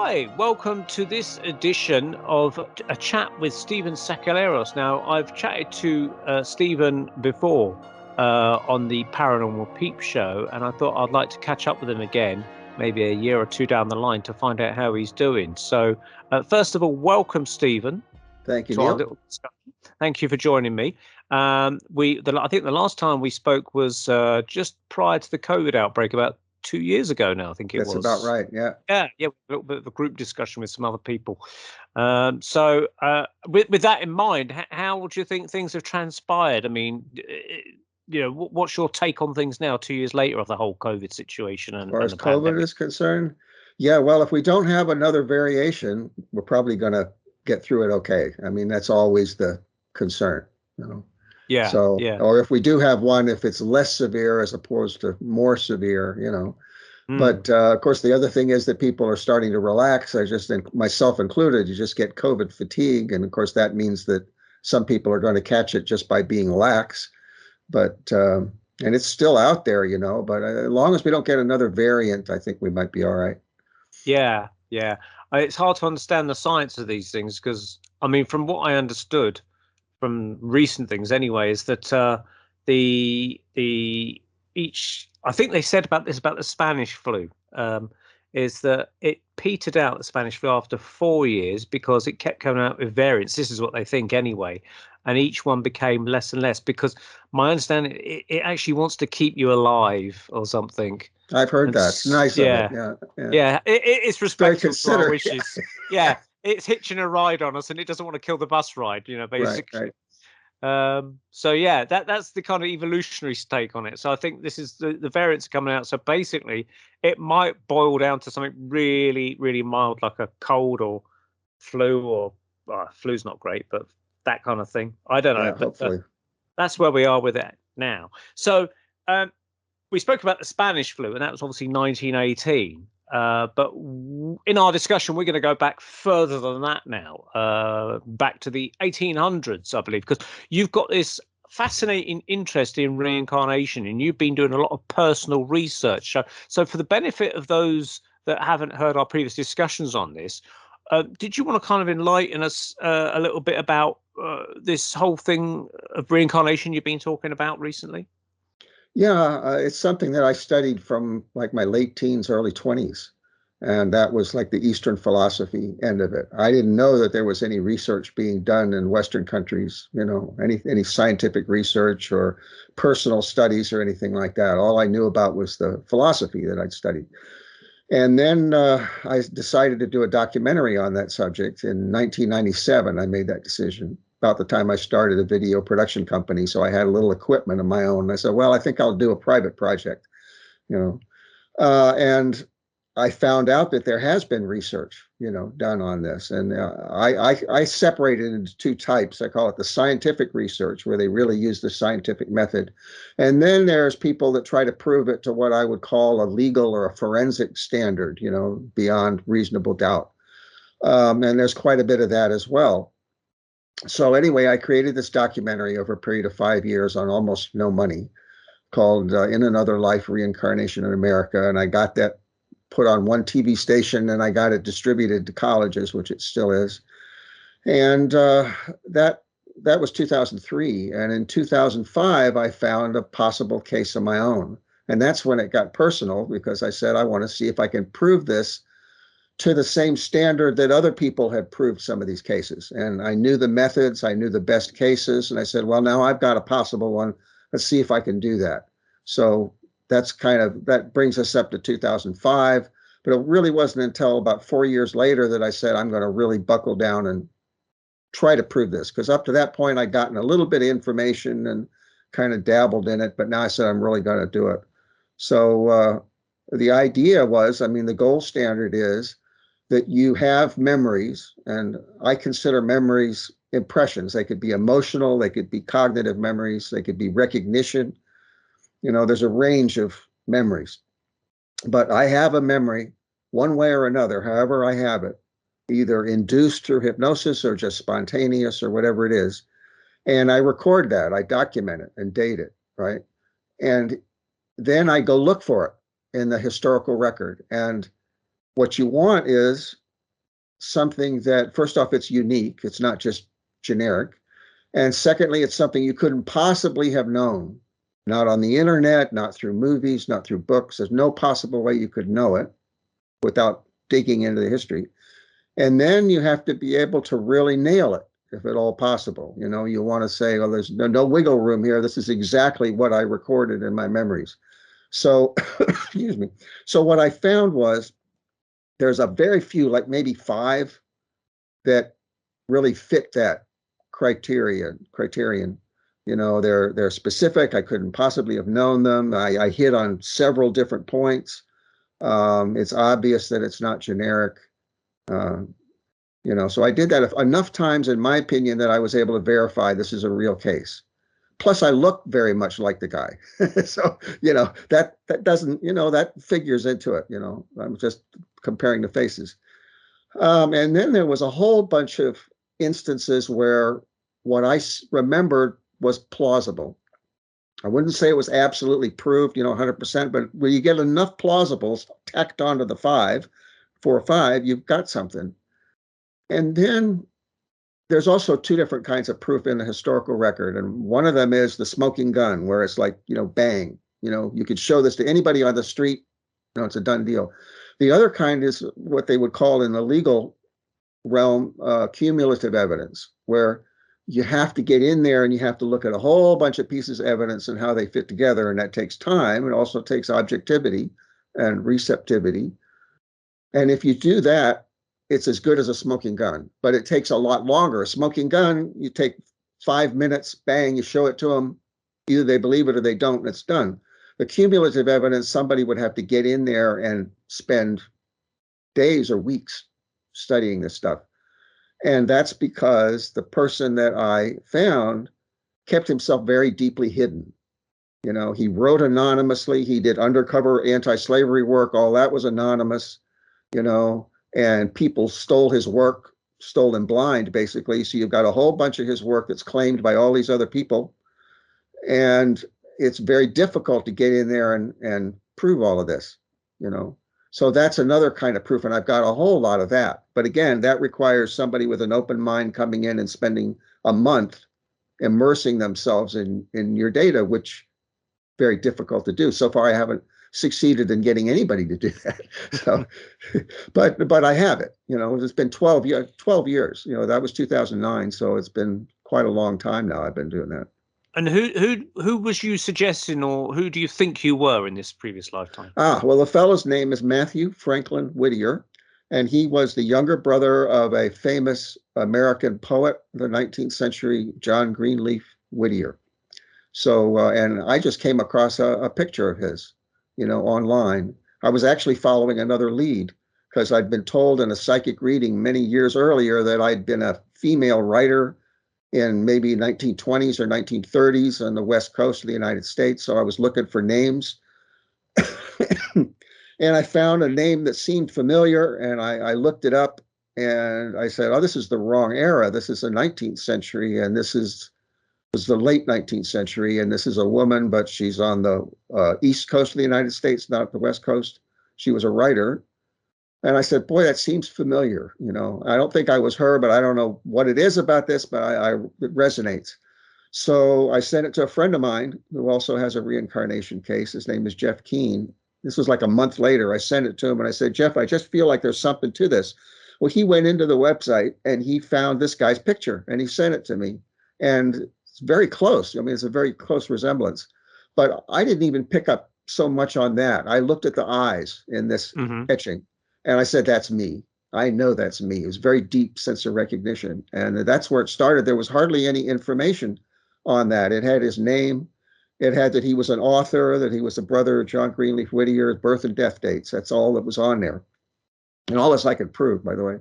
Hi, welcome to this edition of a chat with Stephen Sakelerios. Now, I've chatted to Stephen before on the Paranormal Peep Show, and I thought I'd like to catch up with him again, maybe a year or two down the line, to find out how he's doing. So, first of all, welcome, Stephen. Thank you, to our Neil. little discussion. Thank you for joining me. I think the last time we spoke was just prior to the COVID outbreak, about 2 years ago now. I think it was. That's about right. Yeah. Yeah, a little bit of a group discussion with some other people. So with that in mind, how do you think things have transpired? I mean, what's your take on things now, 2 years later, of the whole COVID situation and As far as the COVID pandemic? is concerned, yeah, well, if we don't have another variation, we're probably going to get through it okay. I mean, that's always the concern, you know. Yeah, So, yeah. or if we do have one, if it's less severe as opposed to more severe, you know. But of course, the other thing is that people are starting to relax. Myself included, you just get COVID fatigue. And of course, that means that some people are going to catch it just by being lax. But, and it's still out there, you know, but as long as we don't get another variant, I think we might be all right. Yeah, yeah. It's hard to understand the science of these things because, I mean, from what I understood from recent things anyway, is that I think they said about the Spanish flu, is that it petered out, the Spanish flu, after 4 years because it kept coming out with variants. This is what they think anyway. And each one became less and less because my understanding, it actually wants to keep you alive or something. I've heard that. It's nice of it. Yeah. Yeah. Yeah, it's respectful to our considerate. wishes. Yeah, it's hitching a ride on us and it doesn't want to kill the bus ride, basically. Right. So yeah, that's the kind of evolutionary take on it. So I think this is the variants coming out. So basically, it might boil down to something really, really mild, like a cold or flu, or flu's not great, but that kind of thing. I don't know, Yeah, but hopefully. that's where we are with it now. So we spoke about the Spanish flu, and that was obviously 1918. But in our discussion, we're going to go back further than that now, back to the 1800s, I believe, because you've got this fascinating interest in reincarnation, and you've been doing a lot of personal research. So for the benefit of those that haven't heard our previous discussions on this, did you want to kind of enlighten us a little bit about this whole thing of reincarnation you've been talking about recently? Yeah, it's something that I studied from like my late teens, early 20s. And that was like the Eastern philosophy end of it. I didn't know that there was any research being done in Western countries, you know, any scientific research or personal studies or anything like that. All I knew about was the philosophy that I'd studied. And then I decided to do a documentary on that subject in 1997. I made that decision about the time I started a video production company. So I had a little equipment of my own. I said, well, I think I'll do a private project, you know. And I found out that there has been research, you know, done on this. And I separate it into two types. I call it the scientific research, where they really use the scientific method. And then there's people that try to prove it to what I would call a legal or a forensic standard, you know, beyond reasonable doubt. And there's quite a bit of that as well. So anyway, I created this documentary over a period of 5 years on almost no money called In Another Life, Reincarnation in America. And I got that put on one TV station, and I got it distributed to colleges, which it still is. And that was 2003. And in 2005, I found a possible case of my own. And that's when it got personal, because I said, I want to see if I can prove this to the same standard that other people had proved some of these cases. And I knew the methods, I knew the best cases. And I said, well, now I've got a possible one. Let's see if I can do that. So that brings us up to 2005. But it really wasn't until about 4 years later that I said, I'm going to really buckle down and try to prove this. Because up to that point, I'd gotten a little bit of information and kind of dabbled in it. But now I said, I'm really going to do it. So the idea was, I mean, the gold standard is that you have memories, and I consider memories impressions. They could be emotional, they could be cognitive memories, they could be recognition. You know, there's a range of memories. But I have a memory one way or another, however I have it, either induced through hypnosis or just spontaneous or whatever it is. And I record that, I document it and date it, right? And then I go look for it in the historical record. And what you want is something that, first off, it's unique. It's not just generic. And secondly, it's something you couldn't possibly have known, not on the internet, not through movies, not through books. There's no possible way you could know it without digging into the history. And then you have to be able to really nail it, if at all possible. You know, you want to say, oh, there's no wiggle room here. This is exactly what I recorded in my memories. So, excuse me. So what I found was there's a very few, like maybe 5, that really fit that criterion. You know, they're specific. I couldn't possibly have known them. I hit on several different points. It's obvious that it's not generic. You know, so I did that enough times, in my opinion, that I was able to verify this is a real case. Plus, I look very much like the guy. So, you know, that doesn't, you know, that figures into it. You know, I'm just comparing the faces. And then there was a whole bunch of instances where what I remembered was plausible. I wouldn't say it was absolutely proved, you know, 100%, but when you get enough plausibles tacked onto the 4 or 5, you've got something. And then there's also 2 different kinds of proof in the historical record. And one of them is the smoking gun, where it's like, you know, bang, you know, you could show this to anybody on the street. You know, it's a done deal. The other kind is what they would call in the legal realm cumulative evidence, where you have to get in there and you have to look at a whole bunch of pieces of evidence and how they fit together. And that takes time. It also takes objectivity and receptivity. And if you do that, it's as good as a smoking gun, but it takes a lot longer. A smoking gun, you take 5 minutes, bang, you show it to them. Either they believe it or they don't, and it's done. The cumulative evidence, somebody would have to get in there and spend days or weeks studying this stuff. And that's because the person that I found kept himself very deeply hidden. You know, he wrote anonymously. He did undercover anti-slavery work. All that was anonymous, you know, and people stole his work, stole him blind, basically. So you've got a whole bunch of his work that's claimed by all these other people. And it's very difficult to get in there and prove all of this, you know. So that's another kind of proof. And I've got a whole lot of that. But again, that requires somebody with an open mind coming in and spending a month immersing themselves in your data, which very difficult to do. So far, I haven't succeeded in getting anybody to do that. So, but I have it. You know, it's been 12 years. You know, that was 2009. So it's been quite a long time now. I've been doing that. And who was you suggesting, or who do you think you were in this previous lifetime? Well, the fellow's name is Matthew Franklin Whittier, and he was the younger brother of a famous American poet of the 19th century, John Greenleaf Whittier. So, and I just came across a picture of his, you know, online. I was actually following another lead because I'd been told in a psychic reading many years earlier that I'd been a female writer in maybe 1920s or 1930s on the West Coast of the United States. So I was looking for names. And I found a name that seemed familiar, and I looked it up, and I said, oh, this is the wrong era. This is the 19th century, and this was the late 19th century, and this is a woman, but she's on the East Coast of the United States, not the West Coast. She was a writer. And I said, boy, that seems familiar. You know, I don't think I was her, but I don't know what it is about this, but it resonates. So I sent it to a friend of mine who also has a reincarnation case. His name is Jeff Keene. This was like a month later. I sent it to him and I said, Jeff, I just feel like there's something to this. Well, he went into the website and he found this guy's picture and he sent it to me. And it's very close. I mean, it's a very close resemblance. But I didn't even pick up so much on that. I looked at the eyes in this etching and I said, that's me. I know that's me. It was very deep sense of recognition. And that's where it started. There was hardly any information on that. It had his name. It had that he was an author, that he was a brother of John Greenleaf Whittier, birth and death dates. That's all that was on there. And all this I could prove, by the way.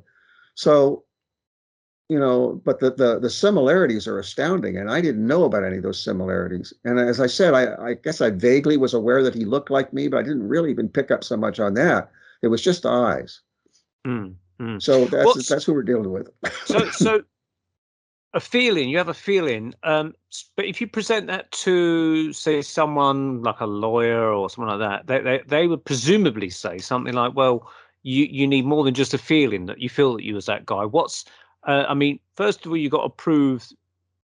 So, you know, but the similarities are astounding. And I didn't know about any of those similarities. And as I said, I guess I vaguely was aware that he looked like me, but I didn't really even pick up so much on that. It was just the eyes. So that's who we're dealing with. So a feeling, you have a feeling, but if you present that to, say, someone like a lawyer or someone like that, they would presumably say something like, well, you need more than just a feeling that you feel that you was that guy. I mean, first of all, you got to prove.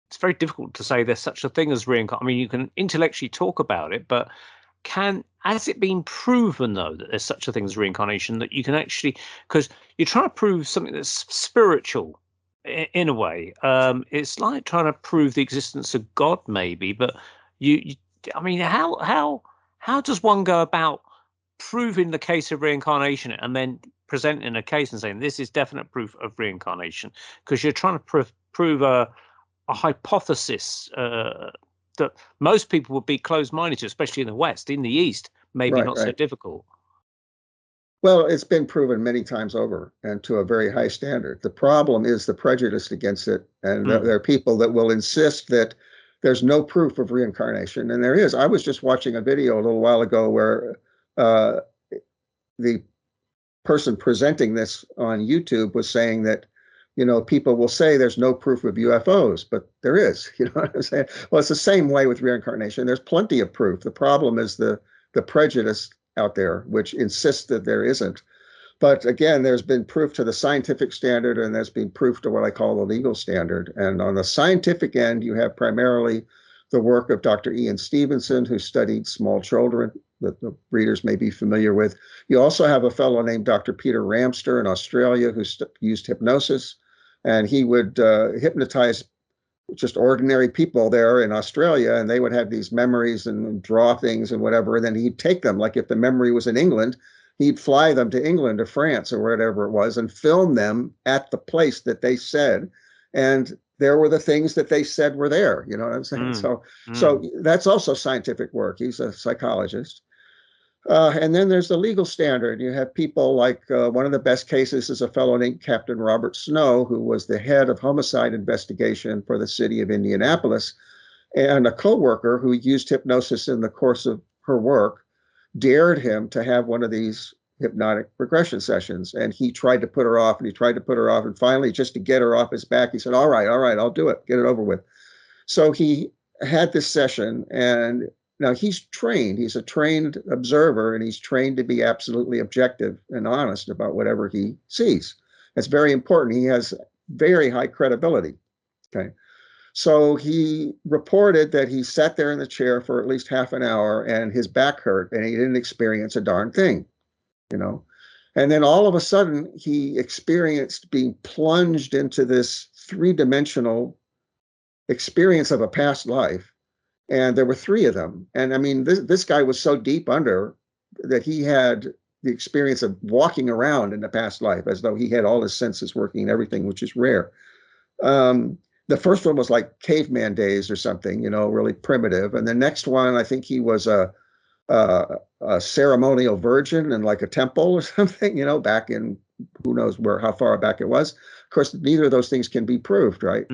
It's very difficult to say there's such a thing as reincarnation. I mean, you can intellectually talk about it, but has it been proven though that there's such a thing as reincarnation, that you can actually, because you're trying to prove something that's spiritual in a way. It's like trying to prove the existence of God, maybe, but I mean, how does one go about proving the case of reincarnation and then presenting a case and saying this is definite proof of reincarnation? Because you're trying to prove a hypothesis that most people would be closed-minded to, especially in the West. In the East, maybe not so difficult. Well, it's been proven many times over, and to a very high standard. The problem is the prejudice against it, and there are people that will insist that there's no proof of reincarnation, and there is. I was just watching a video a little while ago where the person presenting this on YouTube was saying that, people will say there's no proof of UFOs, but there is. You know what I'm saying? Well, it's the same way with reincarnation. There's plenty of proof. The problem is the prejudice out there, which insists that there isn't. But again, there's been proof to the scientific standard, and there's been proof to what I call the legal standard. And on the scientific end, you have primarily the work of Dr. Ian Stevenson, who studied small children that the readers may be familiar with. You also have a fellow named Dr. Peter Ramster in Australia who used hypnosis, and he would hypnotize just ordinary people there in Australia, and they would have these memories and draw things and whatever, and then he'd take them. Like if the memory was in England, he'd fly them to England or France or wherever it was and film them at the place that they said, and there were the things that they said were there. You know what I'm saying? So that's also scientific work. He's a psychologist. And then there's the legal standard. You have people like one of the best cases is a fellow named Captain Robert Snow, who was the head of homicide investigation for the city of Indianapolis, and a co-worker who used hypnosis in the course of her work dared him to have one of these hypnotic regression sessions. And he tried to put her off, and he tried to put her off. And finally, just to get her off his back, he said, all right, I'll do it. Get it over with. So he had this session, and now he's trained. He's a trained observer, and he's trained to be absolutely objective and honest about whatever he sees. That's very important. He has very high credibility. Okay. So he reported that he sat there in the chair for at least half an hour and his back hurt and he didn't experience a darn thing, And then all of a sudden he experienced being plunged into this three-dimensional experience of a past life. And there were three of them. And I mean, this guy was so deep under that he had the experience of walking around in the past life as though he had all his senses working and everything, which is rare. The first one was like caveman days or something, really primitive. And the next one, I think he was a ceremonial virgin in like a temple or something, back in who knows how far back it was. Of course, neither of those things can be proved, right?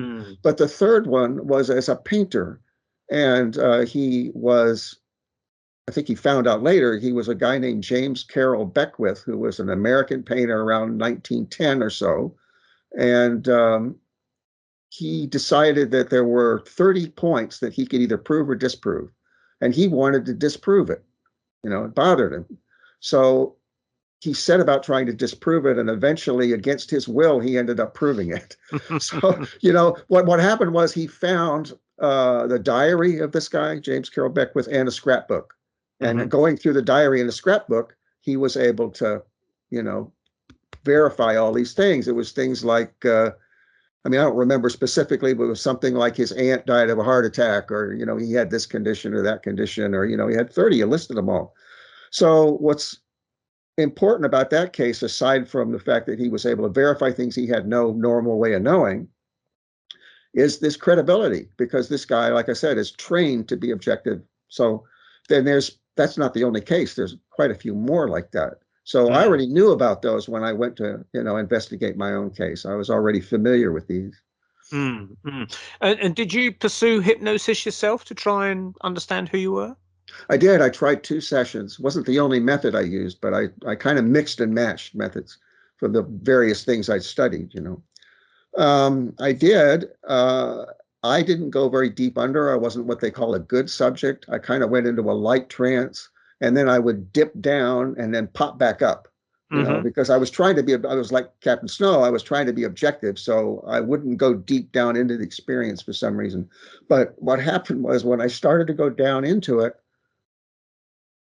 But the third one was as a painter. And he was, I think he found out later, he was a guy named James Carroll Beckwith, who was an American painter around 1910 or so. And he decided that there were 30 points that he could either prove or disprove. And he wanted to disprove it. It bothered him. So he set about trying to disprove it, and eventually, against his will, he ended up proving it. So, what happened was he found the diary of this guy, James Carroll Beckwith, and a scrapbook. And going through the diary and the scrapbook, he was able to, verify all these things. It was things like, I don't remember specifically, but it was something like his aunt died of a heart attack, or, he had this condition or that condition, or, he had 30, he listed them all. So what's important about that case, aside from the fact that he was able to verify things he had no normal way of knowing, is this credibility, because this guy, like I said, is trained to be objective. So then that's not the only case. There's quite a few more like that. So I already knew about those when I went to, investigate my own case. I was already familiar with these. And did you pursue hypnosis yourself to try and understand who you were? I did. I tried 2 sessions. Wasn't the only method I used, but I kind of mixed and matched methods for the various things I studied, I did. I didn't go very deep under. I wasn't what they call a good subject. I kind of went into a light trance, and then I would dip down and then pop back up. Hmm. because I was trying to be, I was like Captain Snow, I was trying to be objective, so I wouldn't go deep down into the experience for some reason. But what happened was when I started to go down into it,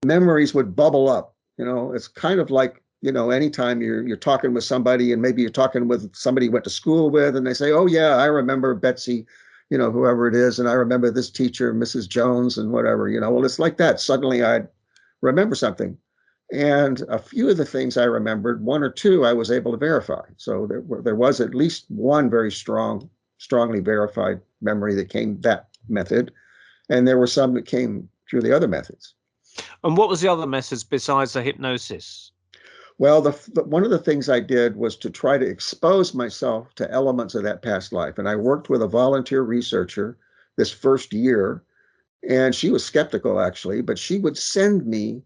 memories would bubble up. It's kind of like, anytime you're talking with somebody and maybe you're talking with somebody you went to school with and they say, oh yeah, I remember Betsy, whoever it is, and I remember this teacher, Mrs. Jones, and whatever, well, it's like that. Suddenly I'd remember something. And a few of the things I remembered, one or two, I was able to verify. So there was at least one very strongly verified memory that came that method. And there were some that came through the other methods. And what was the other methods besides the hypnosis? Well, one of the things I did was to try to expose myself to elements of that past life. And I worked with a volunteer researcher this first year, and she was skeptical actually, but she would send me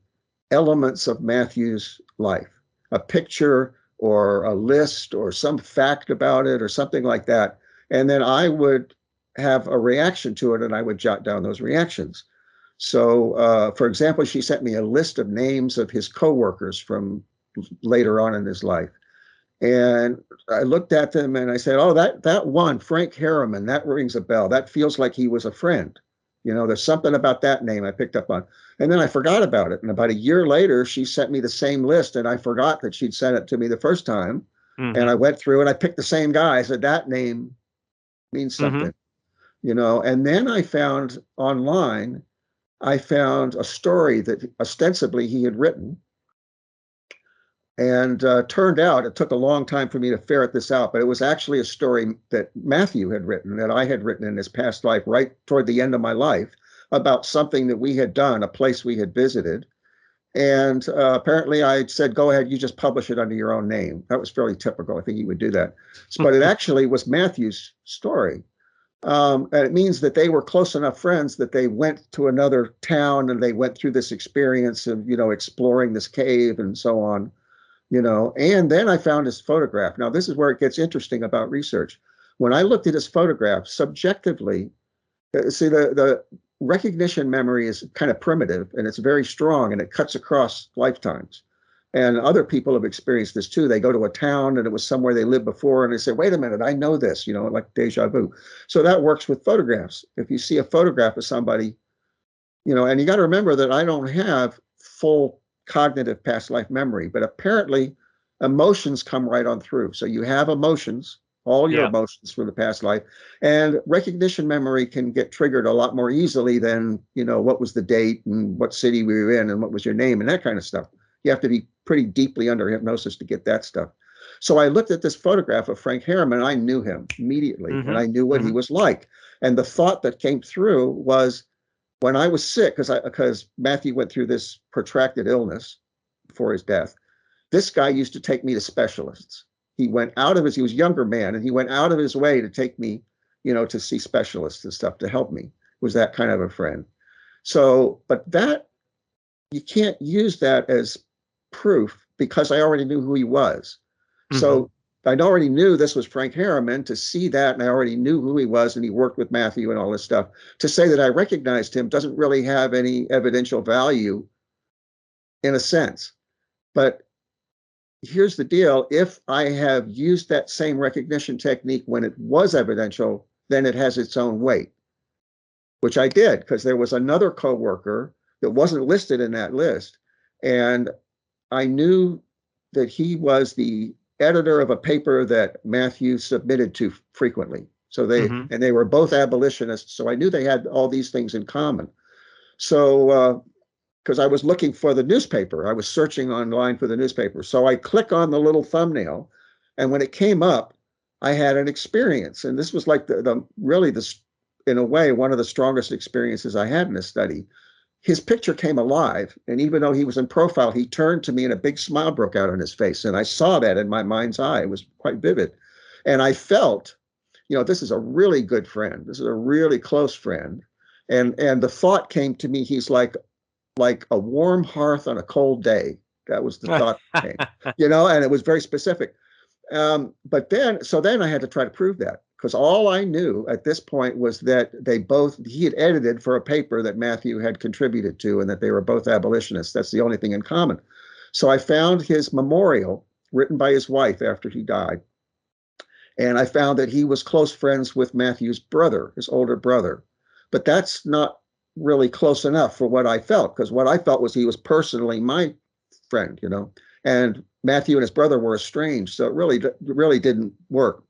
elements of Matthew's life, a picture or a list or some fact about it or something like that. And then I would have a reaction to it and I would jot down those reactions. So, for example, she sent me a list of names of his coworkers from later on in his life. And I looked at them and I said, oh, that one, Frank Harriman, that rings a bell. That feels like he was a friend. There's something about that name I picked up on. And then I forgot about it. And about a year later, she sent me the same list and I forgot that she'd sent it to me the first time. And I went through and I picked the same guy. I said, that name means something, And then I found online, I found a story that ostensibly he had written. And turned out, it took a long time for me to ferret this out, but it was actually a story that Matthew had written, that I had written in his past life, right toward the end of my life, about something that we had done, a place we had visited. And apparently I said, go ahead, you just publish it under your own name. That was fairly typical. I think he would do that. But it actually was Matthew's story. And it means that they were close enough friends that they went to another town and they went through this experience of, exploring this cave and so on. And then I found his photograph. Now, this is where it gets interesting about research. When I looked at his photograph subjectively, see, the recognition memory is kind of primitive and it's very strong and it cuts across lifetimes. And other people have experienced this too. They go to a town and it was somewhere they lived before and they say, wait a minute, I know this, like deja vu. So that works with photographs. If you see a photograph of somebody, and you got to remember that I don't have full cognitive past life memory, but apparently emotions come right on through. So you have emotions, all your emotions from the past life, and recognition memory can get triggered a lot more easily than, what was the date and what city we were in and what was your name and that kind of stuff. You have to be pretty deeply under hypnosis to get that stuff. So I looked at this photograph of Frank Harriman and I knew him immediately and I knew what he was like. And the thought that came through was, when I was sick, because Matthew went through this protracted illness before his death, this guy used to take me to specialists. He was a younger man, and he went out of his way to take me, to see specialists and stuff to help me. Was that kind of a friend. So, but that, you can't use that as proof because I already knew who he was. So I already knew this was Frank Harriman. To see that, and I already knew who he was, and he worked with Matthew and all this stuff. To say that I recognized him doesn't really have any evidential value in a sense. But here's the deal. If I have used that same recognition technique when it was evidential, then it has its own weight, which I did, because there was another coworker that wasn't listed in that list. And I knew that he was the editor of a paper that Matthew submitted to frequently. So they were both abolitionists. So I knew they had all these things in common. So, because I was looking for the newspaper, I was searching online for the newspaper. So I click on the little thumbnail, and when it came up, I had an experience. And this was like in a way, one of the strongest experiences I had in this study. His picture came alive. And even though he was in profile, he turned to me and a big smile broke out on his face. And I saw that in my mind's eye. It was quite vivid. And I felt, this is a really good friend. This is a really close friend. And the thought came to me, he's like a warm hearth on a cold day. That was the thought that came, and it was very specific. But then I had to try to prove that, because all I knew at this point was that he had edited for a paper that Matthew had contributed to, and that they were both abolitionists. That's the only thing in common. So I found his memorial written by his wife after he died. And I found that he was close friends with Matthew's brother, his older brother. But that's not really close enough for what I felt, because what I felt was he was personally my friend, and Matthew and his brother were estranged. So it really didn't work.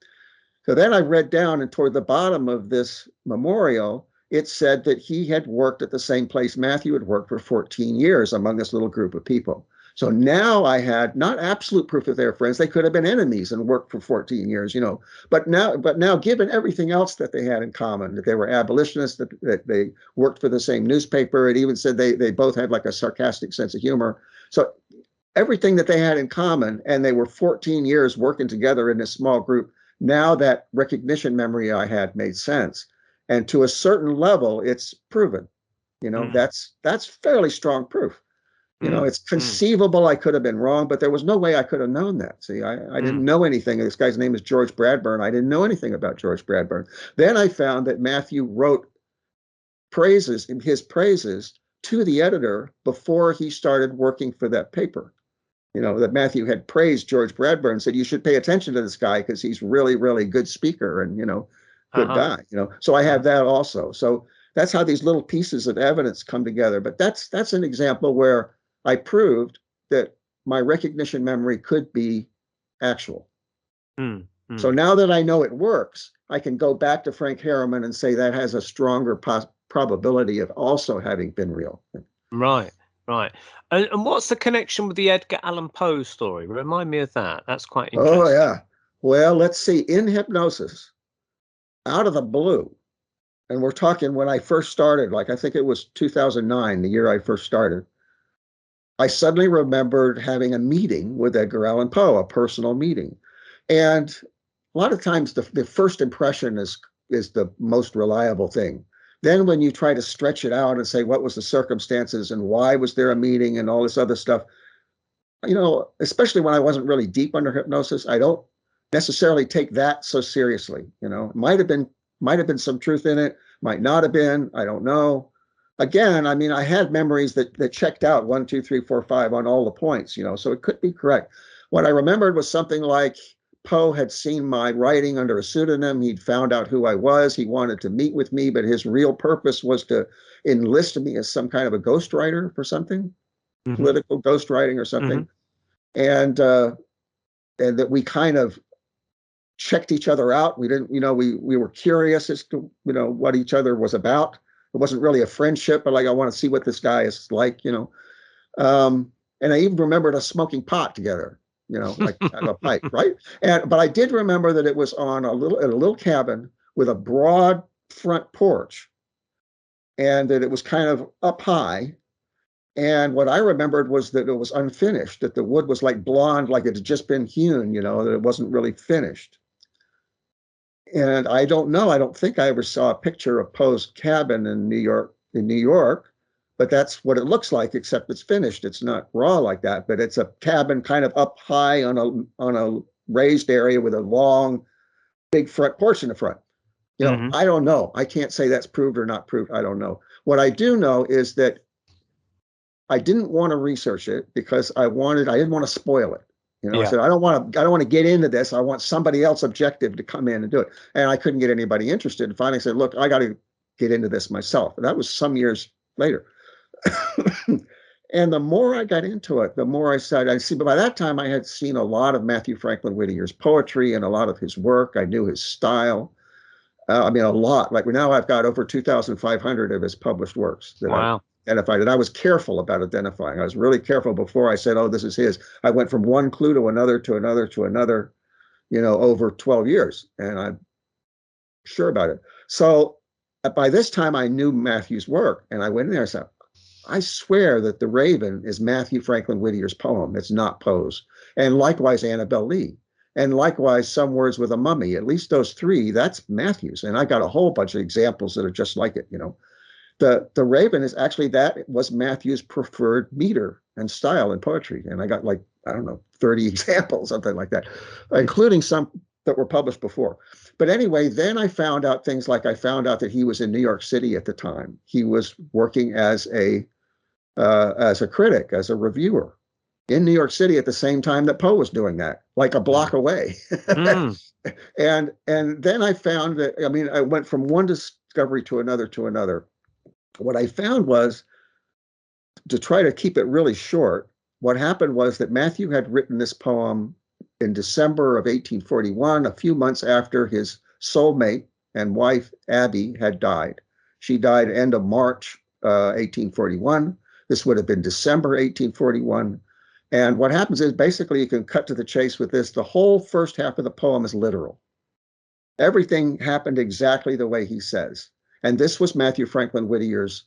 So then I read down, and toward the bottom of this memorial, it said that he had worked at the same place Matthew had worked for 14 years among this little group of people. So now I had not absolute proof that they were friends. They could have been enemies and worked for 14 years, But now, given everything else that they had in common, that they were abolitionists, that they worked for the same newspaper, it even said they both had like a sarcastic sense of humor. So everything that they had in common, and they were 14 years working together in this small group. Now that recognition memory I had made sense. And to a certain level, it's proven. That's fairly strong proof. It's conceivable I could have been wrong, but there was no way I could have known that. See, I didn't know anything. This guy's name is George Bradburn. I didn't know anything about George Bradburn. Then I found that Matthew wrote his praises to the editor before he started working for that paper. That Matthew had praised George Bradburn and said, you should pay attention to this guy because he's really, really good speaker and, good guy, So I have that also. So that's how these little pieces of evidence come together. But that's an example where I proved that my recognition memory could be actual. So now that I know it works, I can go back to Frank Harriman and say that has a stronger probability of also having been real. Right. And what's the connection with the Edgar Allan Poe story? Remind me of that. That's quite interesting. Oh, yeah. Well, let's see. In hypnosis, out of the blue, and we're talking when I first started, like I think it was 2009, the year I first started, I suddenly remembered having a meeting with Edgar Allan Poe, a personal meeting. And a lot of times the first impression is the most reliable thing. Then when you try to stretch it out and say, what was the circumstances and why was there a meeting and all this other stuff, especially when I wasn't really deep under hypnosis, I don't necessarily take that so seriously. Might have been some truth in it, might not have been, I don't know. Again, I mean, I had memories that checked out 1, 2, 3, 4, 5 on all the points, so it could be correct. What I remembered was something like Poe had seen my writing under a pseudonym. He'd found out who I was. He wanted to meet with me, but his real purpose was to enlist me as some kind of a ghostwriter for something, political ghostwriting or something. And that we kind of checked each other out. We didn't, we were curious as to, what each other was about. It wasn't really a friendship, but like, I want to see what this guy is like, And I even remembered us smoking pot together, like out of a pipe, right? But I did remember that it was on a little cabin with a broad front porch, and that it was kind of up high. And what I remembered was that it was unfinished, that the wood was like blonde, like it had just been hewn, that it wasn't really finished. And I don't think I ever saw a picture of Poe's cabin in New York, but that's what it looks like, except it's finished. It's not raw like that, but it's a cabin kind of up high on a raised area with a long, big front porch in the front. I don't know. I can't say that's proved or not proved. I don't know. What I do know is that I didn't want to research it because I didn't want to spoil it. I said, I don't want to get into this. I want somebody else objective to come in and do it. And I couldn't get anybody interested. And finally I said, look, I got to get into this myself. And that was some years later. And the more I got into it, the more I said, but by that time I had seen a lot of Matthew Franklin Whittier's poetry and a lot of his work. I knew his style. A lot. Like now I've got over 2,500 of his published works that I identified. And I was careful about identifying. I was really careful before I said, oh, this is his. I went from one clue to another, to another, to another, over 12 years. And I'm sure about it. So by this time I knew Matthew's work, and I went in there and said, I swear that The Raven is Matthew Franklin Whittier's poem. It's not Poe's. And likewise, Annabel Lee. And likewise, Some Words with a Mummy. At least those three, that's Matthew's. And I got a whole bunch of examples that are just like it, The Raven is actually, that was Matthew's preferred meter and style in poetry. And I got 30 examples, something like that, including some that were published before. But anyway, then I found out things like I found out that he was in New York City at the time. He was working as a critic, as a reviewer. in New York City at the same time that Poe was doing that, like a block away. Mm. And then I found that, I mean, I went from one discovery to another to another. What I found was, to try to keep it really short, what happened was that Matthew had written this poem in December of 1841, a few months after his soulmate and wife, Abby, had died. She died end of March 1841. This would have been December 1841. And what happens is, basically, you can cut to the chase with this. The whole first half of the poem is literal. Everything happened exactly the way he says. And this was Matthew Franklin Whittier's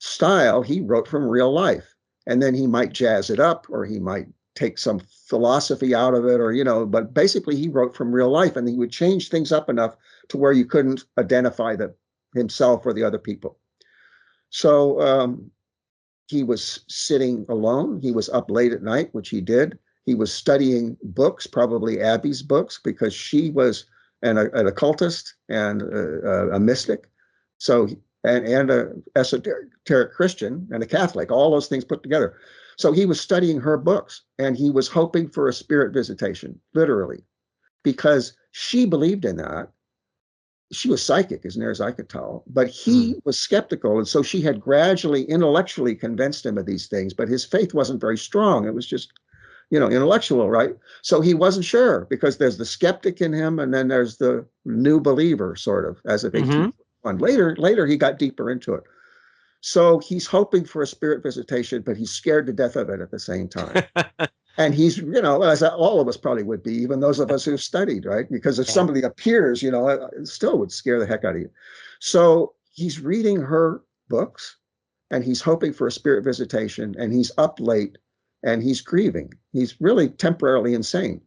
style. He wrote from real life, and then he might jazz it up, or he might take some philosophy out of it, or, you know, but basically he wrote from real life, and he would change things up enough to where you couldn't identify himself or the other people. So he was sitting alone. He was up late at night, which he did. He was studying books, probably Abby's books, because she was an occultist and a mystic. So, and a esoteric Christian and a Catholic, all those things put together. So he was studying her books, and he was hoping for a spirit visitation, literally, because she believed in that. She was psychic, as near as I could tell, but he was skeptical. And so she had gradually intellectually convinced him of these things, but his faith wasn't very strong. It was just, you know, intellectual, right? So he wasn't sure, because there's the skeptic in him, and then there's the new believer, sort of, as of 1841. Later, he got deeper into it. So he's hoping for a spirit visitation, but he's scared to death of it at the same time. And he's, you know, as all of us probably would be, even those of us who've studied, right? Because if somebody appears, you know, it still would scare the heck out of you. So he's reading her books, and he's hoping for a spirit visitation, and he's up late, and he's grieving. He's really temporarily insane.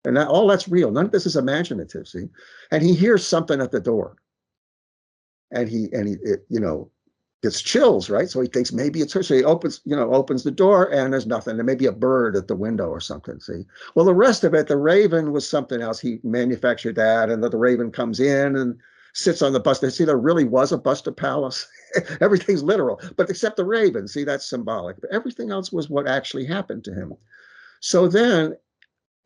And all that's real. None of this is imaginative, see? And he hears something at the door. And you know, gets chills, right? So he thinks maybe it's her. So he opens the door, and there's nothing. There may be a bird at the window or something, see? Well, the rest of it, the raven was something else. He manufactured that, and the raven comes in and sits on the bust. See, there really was a Buster Palace. Everything's literal, but except the raven. See, that's symbolic. But everything else was what actually happened to him. So then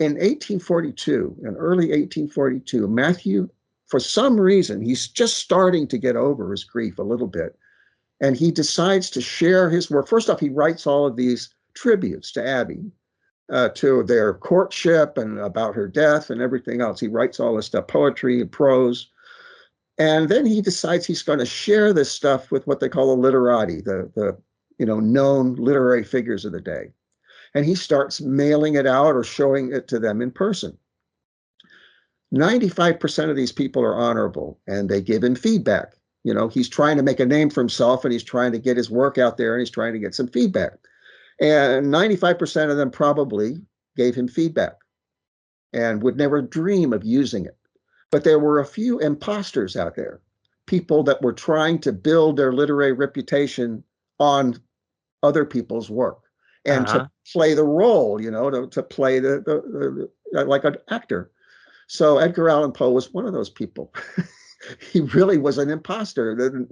in 1842, in early 1842, Matthew, for some reason, he's just starting to get over his grief a little bit. And he decides to share his work. First off, he writes all of these tributes to Abby, to their courtship and about her death and everything else. He writes all this stuff, poetry and prose. And then he decides he's going to share this stuff with what they call the literati, the known literary figures of the day. And he starts mailing it out or showing it to them in person. 95% of these people are honorable, and they give him feedback. You know, he's trying to make a name for himself, and he's trying to get his work out there, and he's trying to get some feedback. And 95% of them probably gave him feedback and would never dream of using it. But there were a few imposters out there, people that were trying to build their literary reputation on other people's work and to play the role, you know, to play the like an actor. So Edgar Allan Poe was one of those people. He really was an imposter.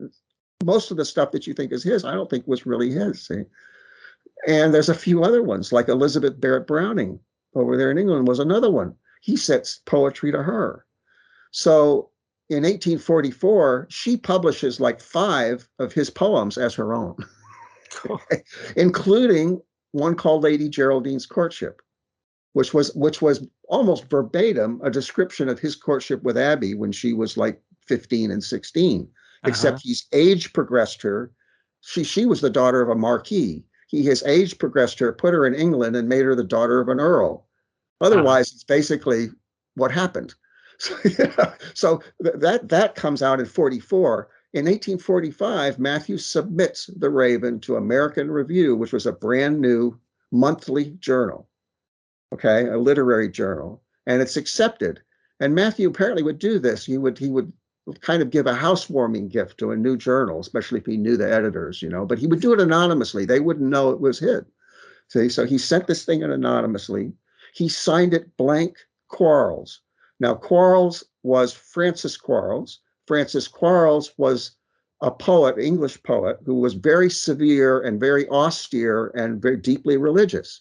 Most of the stuff that you think is his, I don't think was really his. See? And there's a few other ones, like Elizabeth Barrett Browning over there in England was another one. He sets poetry to her. So in 1844, she publishes like 5 of his poems as her own, including one called Lady Geraldine's Courtship, which was almost verbatim a description of his courtship with Abby when she was like 15 and 16, except he's age progressed her. She was the daughter of a marquis. He has age progressed her, put her in England, and made her the daughter of an earl. Otherwise, it's basically what happened. So that comes out in 44. In 1845, Matthew submits The Raven to American Review, which was a brand new monthly journal, okay, a literary journal, and it's accepted. And Matthew apparently would do this. He would kind of give a housewarming gift to a new journal, especially if he knew the editors, you know, but he would do it anonymously. They wouldn't know it was his. See, so he sent this thing in anonymously. He signed it blank Quarles. Now, Quarles was Francis Quarles. Francis Quarles was a poet, English poet, who was very severe and very austere and very deeply religious.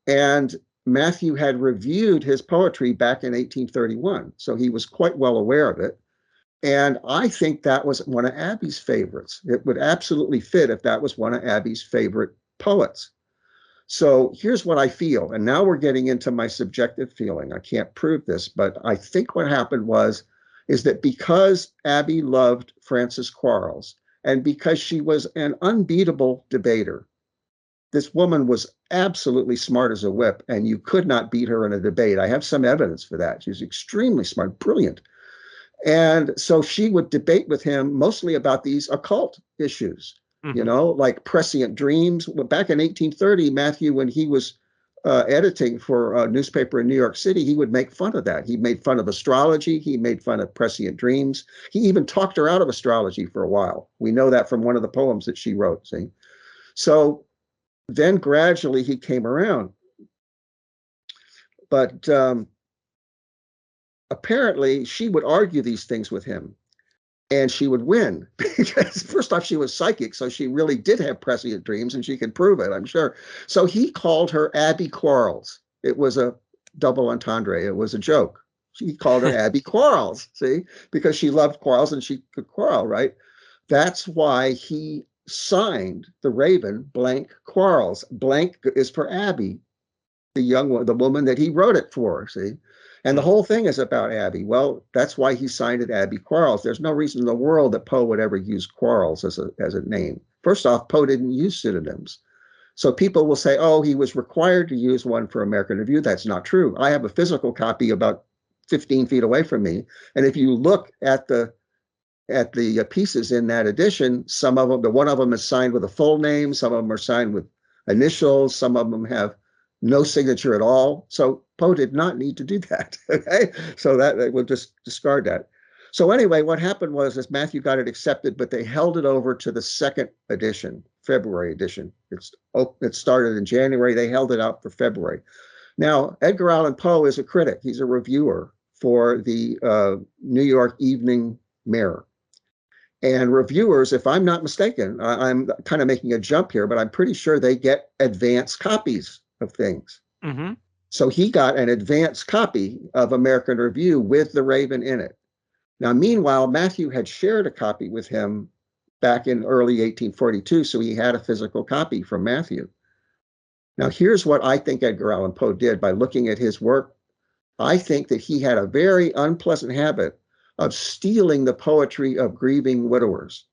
And Matthew had reviewed his poetry back in 1831, so he was quite well aware of it. And I think that was one of Abby's favorites. It would absolutely fit if that was one of Abby's favorite poets. So here's what I feel. And now we're getting into my subjective feeling. I can't prove this, but I think what happened is that because Abby loved Frances Quarles and because she was an unbeatable debater, this woman was absolutely smart as a whip, and you could not beat her in a debate. I have some evidence for that. She's extremely smart, brilliant. And so she would debate with him mostly about these occult issues, like prescient dreams. Well, back in 1830, Matthew, when he was editing for a newspaper in New York City, he would make fun of that. He made fun of astrology. He made fun of prescient dreams. He even talked her out of astrology for a while. We know that from one of the poems that she wrote, see? So then gradually he came around. But apparently she would argue these things with him and she would win because first off, she was psychic. So she really did have prescient dreams and she could prove it, I'm sure. So he called her Abby Quarles. It was a double entendre. It was a joke. He called her Abby Quarles, see, because she loved quarrels and she could quarrel, right? That's why he signed the Raven blank Quarles. Blank is for Abby, the woman that he wrote it for, see? And the whole thing is about Abby. Well, that's why he signed it Abby Quarles. There's no reason in the world that Poe would ever use Quarles as a name. First off, Poe didn't use pseudonyms. So people will say, oh, he was required to use one for American Review. That's not true. I have a physical copy about 15 feet away from me. And if you look at the pieces in that edition, some of them, one of them is signed with a full name. Some of them are signed with initials. Some of them have no signature at all. So Poe did not need to do that. Okay, so that we'll just discard that. So anyway, what happened was Matthew got it accepted, but they held it over to the second edition, February edition. It started in January. They held it out for February. Now, Edgar Allan Poe is a critic. He's a reviewer for the New York Evening Mirror. And reviewers, if I'm not mistaken, I'm kind of making a jump here, but I'm pretty sure they get advance copies of things. Mm-hmm. So he got an advance copy of American Review with the Raven in it. Now, meanwhile, Matthew had shared a copy with him back in early 1842, so he had a physical copy from Matthew. Now, here's what I think Edgar Allan Poe did by looking at his work. I think that he had a very unpleasant habit of stealing the poetry of grieving widowers,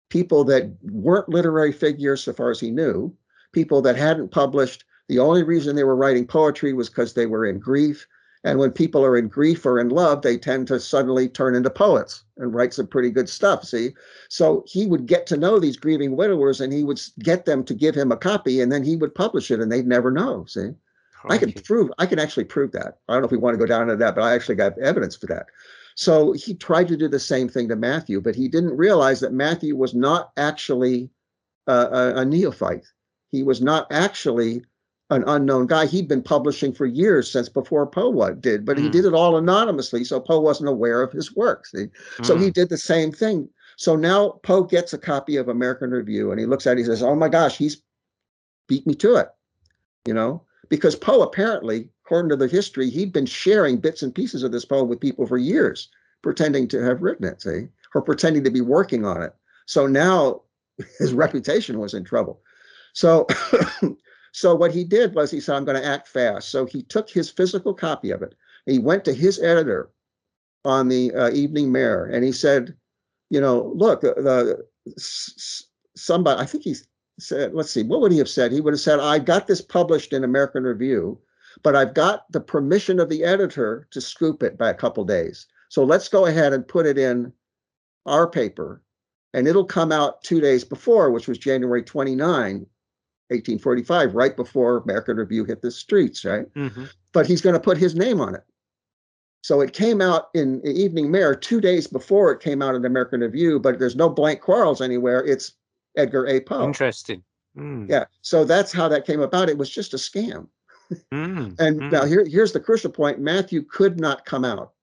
people that weren't literary figures so far as he knew, people that hadn't published. The only reason they were writing poetry was because they were in grief. And when people are in grief or in love, they tend to suddenly turn into poets and write some pretty good stuff, see? So he would get to know these grieving widowers and he would get them to give him a copy and then he would publish it and they'd never know, see? I can actually prove that. I don't know if we want to go down into that, but I actually got evidence for that. So he tried to do the same thing to Matthew, but he didn't realize that Matthew was not actually a neophyte. He was not actually an unknown guy. He'd been publishing for years, since before Poe did, but he did it all anonymously, so Poe wasn't aware of his work. See? So he did the same thing. So now Poe gets a copy of American Review and he looks at it, he says, oh my gosh, he's beat me to it, because Poe apparently, according to the history, he'd been sharing bits and pieces of this poem with people for years, pretending to have written it, see, or pretending to be working on it. So now his reputation was in trouble. So, so what he did was he said, I'm going to act fast. So he took his physical copy of it. He went to his editor on the Evening Mirror and he said, look, somebody, I think he said, let's see, what would he have said? He would have said, I got this published in American Review, but I've got the permission of the editor to scoop it by a couple days. So let's go ahead and put it in our paper and it'll come out 2 days before, which was January 29, 1845, right before American Review hit the streets, right? Mm-hmm. But he's going to put his name on it. So it came out in the Evening Mirror 2 days before it came out in American Review, but there's no blank Quarles anywhere. It's Edgar A. Poe. Interesting. Yeah. So that's how that came about. It was just a scam. Now here's the crucial point. Matthew could not come out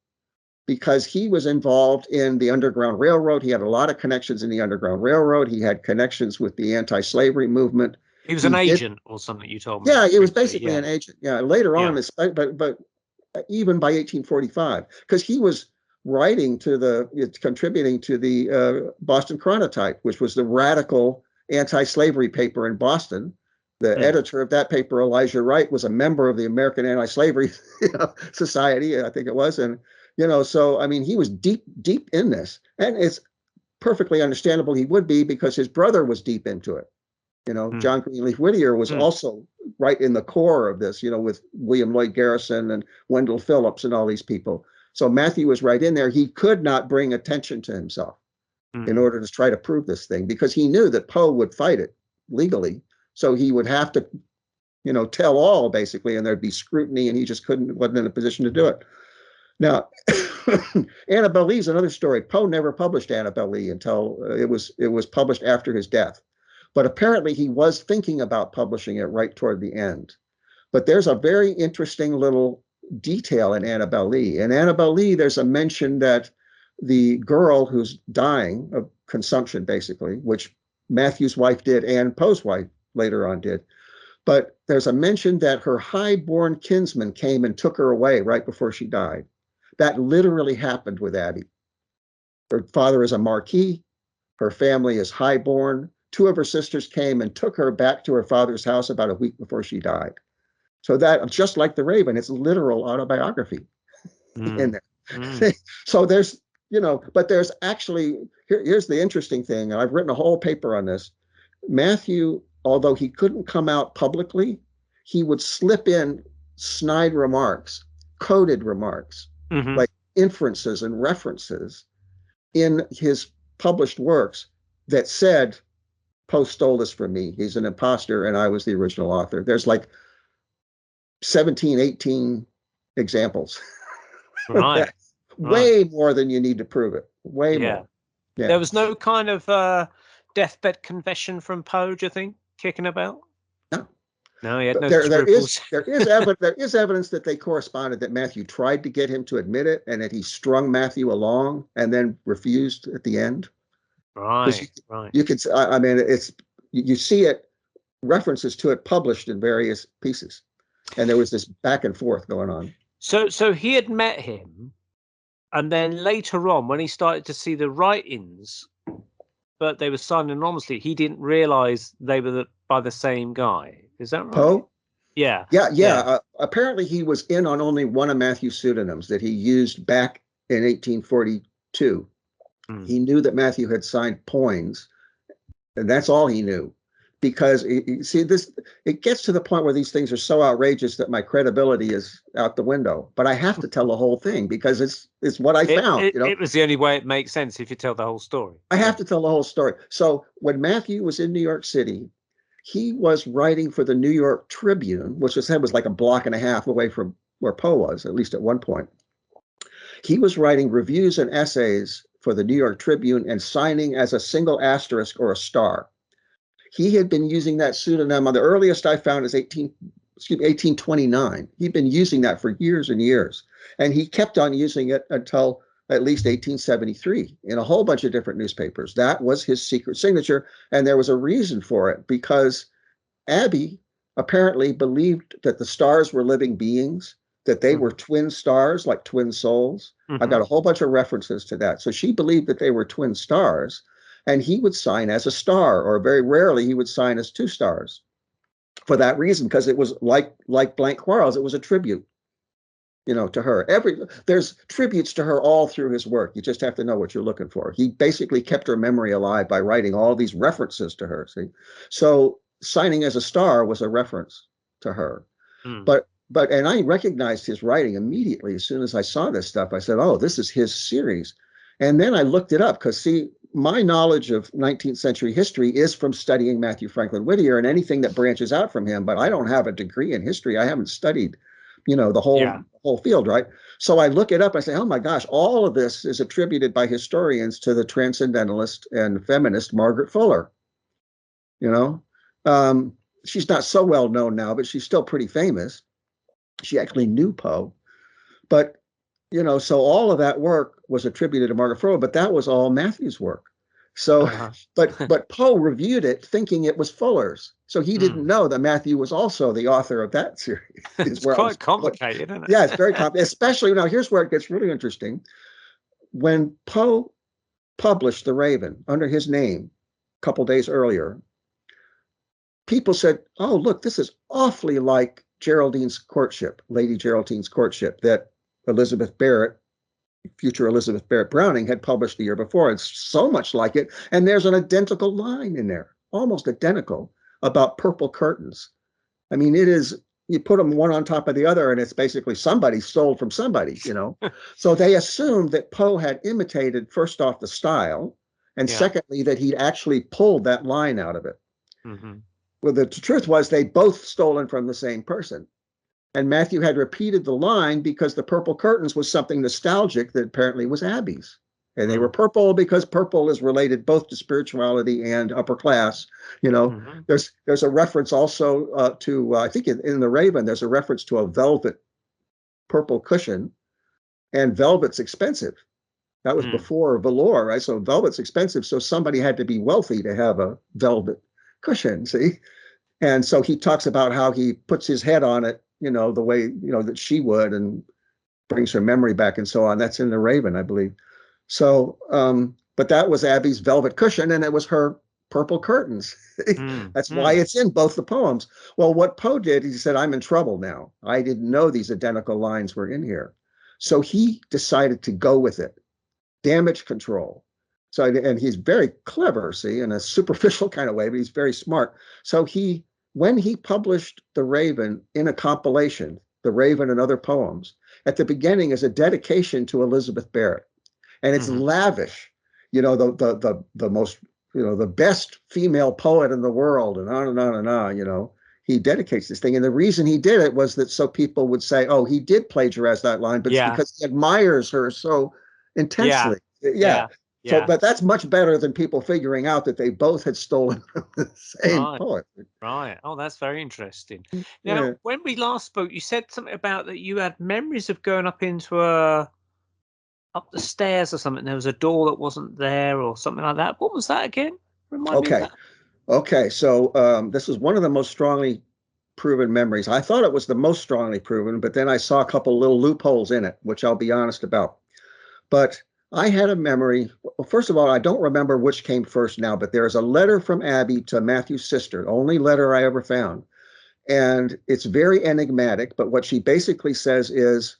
because he was involved in the Underground Railroad. He had a lot of connections in the Underground Railroad. He had connections with the anti-slavery movement. He was an He did, agent or something, you told me yeah, it was briefly. basically Yeah. an agent. Yeah, later on, Yeah. but even by 1845, because he was writing to contributing to the Boston Chronotype, which was the radical anti-slavery paper in Boston. The editor of that paper, Elijah Wright, was a member of the American Anti-Slavery Society, I think it was, and so I mean, he was deep in this, and it's perfectly understandable he would be because his brother was deep into it. John Greenleaf Whittier was also right in the core of this, with William Lloyd Garrison and Wendell Phillips and all these people. So Matthew was right in there. He could not bring attention to himself in order to try to prove this thing because he knew that Poe would fight it legally. So he would have to, tell all basically, and there'd be scrutiny, and he just wasn't in a position to do it. Now, Annabel Lee's another story. Poe never published Annabel Lee until it was published after his death. But apparently he was thinking about publishing it right toward the end. But there's a very interesting little detail in Annabel Lee. In Annabel Lee, there's a mention that the girl who's dying of consumption, basically, which Matthew's wife did and Poe's wife later on did. But there's a mention that her high-born kinsman came and took her away right before she died. That literally happened with Abby. Her father is a marquis. Her family is high-born. Two of her sisters came and took her back to her father's house about a week before she died. So that, just like the Raven, it's literal autobiography in there. So there's, but there's actually, here's the interesting thing. And I've written a whole paper on this. Matthew, although he couldn't come out publicly, he would slip in snide remarks, coded remarks, like inferences and references in his published works that said, Poe stole this from me. He's an imposter, and I was the original author. There's like 17, 18 examples. Right. Way more than you need to prove it. Way more. Yeah. There was no kind of deathbed confession from Poe, do you think, kicking about? No, he had no scruples. There is evidence that they corresponded, that Matthew tried to get him to admit it, and that he strung Matthew along and then refused at the end. Right. You could, I mean, you see it, references to it published in various pieces, and there was this back and forth going on. So he had met him, and then later on, when he started to see the writings, but they were signed anonymously, he didn't realize they were by the same guy. Is that right? Poe? Yeah. Apparently, he was in on only one of Matthew's pseudonyms that he used back in 1842. He knew that Matthew had signed Poins, and that's all he knew. Because it gets to the point where these things are so outrageous that my credibility is out the window. But I have to tell the whole thing because it's what I found. It was the only way it makes sense if you tell the whole story. I have to tell the whole story. So when Matthew was in New York City, he was writing for the New York Tribune, which was like a block and a half away from where Poe was, at least at one point. He was writing reviews and essays for the New York Tribune and signing as a single asterisk or a star. He had been using that pseudonym. The earliest I found is 1829. He'd been using that for years and years. And he kept on using it until at least 1873 in a whole bunch of different newspapers. That was his secret signature. And there was a reason for it, because Abby apparently believed that the stars were living beings, that they were twin stars, like twin souls. I've got a whole bunch of references to that. So she believed that they were twin stars. And he would sign as a star, or very rarely he would sign as two stars for that reason, because it was like Blank Quarrels, it was a tribute, to her. There's tributes to her all through his work. You just have to know what you're looking for. He basically kept her memory alive by writing all these references to her. See, so signing as a star was a reference to her. But I recognized his writing immediately as soon as I saw this stuff. I said, oh, this is his series. And then I looked it up because, my knowledge of 19th century history is from studying Matthew Franklin Whittier and anything that branches out from him. But I don't have a degree in history. I haven't studied, the whole field, right? So I look it up. I say, oh my gosh, all of this is attributed by historians to the transcendentalist and feminist Margaret Fuller. She's not so well known now, but she's still pretty famous. She actually knew Poe, but so all of that work was attributed to Margaret Fuller, but that was all Matthew's work. So, Uh-huh. but Poe reviewed it thinking it was Fuller's. So he didn't Mm. know that Matthew was also the author of that series. Is It's where I was. quite complicated, isn't Yeah, it's it? very complicated. Especially now, here's where it gets really interesting. When Poe published The Raven under his name a couple days earlier, people said, "Oh, look, this is awfully like Geraldine's courtship, Lady Geraldine's courtship that Elizabeth Barrett, future Elizabeth Barrett Browning, had published the year before. It's so much like it, and there's an identical line in there, almost identical, about purple curtains. I mean, it is." You put them one on top of the other, and it's basically somebody stole from somebody, you know. So they assumed that Poe had imitated, first off, the style, and Yeah. secondly, that he'd actually pulled that line out of it. Mm-hmm. Well, the truth was they both stolen from the same person. And Matthew had repeated the line because the purple curtains was something nostalgic that apparently was Abby's. And they were purple because purple is related both to spirituality and upper class. You know, Mm-hmm. there's a reference also to I think in The Raven there's a reference to a velvet purple cushion, and velvet's expensive. That was Mm. before velour, right? So velvet's expensive, so somebody had to be wealthy to have a velvet cushion. See, and so he talks about how he puts his head on it, you know, the way, you know, that she would, and brings her memory back and so on. That's in The Raven, I believe. So, but that was Abby's velvet cushion, and it was her purple curtains. Mm. That's why Mm. it's in both the poems. Well, what Poe did, he said, I'm in trouble now. I didn't know these identical lines were in here. So he decided to go with it. Damage control. So, and he's very clever, see, in a superficial kind of way, but he's very smart. So when he published The Raven in a compilation, The Raven and Other Poems, at the beginning is a dedication to Elizabeth Barrett. And it's Mm-hmm. lavish, you know, the most, you know, the best female poet in the world, and on and on and on, you know. He dedicates this thing. And the reason he did it was that so people would say, oh, he did plagiarize that line, but it's Yeah. because he admires her so Yeah. intensely. Yeah. Yeah. So, Yeah. but that's much better than people figuring out that they both had stolen from the same Right. poet. Right. Oh, that's very interesting. Now, Yeah. when we last spoke, you said something about that you had memories of going up into a up the stairs or something. There was a door that wasn't there or something like that. What was that again? Remind me of Okay. that. Okay. So this is one of the most strongly proven memories. I thought it was the most strongly proven, but then I saw a couple little loopholes in it, which I'll be honest about. But I had a memory. Well, first of all, I don't remember which came first now, but there's a letter from Abby to Matthew's sister, the only letter I ever found. And it's very enigmatic, but what she basically says is,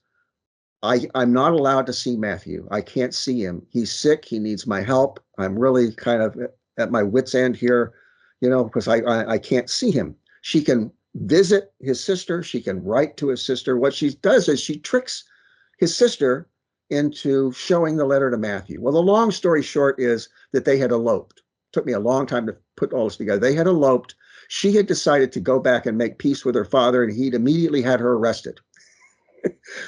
I'm not allowed to see Matthew. I can't see him. He's sick. He needs my help. I'm really kind of at my wit's end here, you know, because I can't see him. She can visit his sister. She can write to his sister. What she does is she tricks his sister into showing the letter to Matthew. Well, the long story short is that they had eloped. It took me a long time to put all this together. They had eloped. She had decided to go back and make peace with her father, and he'd immediately had her arrested.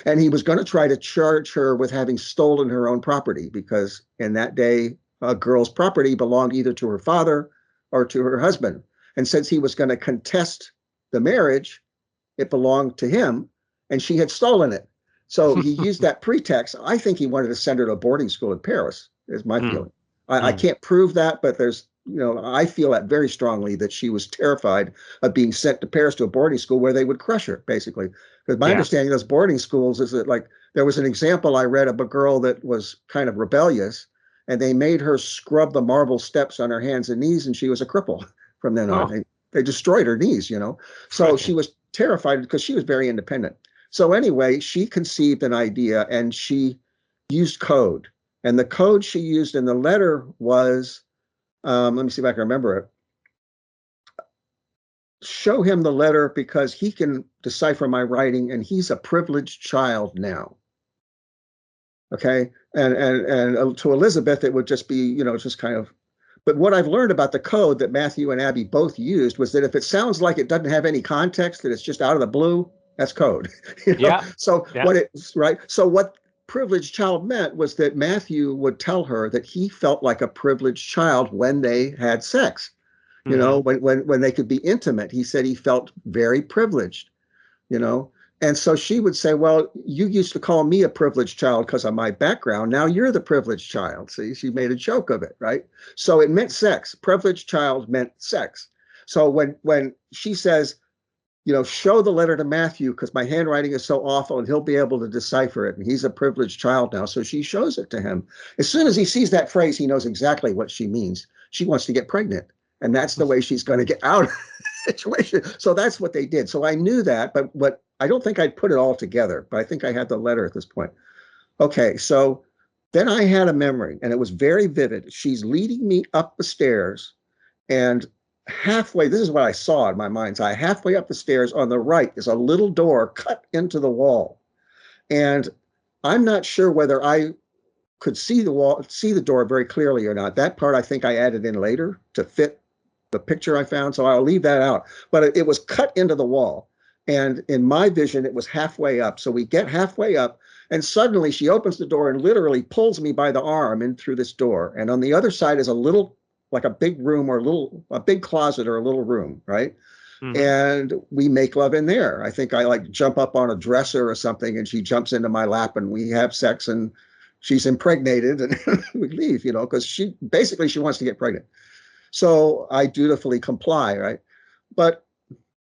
And he was going to try to charge her with having stolen her own property, because in that day, a girl's property belonged either to her father or to her husband. And since he was going to contest the marriage, it belonged to him, and she had stolen it. So he used that pretext. I think he wanted to send her to a boarding school in Paris, is my Mm. feeling. I Mm. can't prove that, but there's, you know, I feel that very strongly, that she was terrified of being sent to Paris to a boarding school where they would crush her, basically. Because my Yeah. understanding of those boarding schools is that, like, there was an example I read of a girl that was kind of rebellious, and they made her scrub the marble steps on her hands and knees, and she was a cripple from then on. Oh, They destroyed her knees, you know. So she was terrified because she was very independent. So anyway, she conceived an idea, and she used code. And the code she used in the letter was, let me see if I can remember it. Show him the letter because he can decipher my writing, and he's a privileged child now. Okay. And to Elizabeth, it would just be, you know, just kind of. But what I've learned about the code that Matthew and Abby both used was that if it sounds like it doesn't have any context, that it's just out of the blue, that's code. You know? yeah. So Yeah. what it's right. So what privileged child meant was that Matthew would tell her that he felt like a privileged child when they had sex. You know, Mm-hmm. when they could be intimate. He said he felt very privileged, you know. And so she would say, well, you used to call me a privileged child because of my background. Now you're the privileged child. See, she made a joke of it, right? So it meant sex. Privileged child meant sex. So when she says, show the letter to Matthew because my handwriting is so awful and he'll be able to decipher it. And he's a privileged child now. So she shows it to him. As soon as he sees that phrase, he knows exactly what she means. She wants to get pregnant. And that's the way she's going to get out of the situation. So that's what they did. So I knew that, but I don't think I'd put it all together, but I think I had the letter at this point. Okay, so then I had a memory and it was very vivid. She's leading me up the stairs and halfway, this is what I saw in my mind's eye, halfway up the stairs on the right is a little door cut into the wall. And I'm not sure whether I could see the door very clearly or not. That part I think I added in later to fit the picture I found, so I'll leave that out. But it was cut into the wall. And in my vision, it was halfway up. So we get halfway up, and suddenly she opens the door and literally pulls me by the arm in through this door. And on the other side is a little, like a big room or a big closet or a little room, right? Mm-hmm. And we make love in there. I think I like jump up on a dresser or something, and she jumps into my lap, and we have sex, and she's impregnated, and we leave, because she wants to get pregnant. So I dutifully comply, right? But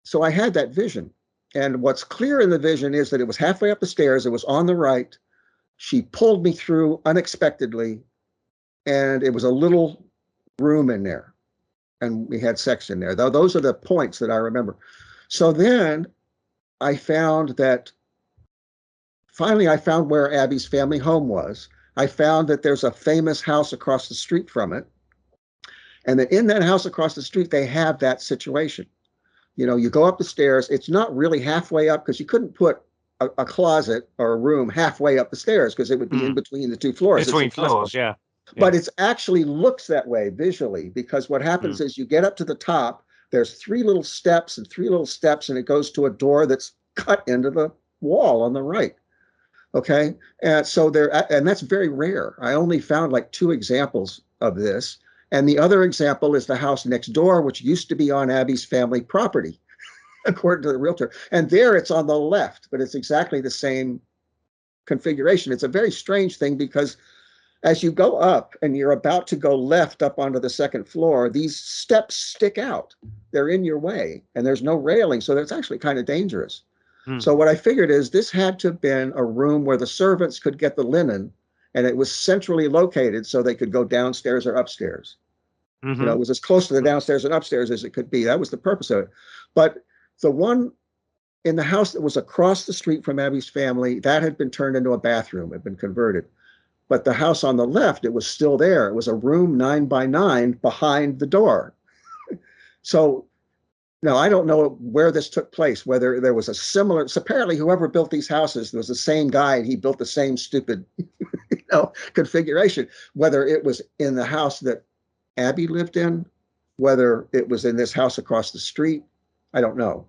so I had that vision. And what's clear in the vision is that it was halfway up the stairs. It was on the right. She pulled me through unexpectedly. And it was a little room in there. And we had sex in there. Those are the points that I remember. So then I found finally I found where Abby's family home was. I found that there's a famous house across the street from it. And that in that house across the street, they have that situation. You go up the stairs. It's not really halfway up because you couldn't put a closet or a room halfway up the stairs because it would be in between the two floors. Between floors, yeah. But it actually looks that way visually because what happens is you get up to the top. There's 3 little steps and 3 little steps, and it goes to a door that's cut into the wall on the right. Okay, and so and that's very rare. I only found like 2 examples of this. And the other example is the house next door, which used to be on Abby's family property, according to the realtor. And there it's on the left, but it's exactly the same configuration. It's a very strange thing because as you go up and you're about to go left up onto the 2nd floor, these steps stick out. They're in your way and there's no railing. So that's actually kind of dangerous. So what I figured is this had to have been a room where the servants could get the linen, and it was centrally located so they could go downstairs or upstairs. Mm-hmm. It was as close to the downstairs and upstairs as it could be. That was the purpose of it. But the one in the house that was across the street from Abby's family, that had been turned into a bathroom, had been converted. But the house on the left, it was still there. It was a room 9 by 9 behind the door. So now I don't know where this took place, whether there was a similar, so apparently whoever built these houses was the same guy and he built the same stupid, configuration, whether it was in the house that Abby lived in, whether it was in this house across the street, I don't know.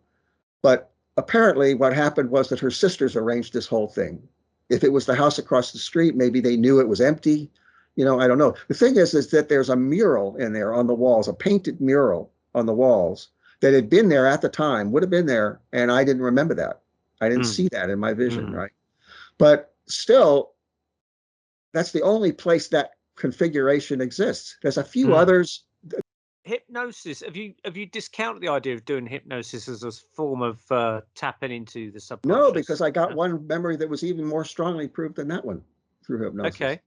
But apparently what happened was that her sisters arranged this whole thing. If it was the house across the street, maybe they knew it was empty. I don't know. The thing is that there's a mural in there on the walls, a painted mural on the walls that had been there at the time, would have been there, and I didn't remember that. I didn't see that in my vision, right? But still, that's the only place that configuration exists. There's a few others. Hypnosis. Have you discounted the idea of doing hypnosis as a form of tapping into the subconscious? No, because I got one memory that was even more strongly proved than that one through hypnosis. Okay.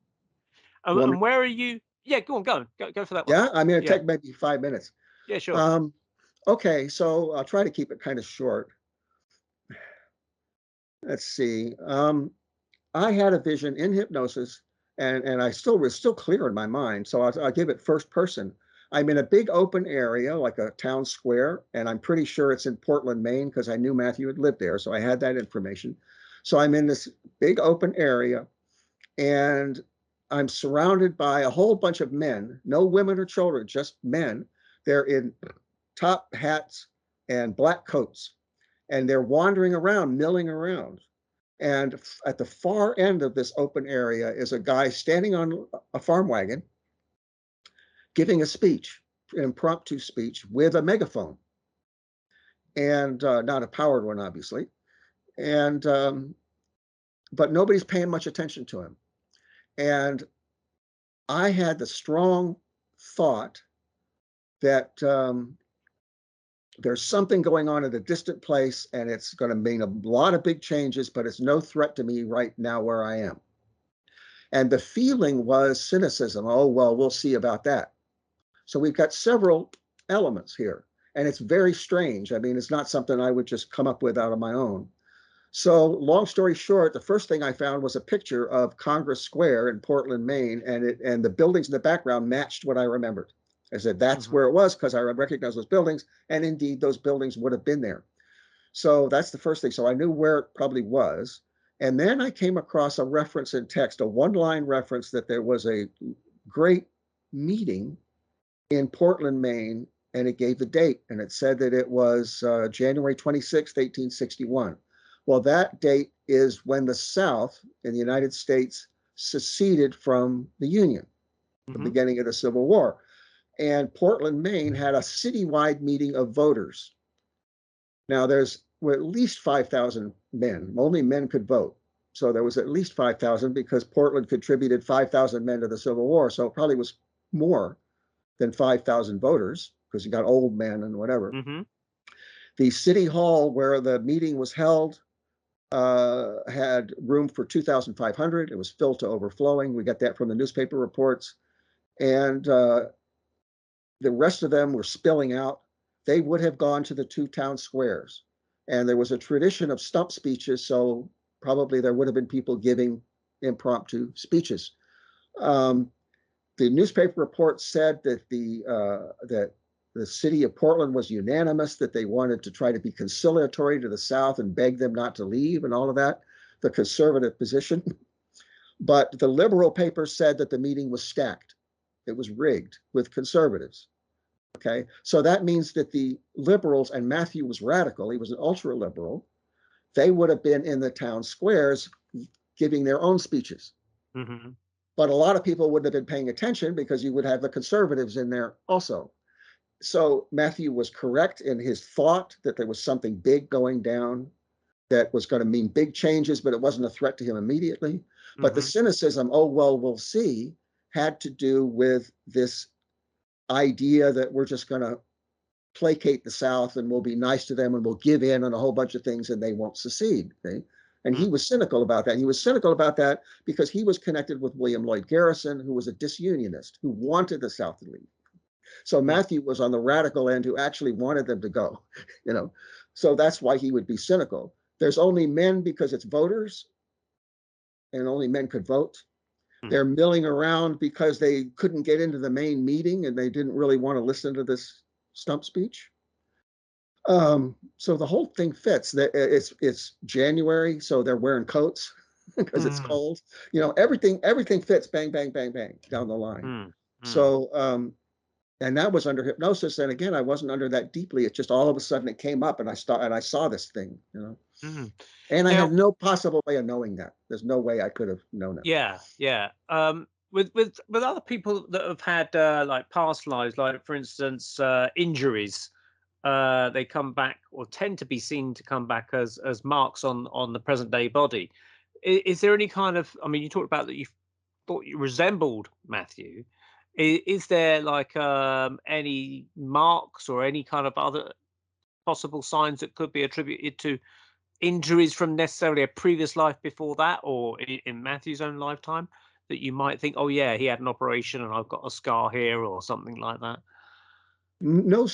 And where are you? Yeah, go for that one. Yeah, I'm going to take maybe 5 minutes. Yeah, sure. Okay, so I'll try to keep it kind of short. Let's see. I had a vision in hypnosis, and I was still clear in my mind. So I'll give it first person. I'm in a big open area, like a town square, and I'm pretty sure it's in Portland, Maine, because I knew Matthew had lived there. So I had that information. So I'm in this big open area, and I'm surrounded by a whole bunch of men, no women or children, just men. They're in top hats and black coats, and they're wandering around, milling around. And at the far end of this open area is a guy standing on a farm wagon, giving a speech, an impromptu speech with a megaphone, and not a powered one, obviously. and but nobody's paying much attention to him. And I had the strong thought that there's something going on at a distant place, and it's going to mean a lot of big changes, but it's no threat to me right now where I am. And the feeling was cynicism. Oh, well, we'll see about that. So we've got several elements here, and it's very strange. I mean, it's not something I would just come up with out of my own. So long story short, the first thing I found was a picture of Congress Square in Portland, Maine, and the buildings in the background matched what I remembered. I said, that's where it was, because I recognized those buildings, and indeed those buildings would have been there. So that's the first thing. So I knew where it probably was. And then I came across a reference in text, a one-line reference that there was a great meeting in Portland, Maine, and it gave the date, and it said that it was January 26th, 1861. Well, that date is when the South in the United States seceded from the Union, the beginning of the Civil War. And Portland, Maine had a citywide meeting of voters. Now, there's at least 5,000 men. Only men could vote. So there was at least 5,000 because Portland contributed 5,000 men to the Civil War. So it probably was more than 5,000 voters because you got old men and whatever. The city hall where the meeting was held had room for 2,500. It was filled to overflowing. We got that from the newspaper reports. And the rest of them were spilling out. They would have gone to the two town squares. And there was a tradition of stump speeches, so probably there would have been people giving impromptu speeches. The newspaper report said that the city of Portland was unanimous, that they wanted to try to be conciliatory to the South and beg them not to leave and all of that, the conservative position. But the liberal paper said that the meeting was stacked. It was rigged with conservatives. Okay, so that means that the liberals, and Matthew was radical, he was an ultra liberal, they would have been in the town squares giving their own speeches. But a lot of people wouldn't have been paying attention because you would have the conservatives in there also. So Matthew was correct in his thought that there was something big going down that was going to mean big changes, but it wasn't a threat to him immediately. But the cynicism, oh, well, we'll see, had to do with this idea that we're just going to placate the South and we'll be nice to them and we'll give in on a whole bunch of things and they won't secede. Okay? And he was cynical about that. He was cynical about that because he was connected with William Lloyd Garrison, who was a disunionist, who wanted the South to leave. So Matthew was on the radical end who actually wanted them to go, you know. So that's why he would be cynical. There's only men because it's voters, and only men could vote. They're milling around because they couldn't get into the main meeting and they didn't really want to listen to this stump speech. So the whole thing fits. It's January, so they're wearing coats because it's cold. You know, everything fits. Bang, bang, bang, bang down the line. So, and that was under hypnosis. And again, I wasn't under that deeply. It just all of a sudden it came up, and I saw this thing. You know. And I had no possible way of knowing that. There's no way I could have known it. Yeah. With other people that have had like past lives, like for instance, injuries, they come back or tend to be seen to come back as marks on the present day body. Is there any kind of? I mean, you talked about that you thought you resembled Matthew. Is there like any marks or any kind of other possible signs that could be attributed to injuries from necessarily a previous life before that, or in Matthew's own lifetime, that you might think, oh yeah, he had an operation and I've got a scar here or something like that? No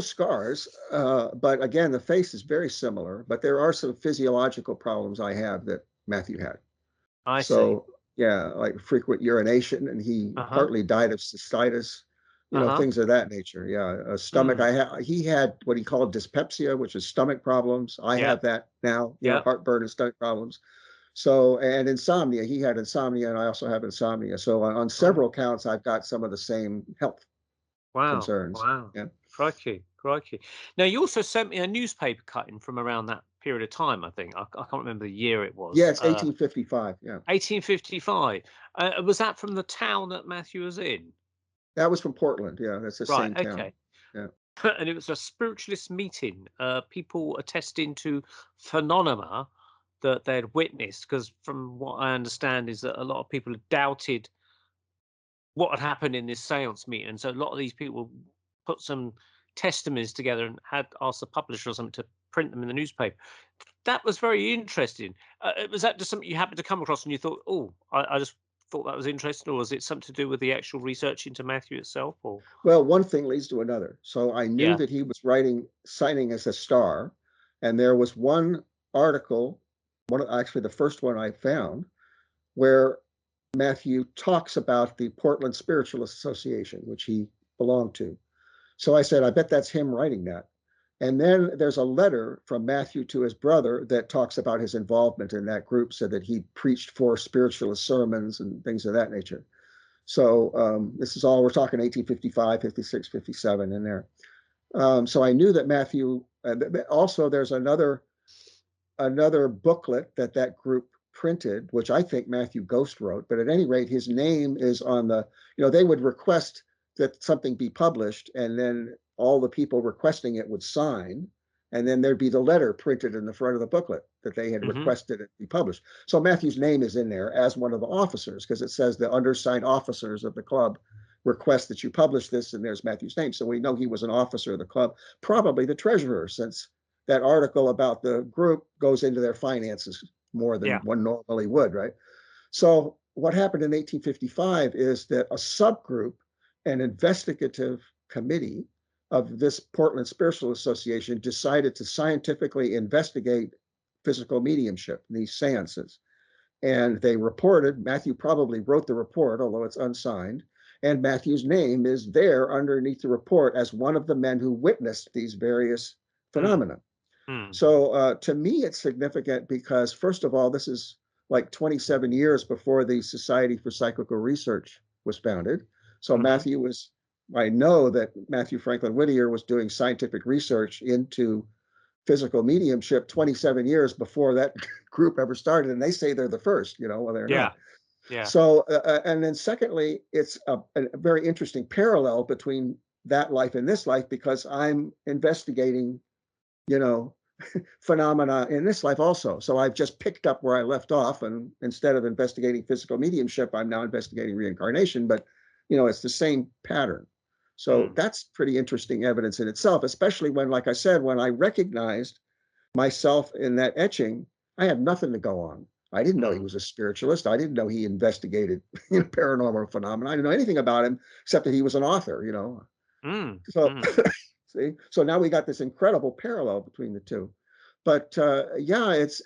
scars, but again, the face is very similar, but there are some physiological problems I have that Matthew had. I see. Yeah, like frequent urination, and he partly died of cystitis, you know, things of that nature. Yeah, a stomach. He had what he called dyspepsia, which is stomach problems. I have that now, you know, heartburn and stomach problems. So, and insomnia. He had insomnia, and I also have insomnia. So on several counts, I've got some of the same health concerns. Yeah. Crikey. Now, you also sent me a newspaper cutting from around that period of time, I think. I can't remember the year it was. Yeah, it's 1855. Yeah. 1855. Was that from the town that Matthew was in? That was from Portland. Yeah, that's the same town. Okay. Yeah. and it was a spiritualist meeting. People attesting to phenomena that they'd witnessed, because from what I understand is that a lot of people had doubted what had happened in this seance meeting, and so a lot of these people put some testimonies together and had asked the publisher or something to print them in the newspaper. That was very interesting. Was that just something you happened to come across and you thought, oh, I just thought that was interesting, or was it something to do with the actual research into Matthew itself? Or Well, one thing leads to another. So I knew yeah. that he was signing as a star, and there was one article, actually the first one I found, where Matthew talks about the Portland Spiritualist Association, which he belonged to. So I said, I bet that's him writing that. And then there's a letter from Matthew to his brother that talks about his involvement in that group, said that he preached 4 spiritualist sermons and things of that nature. So this is all, we're talking 1855, 56, 57 in there. So I knew that Matthew, also there's another booklet that group printed, which I think Matthew Ghost wrote, but at any rate, his name is on the, they would request that something be published, and then all the people requesting it would sign, and then there'd be the letter printed in the front of the booklet that they had requested it be published. So Matthew's name is in there as one of the officers, because it says the undersigned officers of the club request that you publish this, and there's Matthew's name. So we know he was an officer of the club, probably the treasurer, since that article about the group goes into their finances more than one normally would, right? So what happened in 1855 is that a subgroup, an investigative committee of this Portland Spiritual Association, decided to scientifically investigate physical mediumship, these seances. And they reported, Matthew probably wrote the report, although it's unsigned, and Matthew's name is there underneath the report as one of the men who witnessed these various phenomena. So to me, it's significant because, first of all, this is like 27 years before the Society for Psychical Research was founded. So I know that Matthew Franklin Whittier was doing scientific research into physical mediumship 27 years before that group ever started. And they say they're the first, well, they're not. Yeah. So, and then secondly, it's a very interesting parallel between that life and this life, because I'm investigating, phenomena in this life also. So I've just picked up where I left off, and instead of investigating physical mediumship, I'm now investigating reincarnation, but it's the same pattern. So that's pretty interesting evidence in itself, especially when, like I said, when I recognized myself in that etching, I had nothing to go on. I didn't know he was a spiritualist. I didn't know he investigated paranormal phenomena. I didn't know anything about him except that he was an author, So see, so now we got this incredible parallel between the two. But it's,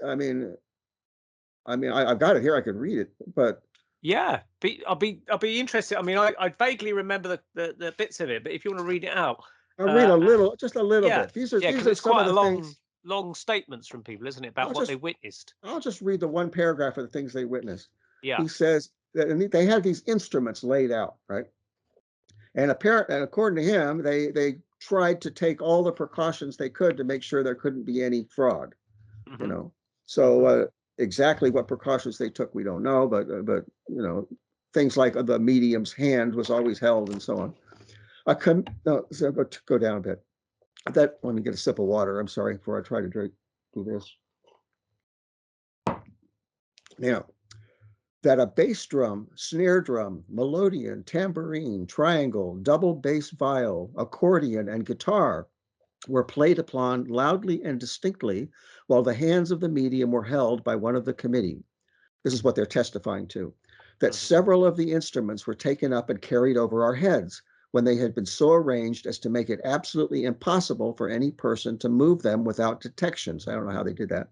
I've got it here. I could read it, but yeah, I'll be interested. I mean, I vaguely remember the bits of it, but if you want to read it out, I'll read just a little bit. These are it's some quite of the things. Long statements from people, isn't it, about what they witnessed? I'll just read the one paragraph of the things they witnessed. Yeah. He says that they had these instruments laid out, right? And according to him, they tried to take all the precautions they could to make sure there couldn't be any fraud. So exactly what precautions they took, we don't know, but things like the medium's hand was always held and so on. So go down a bit. Let me get a sip of water. I'm sorry, before I try to do this. Now, that a bass drum, snare drum, melodeon, tambourine, triangle, double bass viol, accordion, and guitar were played upon loudly and distinctly while the hands of the medium were held by one of the committee. This is what they're testifying to, that several of the instruments were taken up and carried over our heads when they had been so arranged as to make it absolutely impossible for any person to move them without detection. So I don't know how they did that.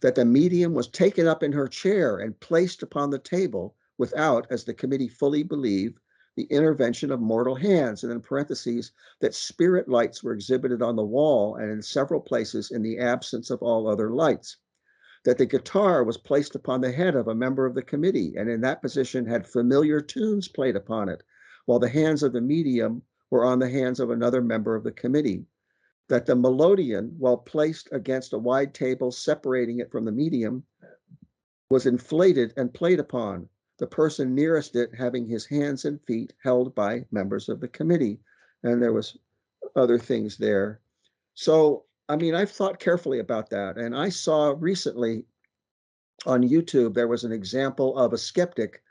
That the medium was taken up in her chair and placed upon the table without, as the committee fully believed, the intervention of mortal hands, and in parentheses, that spirit lights were exhibited on the wall and in several places in the absence of all other lights. That the guitar was placed upon the head of a member of the committee, and in that position had familiar tunes played upon it, while the hands of the medium were on the hands of another member of the committee. That the melodeon, while placed against a wide table separating it from the medium, was inflated and played upon, the person nearest it having his hands and feet held by members of the committee. And there was other things there. So, I mean, I've thought carefully about that. And I saw recently on YouTube, there was an example of a skeptic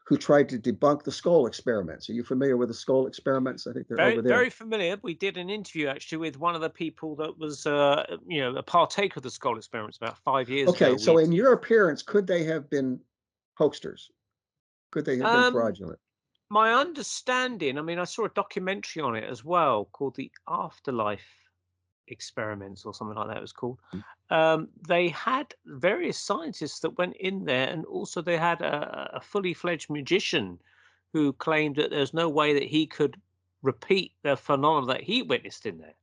who tried to debunk the skull experiments. Are you familiar with the skull experiments? I think they're Very, over there. very familiar. We did an interview actually with one of the people that was, a partaker of the skull experiments about 5 years ago. Okay, so in your appearance, could they have been hoaxsters? Could they have been Um, fraudulent? my understanding, I mean, I saw a documentary on it as well called the Afterlife Experiments or something like that it was called. They had various scientists that went in there, and also they had a fully fledged magician who claimed that there's no way that he could repeat the phenomena that he witnessed in there.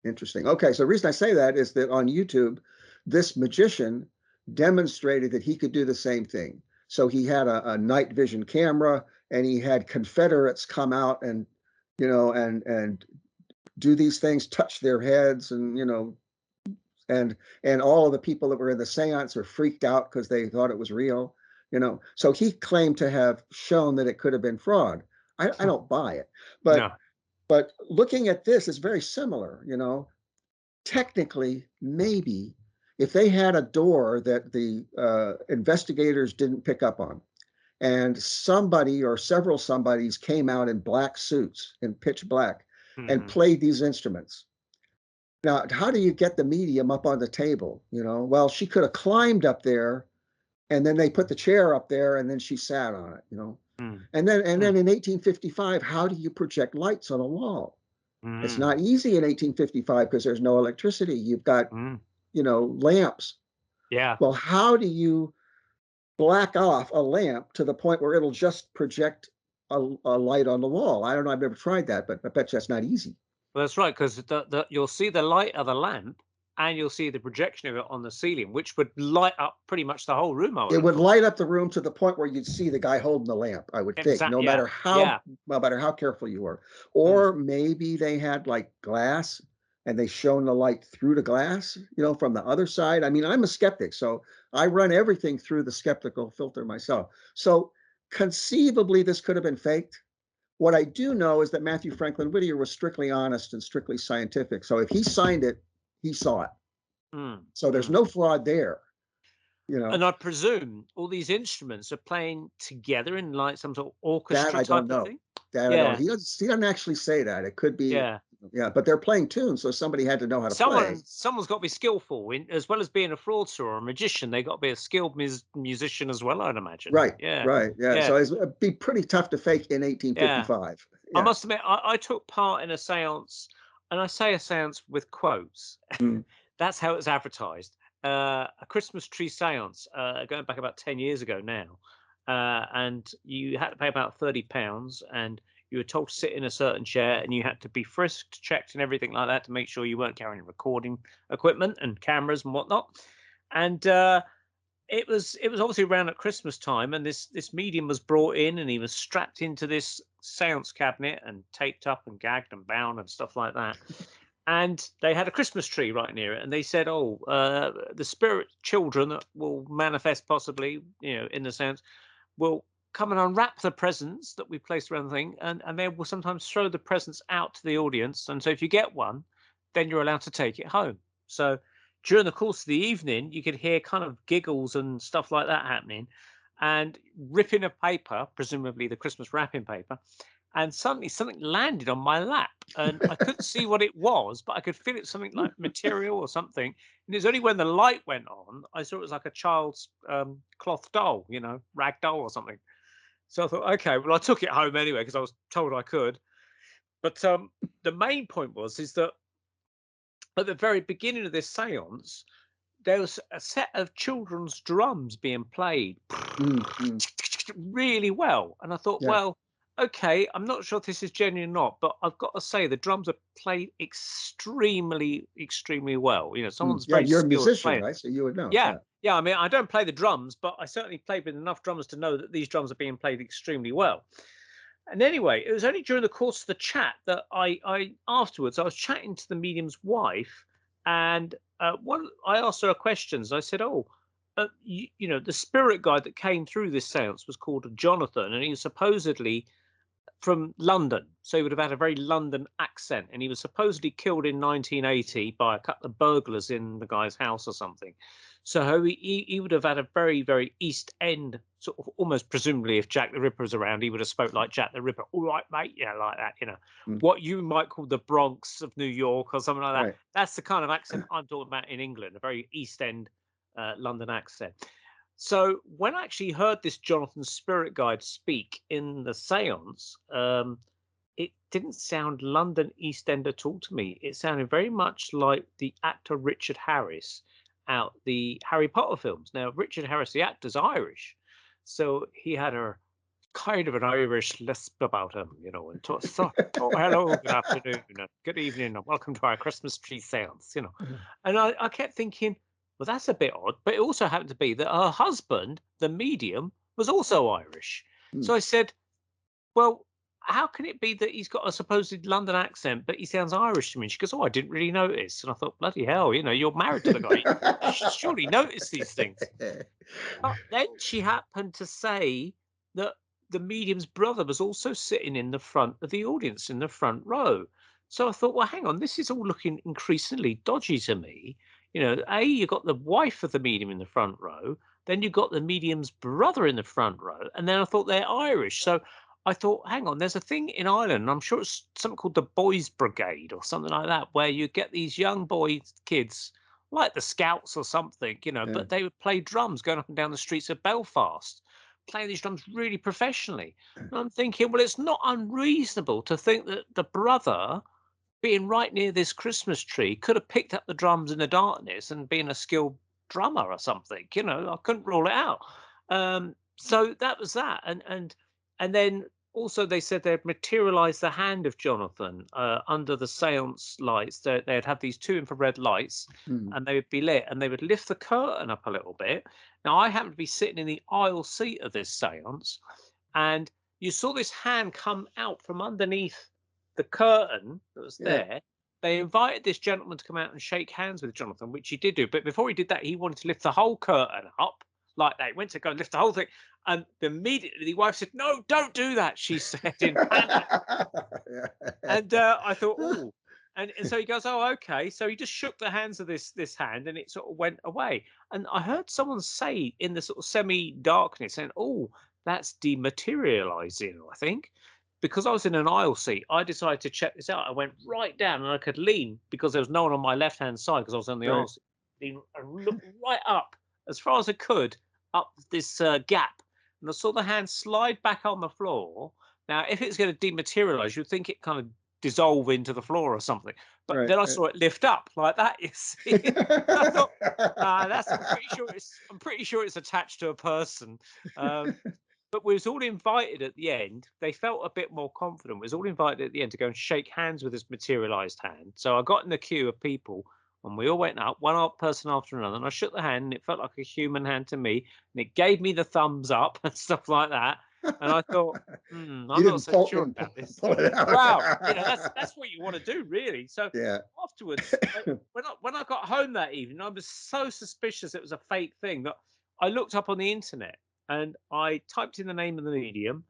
Interesting. Okay, so the reason I say that is that on YouTube, this magician demonstrated that he could do the same thing. So he had a night vision camera, and he had Confederates come out and, and do these things, touch their heads, and and all of the people that were in the seance were freaked out because they thought it was real. So he claimed to have shown that it could have been fraud. I don't buy it, but No. but looking at this is very similar. Technically, maybe if they had a door that the investigators didn't pick up on, and somebody or several somebodies came out in black suits, in pitch black, and Hmm. played these instruments. Now, how do you get the medium up on the table? Well, she could have climbed up there, and then they put the chair up there, and then she sat on it. Mm. And then in 1855, how do you project lights on a wall? It's Mm. not easy in 1855 because there's no electricity. You've got, Mm. lamps. Yeah. Well, how do you black off a lamp to the point where it'll just project a light on the wall? I don't know. I've never tried that, but I bet you that's not easy. Well, that's right, because you'll see the light of the lamp and you'll see the projection of it on the ceiling, which would light up pretty much the whole room, I would It have would thought. light up the room to the point where you'd see the guy holding the lamp, I would think, Exactly. Yeah. Yeah. no matter how careful you were. Mm. Or maybe they had like glass and they shone the light through the glass, from the other side. I mean, I'm a skeptic, so I run everything through the skeptical filter myself. So conceivably, this could have been faked. What I do know is that Matthew Franklin Whittier was strictly honest and strictly scientific. So if he signed it, he saw it. Mm. So there's Mm. no fraud there, you know. And I presume all these instruments are playing together in like some sort of That orchestra I don't type of know. thing. That I don't. Yeah. He doesn't actually say that. It could be, Yeah. yeah, but they're playing tunes, so somebody had to know how to play. Someone's got to be skillful in, as well as being a fraudster or a magician. They got to be a skilled musician as well, I'd imagine. Right, Yeah. right, yeah. Yeah. So it'd be pretty tough to fake in Yeah. 1855. I Yeah. must admit, I took part in a seance, and I say a seance with quotes. Mm. That's how it's advertised. A Christmas tree seance, going back about 10 years ago now. And you had to pay about £30, and you were told to sit in a certain chair, and you had to be frisked, checked, and everything like that to make sure you weren't carrying recording equipment and cameras and whatnot. And it was obviously around at Christmas time, and this medium was brought in, and he was strapped into this seance cabinet and taped up and gagged and bound and stuff like that. And they had a Christmas tree right near it, and they said, "Oh, the spirit children that will manifest possibly, in the sense, will come and unwrap the presents that we placed around the thing, and they will sometimes throw the presents out to the audience. And so if you get one, then you're allowed to take it home." So during the course of the evening, you could hear kind of giggles and stuff like that happening, and ripping of paper, presumably the Christmas wrapping paper, and suddenly something landed on my lap, and I couldn't see what it was, but I could feel it, something like material or something. And it's only when the light went on I saw it was like a child's cloth doll, rag doll or something. So I thought, okay, well, I took it home anyway because I was told I could. But the main point is that at the very beginning of this seance, there was a set of children's drums being played Mm. really well. And I thought, Yeah. well, okay, I'm not sure if this is genuine or not, but I've got to say the drums are played extremely, extremely well. Someone's Yeah, very you're a skilled at musician, playing. right? So you would know. Yeah. Yeah. Yeah. I mean, I don't play the drums, but I certainly played with enough drummers to know that these drums are being played extremely well. And anyway, it was only during the course of the chat that I afterwards, I was chatting to the medium's wife, and I asked her a questions. I said, "Oh, the spirit guide that came through this seance was called Jonathan, and he was supposedly from London, so he would have had a very London accent, and he was supposedly killed in 1980 by a couple of burglars in the guy's house or something. So he would have had a very, very East End sort of, almost presumably if Jack the Ripper was around, he would have spoke like Jack the Ripper. All right, mate, yeah, like that, what you might call the Bronx of New York or something like that. Right. That's the kind of accent I'm talking about in England, a very East End London accent. So when I actually heard this Jonathan Spirit Guide speak in the seance, it didn't sound London East End at all to me. It sounded very much like the actor Richard Harris out the Harry Potter films. Now, Richard Harris, the actor's Irish, so he had a kind of an Irish lisp about him, and so, oh, hello, good afternoon, and good evening, and welcome to our Christmas tree seance, And I kept thinking, well, that's a bit odd, but it also happened to be that her husband, the medium, was also Irish. So I said, well, how can it be that he's got a supposed London accent, but he sounds Irish to me? And she goes, oh, I didn't really notice. And I thought, bloody hell, you're married to the guy. You should surely notice these things. But then she happened to say that the medium's brother was also sitting in the front of the audience, in the front row. So I thought, well, hang on, this is all looking increasingly dodgy to me. You got the wife of the medium in the front row, then you got the medium's brother in the front row, and then I thought they're Irish. So I thought, hang on, there's a thing in Ireland, I'm sure it's something called the Boys Brigade or something like that, where you get these young kids, like the Scouts or something, but they would play drums going up and down the streets of Belfast, playing these drums really professionally. And I'm thinking, well, it's not unreasonable to think that the brother, being right near this Christmas tree, could have picked up the drums in the darkness and been a skilled drummer or something. I couldn't rule it out. So that was that. And then also they said they'd materialized the hand of Jonathan under the seance lights. They'd have these two infrared lights and they would be lit, and they would lift the curtain up a little bit. Now, I happened to be sitting in the aisle seat of this seance, and you saw this hand come out from underneath the curtain that was there. They invited this gentleman to come out and shake hands with Jonathan, which he did do. But before he did that, he wanted to lift the whole curtain up like that. He went to go and lift the whole thing. And immediately the wife said, no, don't do that, she said in panic. And I thought, oh. And so he goes, oh, okay. So he just shook the hands of this hand, and it sort of went away. And I heard someone say in the sort of semi-darkness, saying, oh, that's dematerializing, I think. Because I was in an aisle seat, I decided to check this out. I went right down, and I could lean because there was no one on my left-hand side because I was on the aisle seat. And looked right up as far as I could up this gap, and I saw the hand slide back on the floor. Now, if it's going to dematerialize, you'd think it kind of dissolve into the floor or something. But then I saw it lift up like that. You see, I thought, I'm pretty sure it's attached to a person. But we was all invited at the end. They felt a bit more confident. We was all invited at the end to go and shake hands with this materialized hand. So I got in the queue of people, and we all went up, one person after another, and I shook the hand, and it felt like a human hand to me, and it gave me the thumbs up and stuff like that. And I thought, I'm not so sure about this. Wow, that's what you want to do, really. So afterwards, when I got home that evening, I was so suspicious it was a fake thing that I looked up on the internet, and I typed in the name of the medium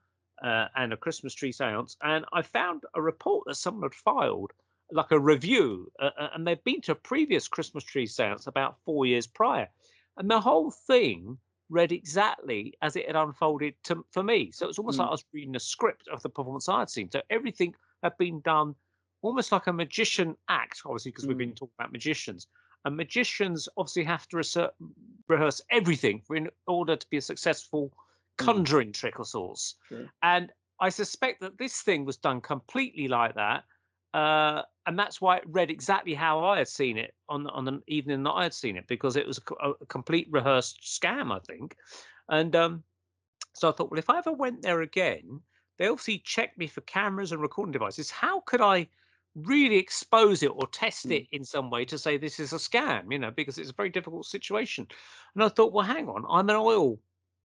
and a Christmas tree seance, and I found a report that someone had filed, like a review, and they'd been to a previous Christmas tree seance about 4 years prior, and the whole thing read exactly as it had unfolded for me. So it was almost like I was reading a script of the performance I had seen. So everything had been done almost like a magician act, obviously, because we've been talking about magicians. And magicians obviously have to rehearse everything in order to be a successful conjuring trick of sorts. Sure. And I suspect that this thing was done completely like that. And that's why it read exactly how I had seen it on the evening that I had seen it, because it was a complete rehearsed scam, I think. And so I thought, well, if I ever went there again, they obviously checked me for cameras and recording devices. How could I really expose it or test it in some way to say this is a scam, because it's a very difficult situation. And I thought, well, hang on, I'm an oil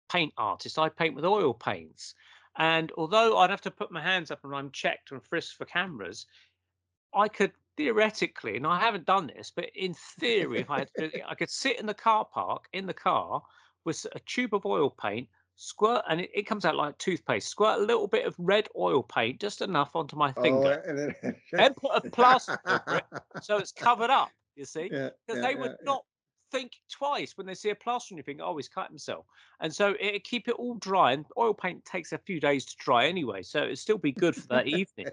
paint artist. I paint with oil paints. And although I'd have to put my hands up and I'm checked and frisked for cameras, I could theoretically, and I haven't done this, but in theory, if I had to, I could sit in the car park in the car with a tube of oil paint, squirt, and it comes out like toothpaste. Squirt a little bit of red oil paint, just enough onto my Oh, finger, and then then put a plaster over it so it's covered up, you see, yeah, because yeah, they yeah, would yeah. not think twice when they see a plaster on your finger. Oh, he's cut himself. And so it keep it all dry. And oil paint takes a few days to dry anyway, so it'd still be good for that evening.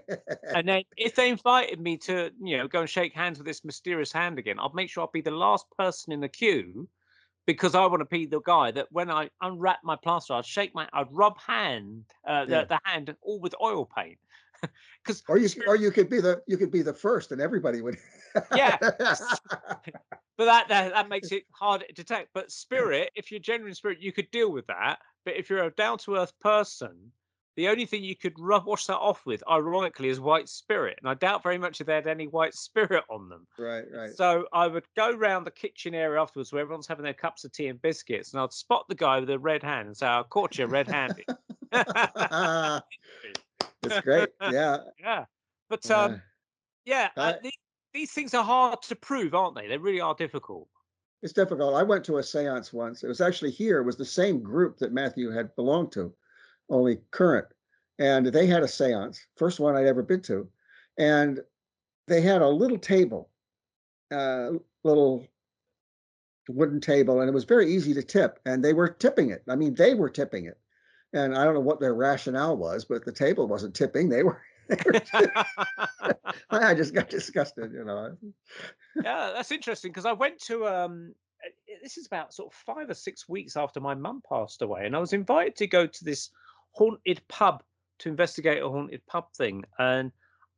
And then if they invited me to, go and shake hands with this mysterious hand again, I'd make sure I'd be the last person in the queue because I want to be the guy that when I unwrap my plaster, I'd rub Yeah. the hand all with oil paint. Because Or you could be the first, and everybody would. yeah, but that makes it harder to detect. But spirit, if you're genuine spirit, you could deal with that. But if you're a down to earth person, the only thing you could wash that off with, ironically, is white spirit. And I doubt very much if they had any white spirit on them. Right, right. So I would go round the kitchen area afterwards where everyone's having their cups of tea and biscuits, and I'd spot the guy with the red hand and say, I caught you red-handed. It's great. Yeah. Yeah. But Yeah. yeah, I, these things are hard to prove, aren't they? They really are difficult. it's difficult. I went to a seance once. It was actually here. It was the same group that Matthew had belonged to, only current. And they had a seance, first one I'd ever been to. And they had a little table, little wooden table, and it was very easy to tip. And they were tipping it. I mean, they were tipping it. And I don't know what their rationale was, but the table wasn't tipping. They were. I just got disgusted. Yeah, that's interesting because I went to this is about sort of 5 or 6 weeks after my mum passed away, and I was invited to go to this haunted pub to investigate a haunted pub thing, and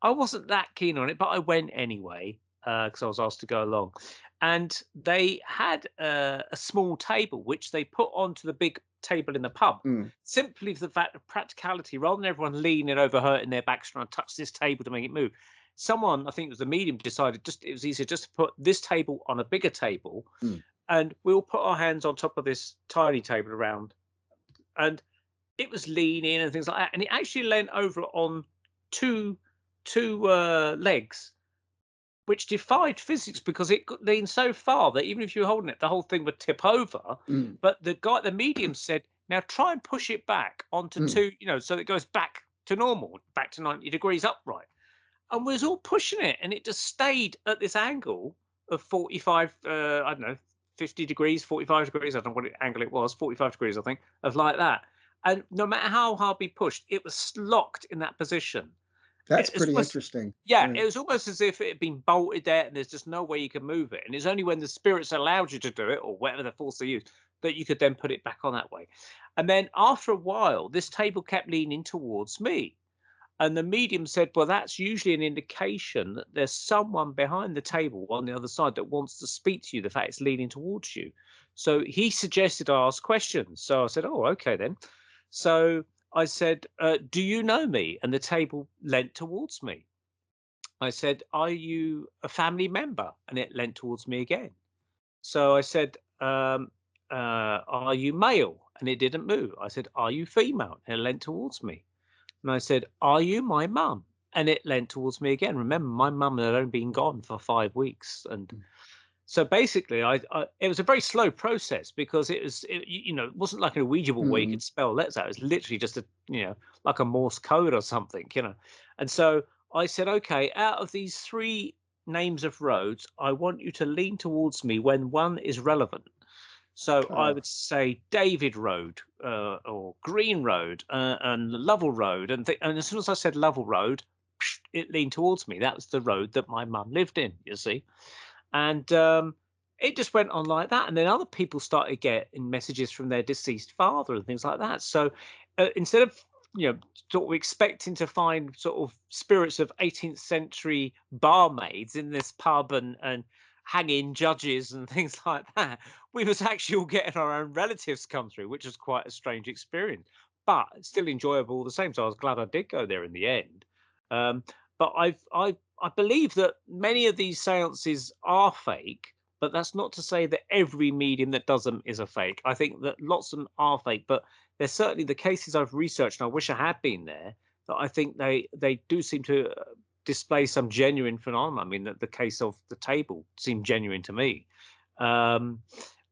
I wasn't that keen on it, but I went anyway because I was asked to go along, and they had a small table which they put onto the big table in the pub. Mm. Simply for the fact of practicality, rather than everyone leaning over, hurting their backs, trying to touch this table to make it move, someone, I think it was the medium, decided it was easier just to put this table on a bigger table, Mm. and we'll put our hands on top of this tiny table around, and it was leaning and things like that, and it actually leant over on two legs, which defied physics because it could lean so far that even if you were holding it, the whole thing would tip over. Mm. But the medium said, now try and push it back onto Mm. two, so it goes back to normal, back to 90 degrees upright. And we was all pushing it, and it just stayed at this angle of 45, I don't know, 50 degrees, 45 degrees, I don't know what angle it was, 45 degrees, I think, of like that. And no matter how hard we pushed, it was locked in that position. That's It's pretty almost, interesting. yeah, Yeah. it was almost as if it had been bolted there and there's just no way you can move it. And it's only when the spirits allowed you to do it, or whatever the force they used, that you could then put it back on that way. And then after a while, this table kept leaning towards me. And the medium said, well, that's usually an indication that there's someone behind the table on the other side that wants to speak to you, the fact it's leaning towards you. So he suggested I ask questions. So I said, oh, okay then. So I said, do you know me? And the table leant towards me. I said, are you a family member? And it leant towards me again. So I said, are you male? And it didn't move. I said, are you female? And it leant towards me. And I said, are you my mum? And it leant towards me again. Remember, my mum had only been gone for 5 weeks. And so basically, it was a very slow process because it wasn't like an Ouija board where you Mm. could spell letters out. It was literally just like a Morse code or something. And so I said, okay, out of these three names of roads, I want you to lean towards me when one is relevant. So I Oh, would say David Road or Green Road and Lovell Road. And as soon as I said Lovell Road, it leaned towards me. That was the road that my mum lived in, you see. And it just went on like that. And then other people started getting messages from their deceased father and things like that. So instead of, sort of expecting to find sort of spirits of 18th century barmaids in this pub and hanging judges and things like that, we was actually all getting our own relatives come through, which was quite a strange experience, but still enjoyable all the same. So I was glad I did go there in the end. But I believe that many of these seances are fake, but that's not to say that every medium that does them is a fake. I think that lots of them are fake, but there's certainly the cases I've researched, and I wish I had been there, that I think they do seem to display some genuine phenomena. I mean, the case of the table seemed genuine to me. Um,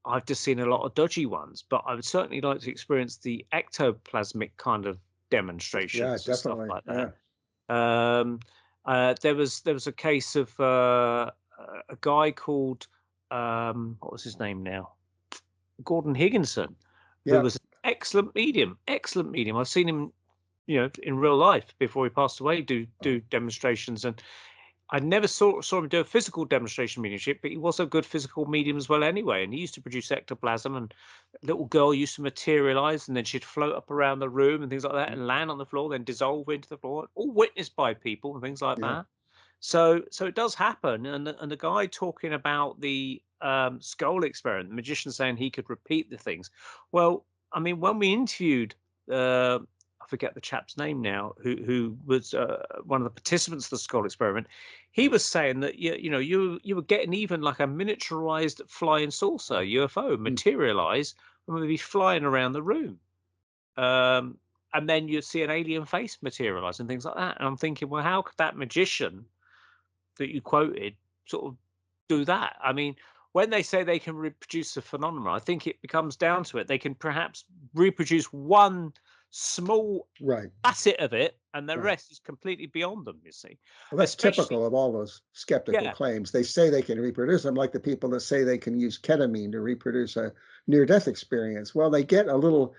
I've just seen a lot of dodgy ones, but I would certainly like to experience the ectoplasmic kind of Yeah, demonstrations and stuff definitely. like Yeah. that. Um, there was a case of a guy called what was his name now? Gordon Higginson, who Yeah. was an excellent medium. Excellent medium. I've seen him, in real life before he passed away, do demonstrations, and I never saw him do a physical demonstration mediumship, but he was a good physical medium as well anyway. And he used to produce ectoplasm, and a little girl used to materialize, and then she'd float up around the room and things like that, and land on the floor, then dissolve into the floor, all witnessed by people and things like Yeah. that. So it does happen. And the guy talking about the skull experiment, the magician saying he could repeat the things. Well, I mean, when we interviewed I forget the chap's name now, who was one of the participants of the skull experiment, he was saying that you were getting even like a miniaturized flying saucer UFO materialize and would be flying around the room. And then you'd see an alien face materialize and things like that. And I'm thinking, well, how could that magician that you quoted sort of do that? I mean, when they say they can reproduce a phenomenon, I think it becomes down to it. They can perhaps reproduce one small Right. facet of it, and the Right. rest is completely beyond them, you see. Well, that's Especially, typical of all those skeptical yeah, claims. They say they can reproduce them, like the people that say they can use ketamine to reproduce a near-death experience. Well, they get a little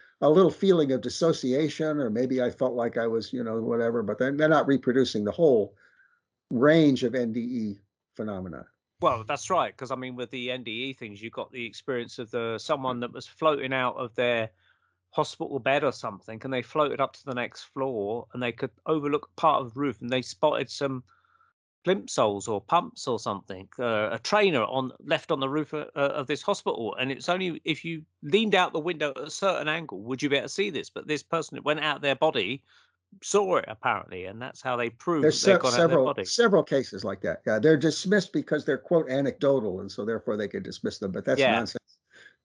feeling of dissociation, or maybe I felt like I was, whatever, but they're not reproducing the whole range of NDE phenomena. well, that's right. Because I mean, with the NDE things, you got the experience of someone that was floating out of their hospital bed or something, and they floated up to the next floor, and they could overlook part of the roof, and they spotted some plimsolls or pumps or something, a trainer left on the roof of this hospital, and it's only if you leaned out the window at a certain angle would you be able to see this. But this person that went out their body saw it apparently, and that's how they proved There's that they'd gone out their body. several cases like that. Yeah, they're dismissed because they're quote anecdotal, and so therefore they can dismiss them. But that's Yeah, nonsense.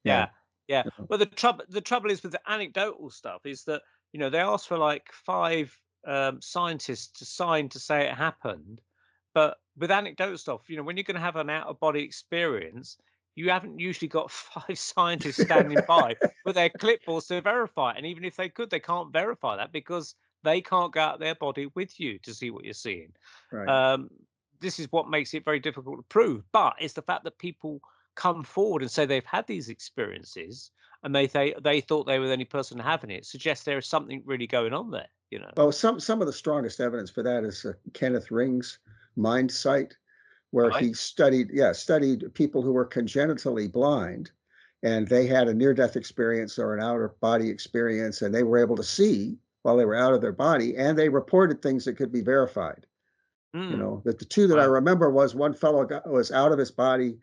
Yeah. yeah, yeah. Well, the trouble is with the anecdotal stuff is that they asked for like five scientists to sign to say it happened. But with anecdotal stuff, when you're going to have an out of body experience, you haven't usually got five scientists standing by with their clipboards to verify it. And even if they could, they can't verify that because they can't go out their body with you to see what you're seeing. Right. Um, this is what makes it very difficult to prove. But it's the fact that people come forward and say they've had these experiences and they thought they were the only person having it suggests there is something really going on there. Well, some of the strongest evidence for that is Kenneth Ring's mind sight, where Right. he studied people who were congenitally blind, and they had a near-death experience or an out-of-body experience, and they were able to see while they were out of their body, and they reported things that could be verified. That the two that I Wow. remember was one fellow was out of his body,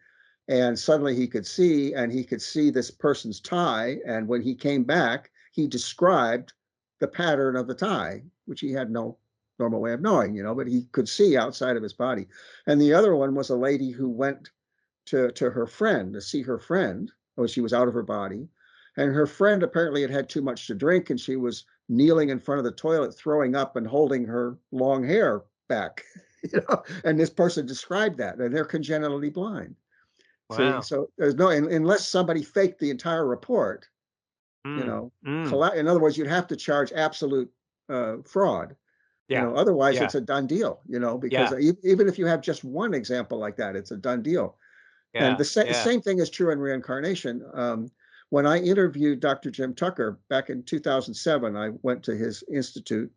and suddenly he could see, and he could see this person's tie, and when he came back, he described the pattern of the tie, which he had no normal way of knowing, but he could see outside of his body. And the other one was a lady who went to her friend to see her friend when she was out of her body. And her friend apparently had too much to drink, and she was kneeling in front of the toilet, throwing up and holding her long hair back. And this person described that, and they're congenitally blind. See, Wow. so there's no, unless somebody faked the entire report, Mm. Mm. in other words, you'd have to charge absolute fraud. Yeah. Otherwise Yeah. it's a done deal, because Yeah. even if you have just one example like that, it's a done deal. And Yeah. the Yeah. same thing is true in reincarnation. When I interviewed Dr. Jim Tucker back in 2007, I went to his institute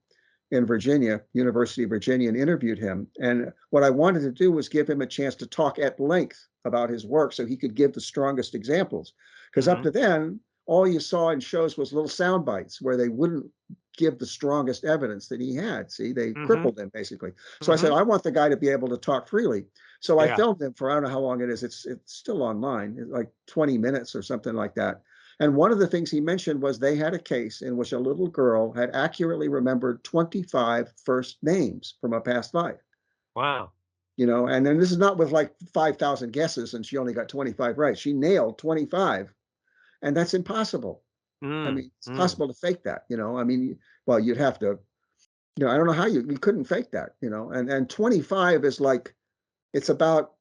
in Virginia, University of Virginia, and interviewed him. And what I wanted to do was give him a chance to talk at length about his work so he could give the strongest examples. Because up Hmm. to then, all you saw in shows was little sound bites where they wouldn't give the strongest evidence that he had. See, they Hmm. crippled him basically. So I said, Hmm. I want the guy to be able to talk freely. So I Yeah. filmed him for, I don't know how long it is. It's still online, like 20 minutes or something like that. And one of the things he mentioned was they had a case in which a little girl had accurately remembered 25 first names from a past life. Wow. And then this is not with like 5,000 guesses and she only got 25 right. She nailed 25, and that's impossible. I Mm. mean, it's Mm. possible to fake that, I mean, well, you'd have to, I don't know how you couldn't fake that, and 25 is like, it's about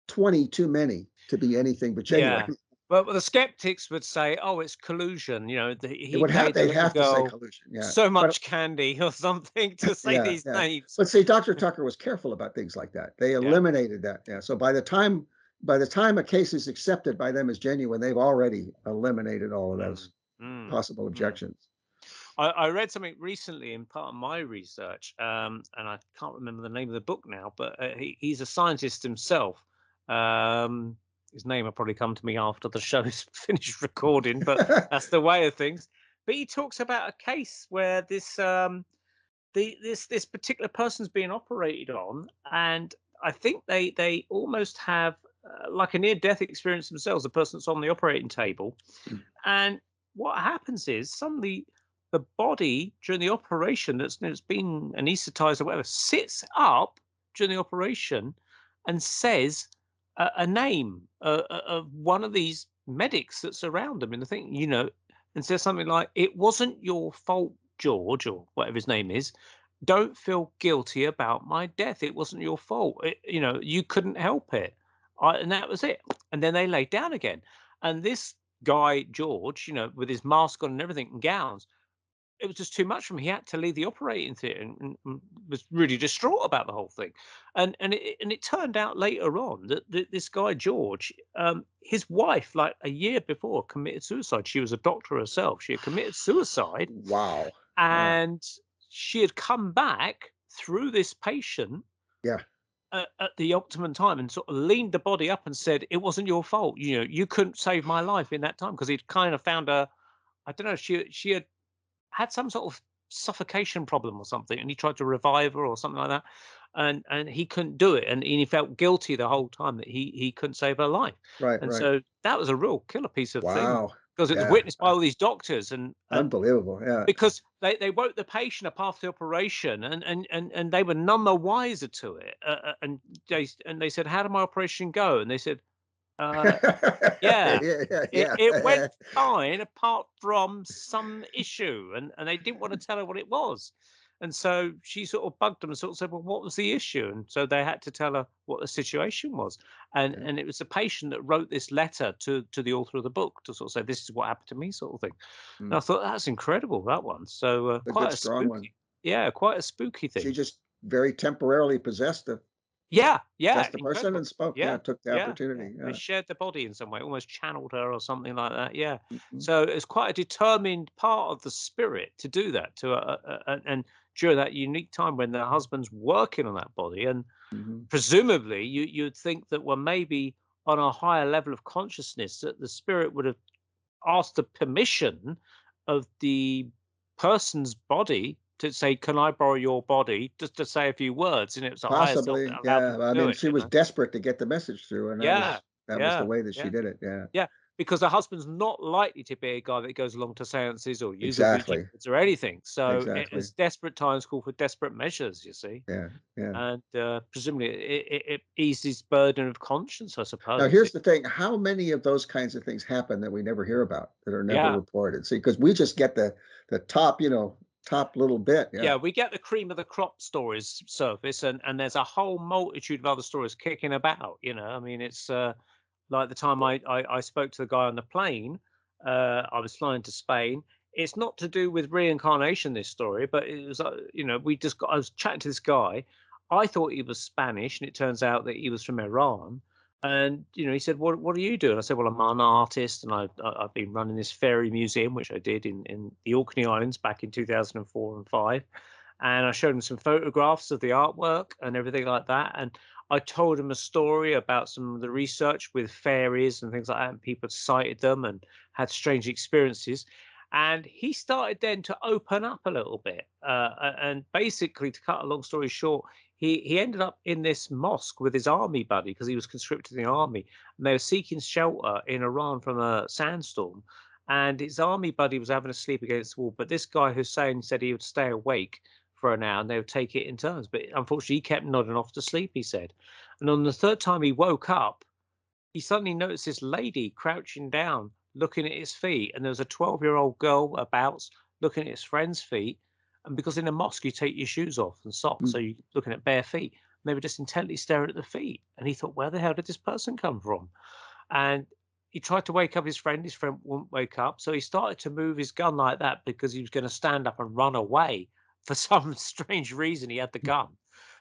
20 too many to be anything but genuine. Yeah. Well, the skeptics would say, "Oh, it's collusion." You know, It he would have paid the they'd little have to say girl collusion, yeah. so But much candy or something to say yeah, these yeah. names. But see, Dr. Tucker was careful about things like that. They Yeah. eliminated that. Yeah. So by the time a case is accepted by them as genuine, they've already eliminated all of Mm, those mm, possible mm. objections. I read something recently in part of my research, and I can't remember the name of the book now, but he's a scientist himself. Um, his name will probably come to me after the show's finished recording, but that's the way of things. But he talks about a case where this particular person's being operated on, and I think they almost have like a near death experience themselves. The person that's on the operating table, and what happens is suddenly the body during the operation that's been anesthetized or whatever sits up during the operation and says a name of one of these medics that's around them in the thing, and says something like, "It wasn't your fault, George," or whatever his name is. "Don't feel guilty about my death. It wasn't your fault. You couldn't help it." And that was it. And then they lay down again. And this guy George, with his mask on and everything and gowns, it was just too much for him. He had to leave the operating theatre and was really distraught about the whole thing. And it turned out later on that this guy George, his wife, like a year before, committed suicide. She was a doctor herself. She had committed suicide, Wow. and she had come back through this patient Yeah. at the optimum time and sort of leaned the body up and said, "It wasn't your fault. You couldn't save my life in that time," because he'd kind of found a, I don't know, she had some sort of suffocation problem or something, and he tried to revive her or something like that, and he couldn't do it, and he felt guilty the whole time that he couldn't save her life, Right, and right. so that was a real killer piece of thing Wow. because it was Yeah. witnessed by all these doctors and Unbelievable. Yeah. because they woke the patient up after the operation and they were none the wiser to it, and they said, "How did my operation go?" And they said, uh, "Yeah, Yeah, yeah, it went yeah. fine apart from some issue," and they didn't want to tell her what it was. And so she sort of bugged them and sort of said, "Well, what was the issue?" And so they had to tell her what the situation was. And Yeah. and it was the patient that wrote this letter to the author of the book to sort of say, "This is what happened to me," sort of thing. And Mm. I thought that's incredible, that one. So A good quite a strong one. spooky, yeah, quite a spooky She thing. just very temporarily Yeah, yeah, possessed the person incredible. and spoke. Yeah, Yeah, took the yeah, yeah. opportunity. They Yeah. shared the body in some way, almost channeled her or something like that. Yeah. Mhm. So it's quite a determined part of the spirit to do that. And during that unique time when the husband's working on that body, and Mhm. presumably you'd think that, well, maybe on a higher level of consciousness that the spirit would have asked the permission of the person's body to say, "Can I borrow your body?" Just to say a few words, and it was a higher self that Possibly. allowed them Yeah. to I do mean, it. she was desperate to get the message through, and Yeah, that was the yeah, way that she yeah, did it. Yeah. yeah. Because the husband's not likely to be a guy that goes along to seances or use a Ouija Exactly. boards or anything. So it Exactly. is desperate times call for desperate measures, you see. Yeah. Yeah. And presumably it eases burden of conscience, I Now, suppose. here's the thing. How many of those kinds of things happen that we never hear about, that are never Yeah. reported? See, because we just get the top, top little bit. Yeah. Yeah, we get the cream of the crop stories surface, and there's a whole multitude of other stories kicking about. I mean, it's like the time I spoke to the guy on the plane. I was flying to Spain. It's not to do with reincarnation, this story, but it was, I was chatting to this guy. I thought he was Spanish, and it turns out that he was from Iran. And he said, "What do you do?" And I said, "Well, I'm an artist, and I've been running this fairy museum, which I did in the Orkney Islands back in 2004 and five." And I showed him some photographs of the artwork and everything like that. And I told him a story about some of the research with fairies and things like that, and people had cited them and had strange experiences. And he started then to open up a little bit. And basically, to cut a long story short, he ended up in this mosque with his army buddy because he was conscripted in the army. And they were seeking shelter in Iran from a sandstorm. And his army buddy was having a sleep against the wall. But this guy Hussein said he would stay awake for an hour and they would take it in turns. But unfortunately, he kept nodding off to sleep, he said. And on the third time he woke up, he suddenly noticed this lady crouching down, looking at his feet. And there was a 12-year-old girl about looking at his friend's feet. And because in a mosque, you take your shoes off and socks, so Mm. you're looking at bare feet. And they were just intently staring at the feet. And he thought, where the hell did this person come from? And he tried to wake up his friend. His friend wouldn't wake up. So he started to move his gun like that because he was going to stand up and run away. For some strange reason, he had the gun.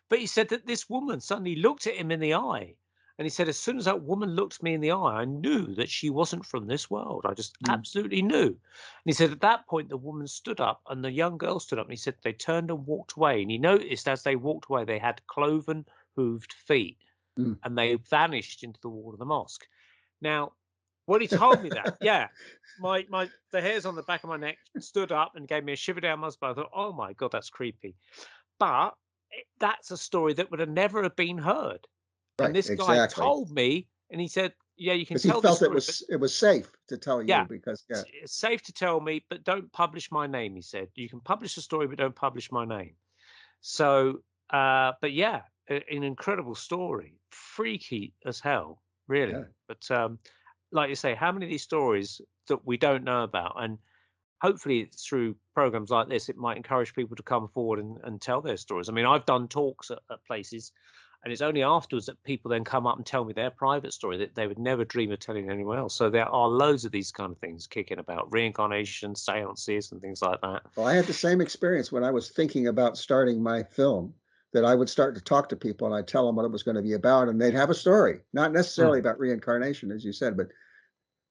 But he said that this woman suddenly looked at him in the eye. And he said, as soon as that woman looked me in the eye, I knew that she wasn't from this world. I just absolutely knew. And he said, at that point, the woman stood up and the young girl stood up. And he said, they turned and walked away. And he noticed as they walked away, they had cloven hooved feet and they vanished into the wall of the mosque. Now, when he told me that, yeah, the hairs on the back of my neck stood up and gave me a shiver down my spine. I thought, oh my God, that's creepy. But that's a story that would have never have been heard. Right, And this guy told me, and he said, yeah, you can tell this story. Because he felt it was safe to tell you because, it's safe to tell me, but don't publish my name, he said. You can publish the story, but don't publish my name. So, but yeah, an incredible story. Freaky as hell, really. Yeah. But like you say, how many of these stories that we don't know about? And hopefully through programs like this, it might encourage people to come forward and tell their stories. I mean, I've done talks at places, and it's only afterwards that people then come up and tell me their private story that they would never dream of telling anyone else. So there are loads of these kind of things kicking about, reincarnation, seances, and things like that. Well, I had the same experience when I was thinking about starting my film, that I would start to talk to people and I'd tell them what it was going to be about, and they'd have a story, not necessarily about reincarnation, as you said,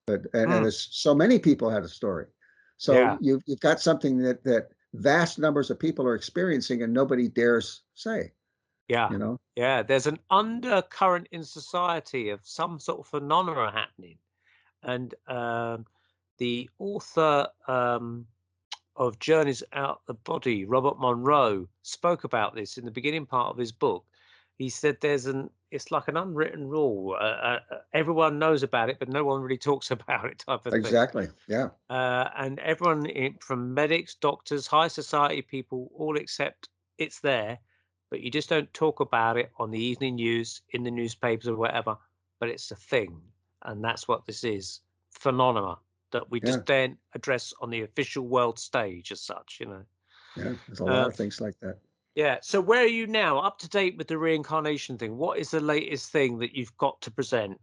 and as so many people had a story. So you've got something that vast numbers of people are experiencing and nobody dares say. Yeah. You know? Yeah. There's an undercurrent in society of some sort of phenomena happening. And the author of Journeys Out the Body, Robert Monroe, spoke about this in the beginning part of his book. He said it's like an unwritten rule. Everyone knows about it, but no one really talks about it, type of thing. Exactly. Yeah. And everyone from medics, doctors, high society people, all accept it's there, but you just don't talk about it on the evening news, in the newspapers or whatever. But it's a thing, and that's what this is, phenomena that we just don't address on the official world stage as such, you know. Yeah, there's a lot of things like that. Yeah. So where are you now? Up to date with the reincarnation thing? What is the latest thing that you've got to present?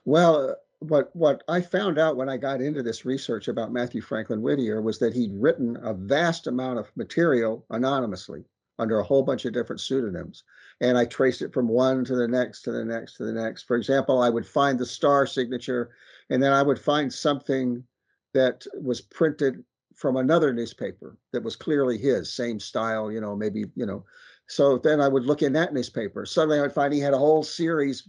Well, what I found out when I got into this research about Matthew Franklin Whittier was that he'd written a vast amount of material anonymously under a whole bunch of different pseudonyms. And I traced it from one to the next, to the next, to the next. For example, I would find the star signature, and then I would find something that was printed from another newspaper that was clearly his, same style, you know, maybe, you know. So then I would look in that newspaper. Suddenly I would find he had a whole series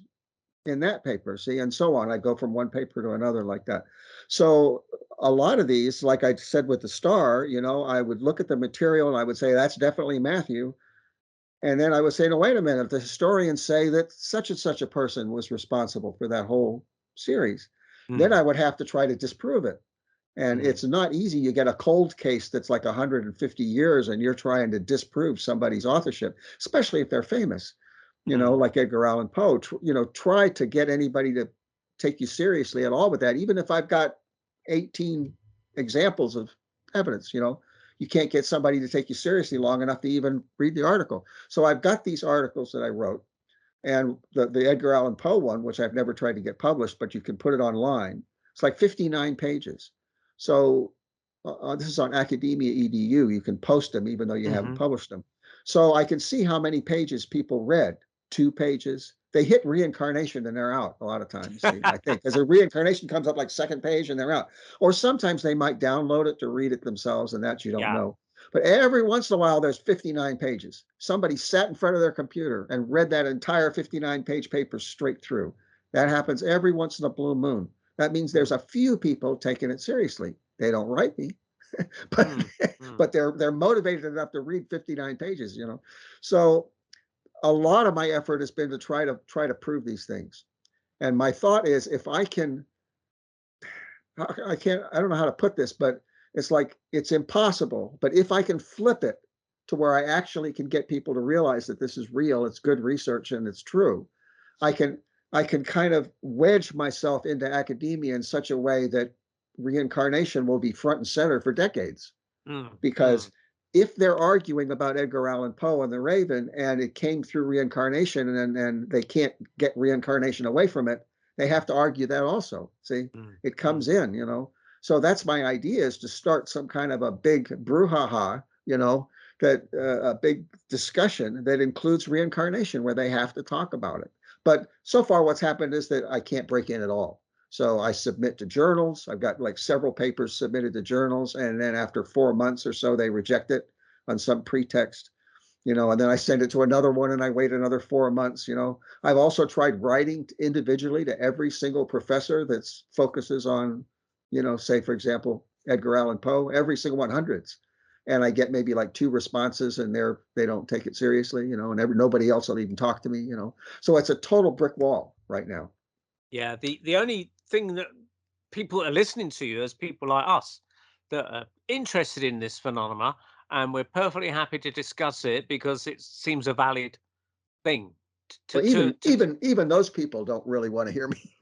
in that paper, see, and so on. I'd go from one paper to another like that. So a lot of these, like I said with the star, you know, I would look at the material and I would say, that's definitely Matthew. And then I would say, no, wait a minute, the historians say that such and such a person was responsible for that whole series. Then I would have to try to disprove it. And it's not easy. You get a cold case that's like 150 years and you're trying to disprove somebody's authorship, especially if they're famous, you know, like Edgar Allan Poe. You know, try to get anybody to take you seriously at all with that. Even if I've got 18 examples of evidence, you know, you can't get somebody to take you seriously long enough to even read the article. So I've got these articles that I wrote, and the Edgar Allan Poe one, which I've never tried to get published, but you can put it online. It's like 59 pages. So this is on Academia EDU. You can post them even though you haven't published them. So I can see how many pages people read. 2 pages. They hit reincarnation and they're out a lot of times, I think, because a reincarnation comes up like second page and they're out. Or sometimes they might download it to read it themselves, and that you don't know. But every once in a while, there's 59 pages. Somebody sat in front of their computer and read that entire 59-page paper straight through. That happens every once in a blue moon. That means there's a few people taking it seriously. They don't write me, but they're motivated enough to read 59 pages, you know. So a lot of my effort has been to try to prove these things. And my thought is, if I don't know how to put this, but it's like, it's impossible. But if I can flip it to where I actually can get people to realize that this is real, it's good research, and it's true, I can kind of wedge myself into academia in such a way that reincarnation will be front and center for decades. Because if they're arguing about Edgar Allan Poe and the Raven, and it came through reincarnation, and they can't get reincarnation away from it, they have to argue that also. See, it comes in, you know. So that's my idea, is to start some kind of a big brouhaha, you know, that a big discussion that includes reincarnation, where they have to talk about it. But so far what's happened is that I can't break in at all. So I submit to journals. I've got like several papers submitted to journals, and then after 4 months or so, they reject it on some pretext, you know, and then I send it to another one and I wait another 4 months, you know. I've also tried writing individually to every single professor that focuses on, you know, say, for example, Edgar Allan Poe, every single one, hundreds. And I get maybe like 2 responses, and they don't take it seriously, you know, and nobody else will even talk to me, you know. So it's a total brick wall right now. Yeah, the only thing that people are listening to you as people like us that are interested in this phenomena, and we're perfectly happy to discuss it because it seems a valid thing. Well, even those people don't really want to hear me.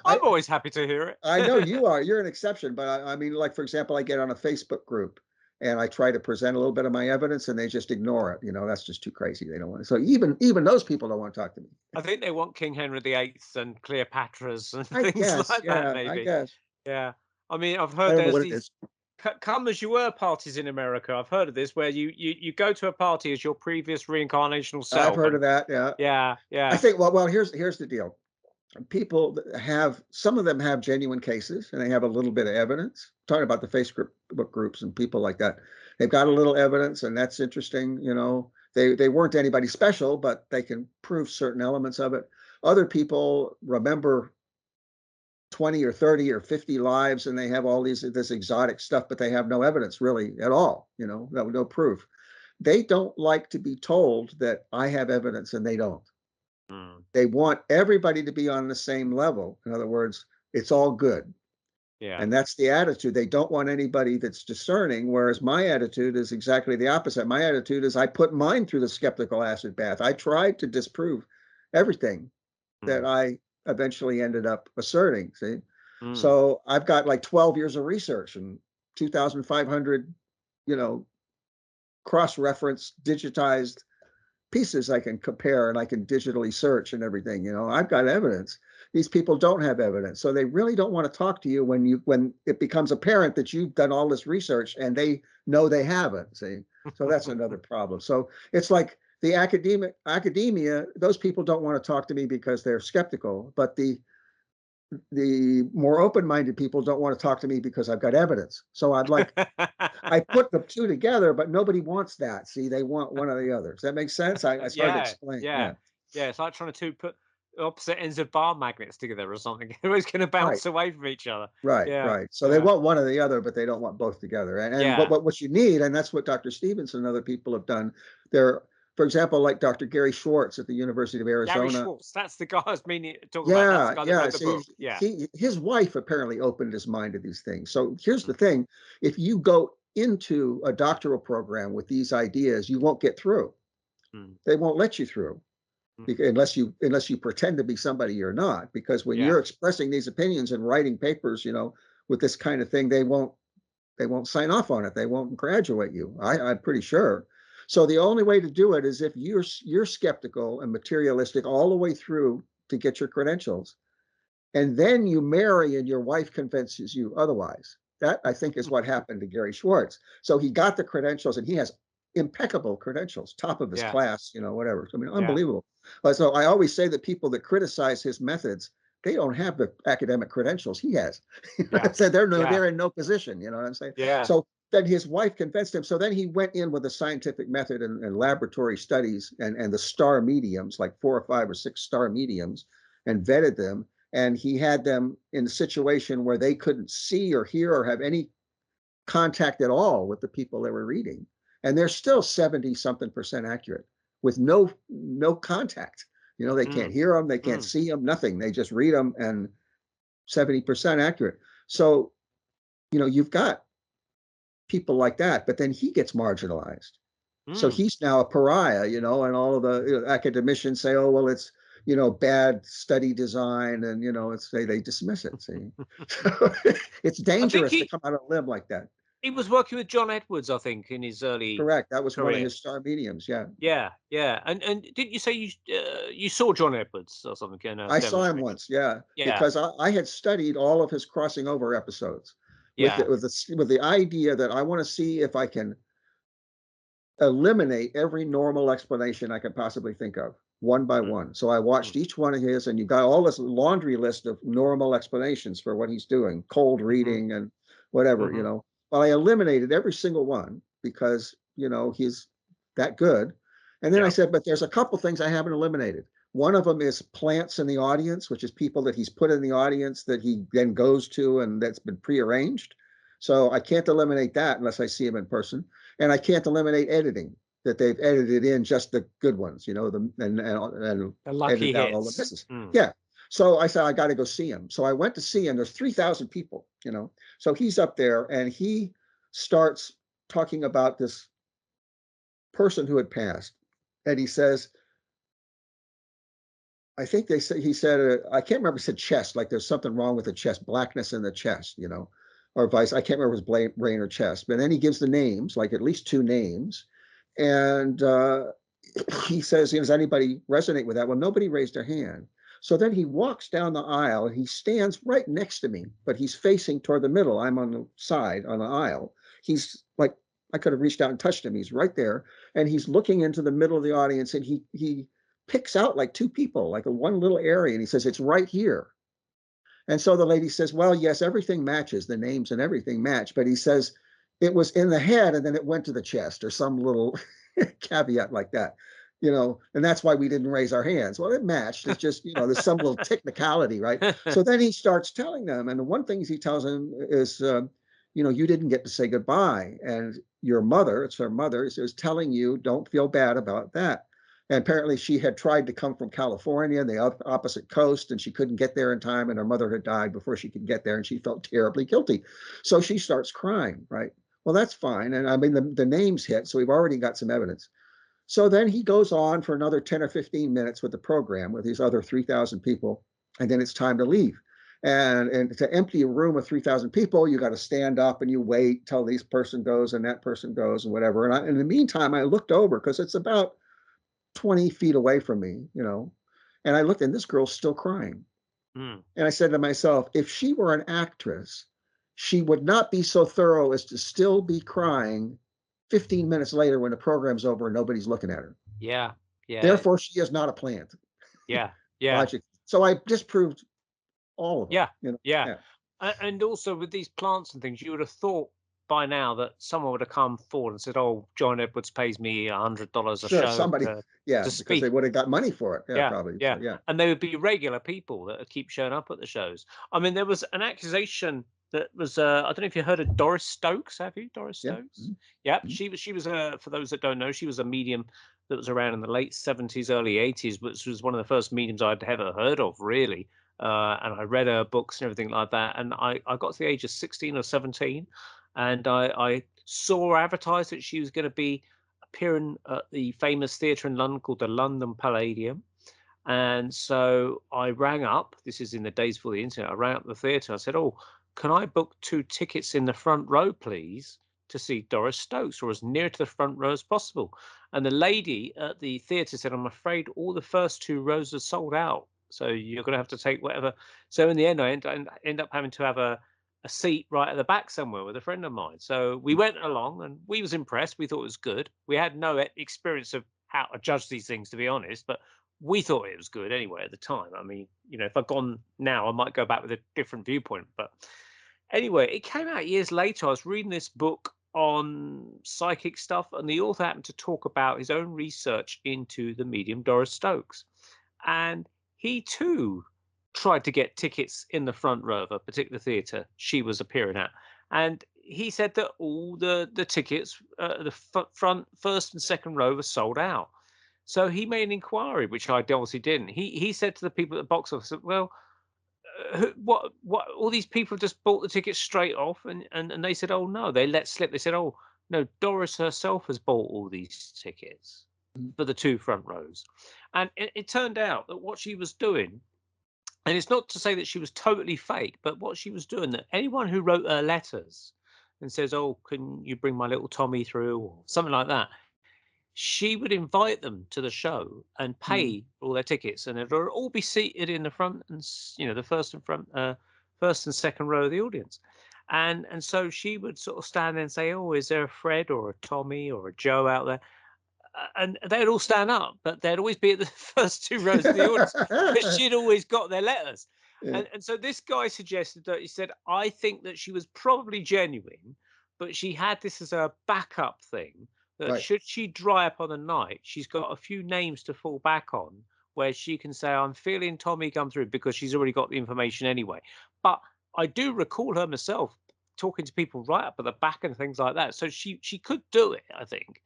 I'm always happy to hear it. I know you are. You're an exception, but I mean, like, for example, I get on a Facebook group and I try to present a little bit of my evidence, and they just ignore it. You know, that's just too crazy. They don't want to. So even those people don't want to talk to me. I think they want King Henry VIII and Cleopatra's and I things guess, like yeah, that. Maybe. I guess. Yeah. I mean, I've I heard don't know there's what it these is. come as you were parties in America. I've heard of this, where you go to a party as your previous reincarnational I've self. heard And of that. Yeah. yeah, I yeah. think, well, here's the deal. People have, some of them have genuine cases, and they have a little bit of evidence. I'm talking about the Facebook groups and people like that. They've got a little evidence, and that's interesting. You know, they weren't anybody special, but they can prove certain elements of it. Other people remember 20 or 30 or 50 lives, and they have all this exotic stuff, but they have no evidence really at all, you know, no proof. They don't like to be told that I have evidence and they don't. They want everybody to be on the same level. In other words, it's all good. Yeah. And that's the attitude. They don't want anybody that's discerning, whereas my attitude is exactly the opposite. My attitude is I put mine through the skeptical acid bath. I tried to disprove everything that I eventually ended up asserting. See? So I've got like 12 years of research and 2,500, you know, cross-reference digitized pieces I can compare, and I can digitally search and everything. You know, I've got evidence. These people don't have evidence, so they really don't want to talk to you when it becomes apparent that you've done all this research and they know they haven't. See, so that's another problem. So it's like the academia. Those people don't want to talk to me because they're skeptical, but the more open-minded people don't want to talk to me because I've got evidence. So I put the two together, but nobody wants that. See, they want one or the other. Does that make sense? It's hard to explain. Yeah. It's like trying to put opposite ends of bar magnets together or something. Everyone's going to bounce away from each other. Right. So they want one or the other, but they don't want both together. And what you need, and that's what Dr. Stevenson and other people have done. For example, like Dr. Gary Schwartz at the University of Arizona. Gary Schwartz, that's the guy I was meaning to talk about. That's the guy that wrote the book. Yeah. His wife apparently opened his mind to these things. So here's the thing. If you go into a doctoral program with these ideas, you won't get through. They won't let you through. Unless you pretend to be somebody you're not, because when you're expressing these opinions and writing papers, you know, with this kind of thing, they won't sign off on it. They won't graduate you. I'm pretty sure. So the only way to do it is if you're skeptical and materialistic all the way through to get your credentials, and then you marry and your wife convinces you otherwise. That, I think, is what happened to Gary Schwartz. So he got the credentials, and he has impeccable credentials, top of his class, you know, whatever. I mean, unbelievable. So I always say that people that criticize his methods, they don't have the academic credentials he has. So they're in no position, you know what I'm saying? So then his wife convinced him. So then he went in with a scientific method and laboratory studies and the star mediums, like 4 or 5 or 6 star mediums, and vetted them. And he had them in a situation where they couldn't see or hear or have any contact at all with the people they were reading. And they're still 70-something% accurate with no contact. You know, they can't hear them, they can't see them, nothing. They just read them, and 70% accurate. So, you know, you've got people like that, but then he gets marginalized. So he's now a pariah, you know, and all of the academicians say, oh, well, it's, you know, bad study design, and, you know, they dismiss it. See, it's dangerous to come out on a limb like that. He was working with John Edwards, I think, in his early Correct. That was one of career. his star mediums. Yeah. Yeah. And didn't you say you saw John Edwards or something in a I saw him demonstration? once. Yeah. Yeah. Because I had studied all of his crossing over episodes Yeah. with the idea that I want to see if I can eliminate every normal explanation I could possibly think of, one by one. So I watched each one of his, and you got all this laundry list of normal explanations for what he's doing, cold reading and whatever, you know. Well, I eliminated every single one because, you know, he's that good. And then I said, but there's a couple things I haven't eliminated. One of them is plants in the audience, which is people that he's put in the audience that he then goes to and that's been prearranged. So I can't eliminate that unless I see him in person. And I can't eliminate editing, that they've edited in just the good ones, you know, and The lucky edited out all the hits. misses. Yeah. So I said, I got to go see him. So I went to see him. There's 3,000 people, you know. So he's up there and he starts talking about this person who had passed. And he says, I think they say, he said, I can't remember, he said chest, like there's something wrong with the chest, blackness in the chest, you know, or vice. I can't remember if it was brain or chest. But then he gives the names, like at least 2 names. And he says, does anybody resonate with that? Well, nobody raised their hand. So then he walks down the aisle and he stands right next to me, but he's facing toward the middle. I'm on the side on the aisle. He's like, I could have reached out and touched him. He's right there. And he's looking into the middle of the audience, and he picks out like 2 people, like a one little area. And he says, it's right here. And so the lady says, well, yes, everything matches, the names and everything match. But he says, it was in the head and then it went to the chest, or some little caveat like that, you know, and that's why we didn't raise our hands. Well, it matched. It's just, you know, there's some little technicality, right? So then he starts telling them. And the one thing he tells them is, you know, you didn't get to say goodbye. And your mother, it's her mother, is telling you, don't feel bad about that. And apparently she had tried to come from California, the opposite coast, and she couldn't get there in time. And her mother had died before she could get there, and she felt terribly guilty. So she starts crying, right? Well, that's fine. And I mean, the names hit, so we've already got some evidence. So then he goes on for another 10 or 15 minutes with the program with these other 3,000 people, and then it's time to leave. And to empty a room of 3,000 people, you got to stand up and you wait till this person goes and that person goes and whatever. And in the meantime, I looked over because it's about 20 feet away from me, you know, and I looked and this girl's still crying. And I said to myself, if she were an actress, she would not be so thorough as to still be crying 15 minutes later when the program's over and nobody's looking at her. Yeah. Therefore, she is not a plant. Yeah. Logic. So I disproved all of them. You know? Yeah. And also with these plants and things, you would have thought by now that someone would have come forward and said, "Oh, John Edwards pays me $100 a Sure, show somebody, to because speak." they would have got money for it. Yeah, probably. Yeah. So, yeah. And they would be regular people that would keep showing up at the shows. I mean, there was an accusation that was, I don't know if you heard of Doris Stokes. Have you, Doris Stokes? Yeah. She was for those that don't know, she was a medium that was around in the late 70s, early 80s, which was one of the first mediums I'd ever heard of, really. And I read her books and everything like that. And I got to the age of 16 or 17, and I saw her advertised that she was going to be appearing at the famous theatre in London called the London Palladium. And so I rang up, this is in the days before the internet, I rang up the theatre. I said, "Oh, can I book 2 tickets in the front row, please, to see Doris Stokes, or as near to the front row as possible?" And the lady at the theatre said, "I'm afraid all the first 2 rows are sold out. So you're going to have to take whatever." So in the end, I end up having to have a seat right at the back somewhere with a friend of mine. So we went along and we was impressed. We thought it was good. We had no experience of how to judge these things, to be honest, but we thought it was good anyway at the time. I mean, you know, if I'd gone now, I might go back with a different viewpoint. But anyway, it came out years later. I was reading this book on psychic stuff, and the author happened to talk about his own research into the medium Doris Stokes. And he too tried to get tickets in the front row of a particular theatre she was appearing at. And he said that all the tickets, the front, first and second row, were sold out. So he made an inquiry, which I obviously didn't. He said to the people at the box office, "Well, what all these people just bought the tickets straight off," and they said, "Oh no," they let slip. They said, "Oh no, Doris herself has bought all these tickets for the 2 front rows." And it turned out that what she was doing, and it's not to say that she was totally fake, but what she was doing, that anyone who wrote her letters and says, "Oh, can you bring my little Tommy through?" or something like that, she would invite them to the show and Mm. pay all their tickets, and they'd all be seated in the front and the first and second row of the audience. And so she would sort of stand there and say, "Oh, is there a Fred or a Tommy or a Joe out there?" And they'd all stand up, but they'd always be at the first two rows of the audience because she'd always got their letters. Yeah, And so this guy suggested that he said, "I think that she was probably genuine, but she had this as a backup thing that right. should she dry up on a night, she's got a few names to fall back on where she can say, 'I'm feeling Tommy come through,' because she's already got the information anyway." But I do recall her myself talking to people right up at the back and things like that. So she could do it, I think.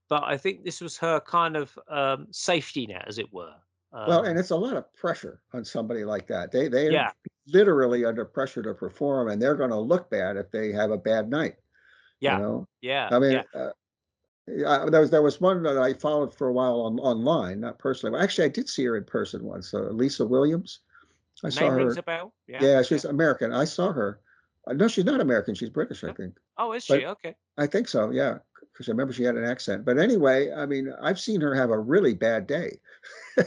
But I think this was her kind of safety net, as it were. Well, and Um, it's a lot of pressure on somebody like that. They're yeah, literally under pressure to perform, and they're going to look bad if they have a bad night. You yeah, know, yeah, I mean, yeah. there was one that I followed for a while online, not personally. Well, actually, I did see her in person once. Lisa Williams. I saw Name rings her. a bell. Yeah, Yeah, yeah. she's American. I saw her. No, she's not American. She's British, I No? think. Oh, is she? But Okay. I think so. Yeah, because I remember she had an accent. But anyway, I mean, I've seen her have a really bad day.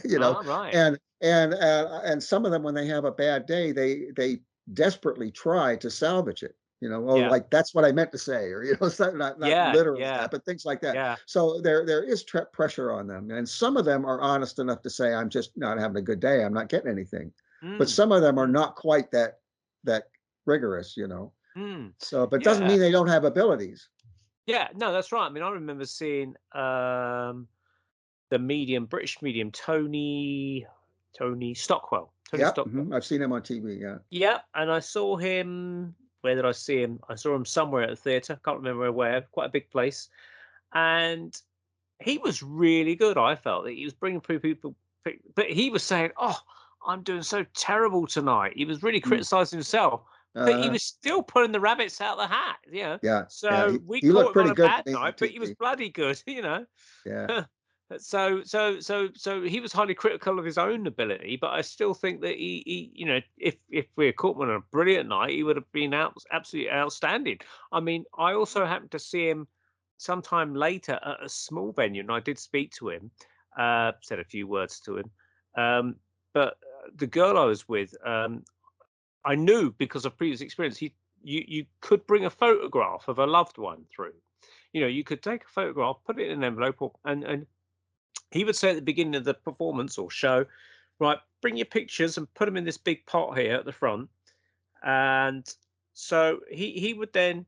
you know, All right. and some of them, when they have a bad day, they desperately try to salvage it. Oh, Yeah, like that's what I meant to say, or not yeah, literally yeah, that, but things like that. yeah. So there is pressure on them, and some of them are honest enough to say, "I'm just not having a good day. I'm not getting anything." But Mm, some of them are mm, not quite that rigorous. mm. So, but doesn't Yeah, mean they don't have abilities. yeah. No, that's right. I mean, I remember seeing the British medium, Tony Stockwell. Tony Yeah, Stockwell. I've seen him on TV. Yeah. Yeah, and I saw him. Where did I see him? I saw him somewhere at the theatre. Can't remember where. Quite a big place. And he was really good. I felt that he was bringing through people, but he was saying, "Oh, I'm doing so terrible tonight." He was really Mm. criticizing himself, but he Uh, was still pulling the rabbits out of the hat. yeah, yeah. So we He caught looked him on pretty a good to bad me on night, but he was TV. bloody good. Yeah. So he was highly critical of his own ability, but I still think that if we had caught him on a brilliant night, he would have been absolutely outstanding. I mean, I also happened to see him sometime later at a small venue, and I did speak to him, said a few words to him. But the girl I was with, I knew because of previous experience, you could bring a photograph of a loved one through. You could take a photograph, put it in an envelope, and he would say at the beginning of the performance or show, right, bring your pictures and put them in this big pot here at the front. And so he would then,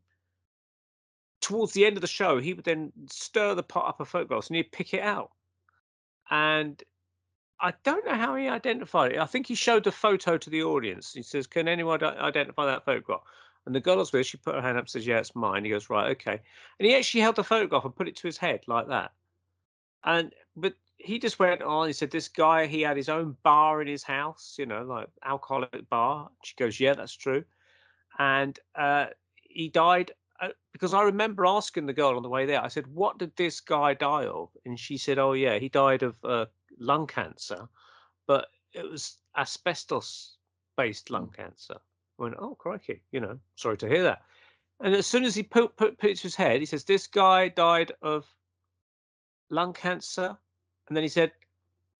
towards the end of the show, he would then stir the pot up of photographs and he'd pick it out. And I don't know how he identified it. I think he showed the photo to the audience. He says, "Can anyone identify that photograph?" And the girl was with, she put her hand up and says, "Yeah, it's mine." He goes, "Right, okay." And he actually held the photograph and put it to his head like that. But he just went on. He said, "This guy, he had his own bar in his house, like alcoholic bar." She goes, "Yeah, that's true." And he died because I remember asking the girl on the way there. I said, "What did this guy die of?" And she said, "Oh yeah, he died of lung cancer, but it was asbestos-based lung cancer." I went, "Oh crikey, sorry to hear that." And as soon as he put it to his head, he says, "This guy died of lung cancer," and then he said,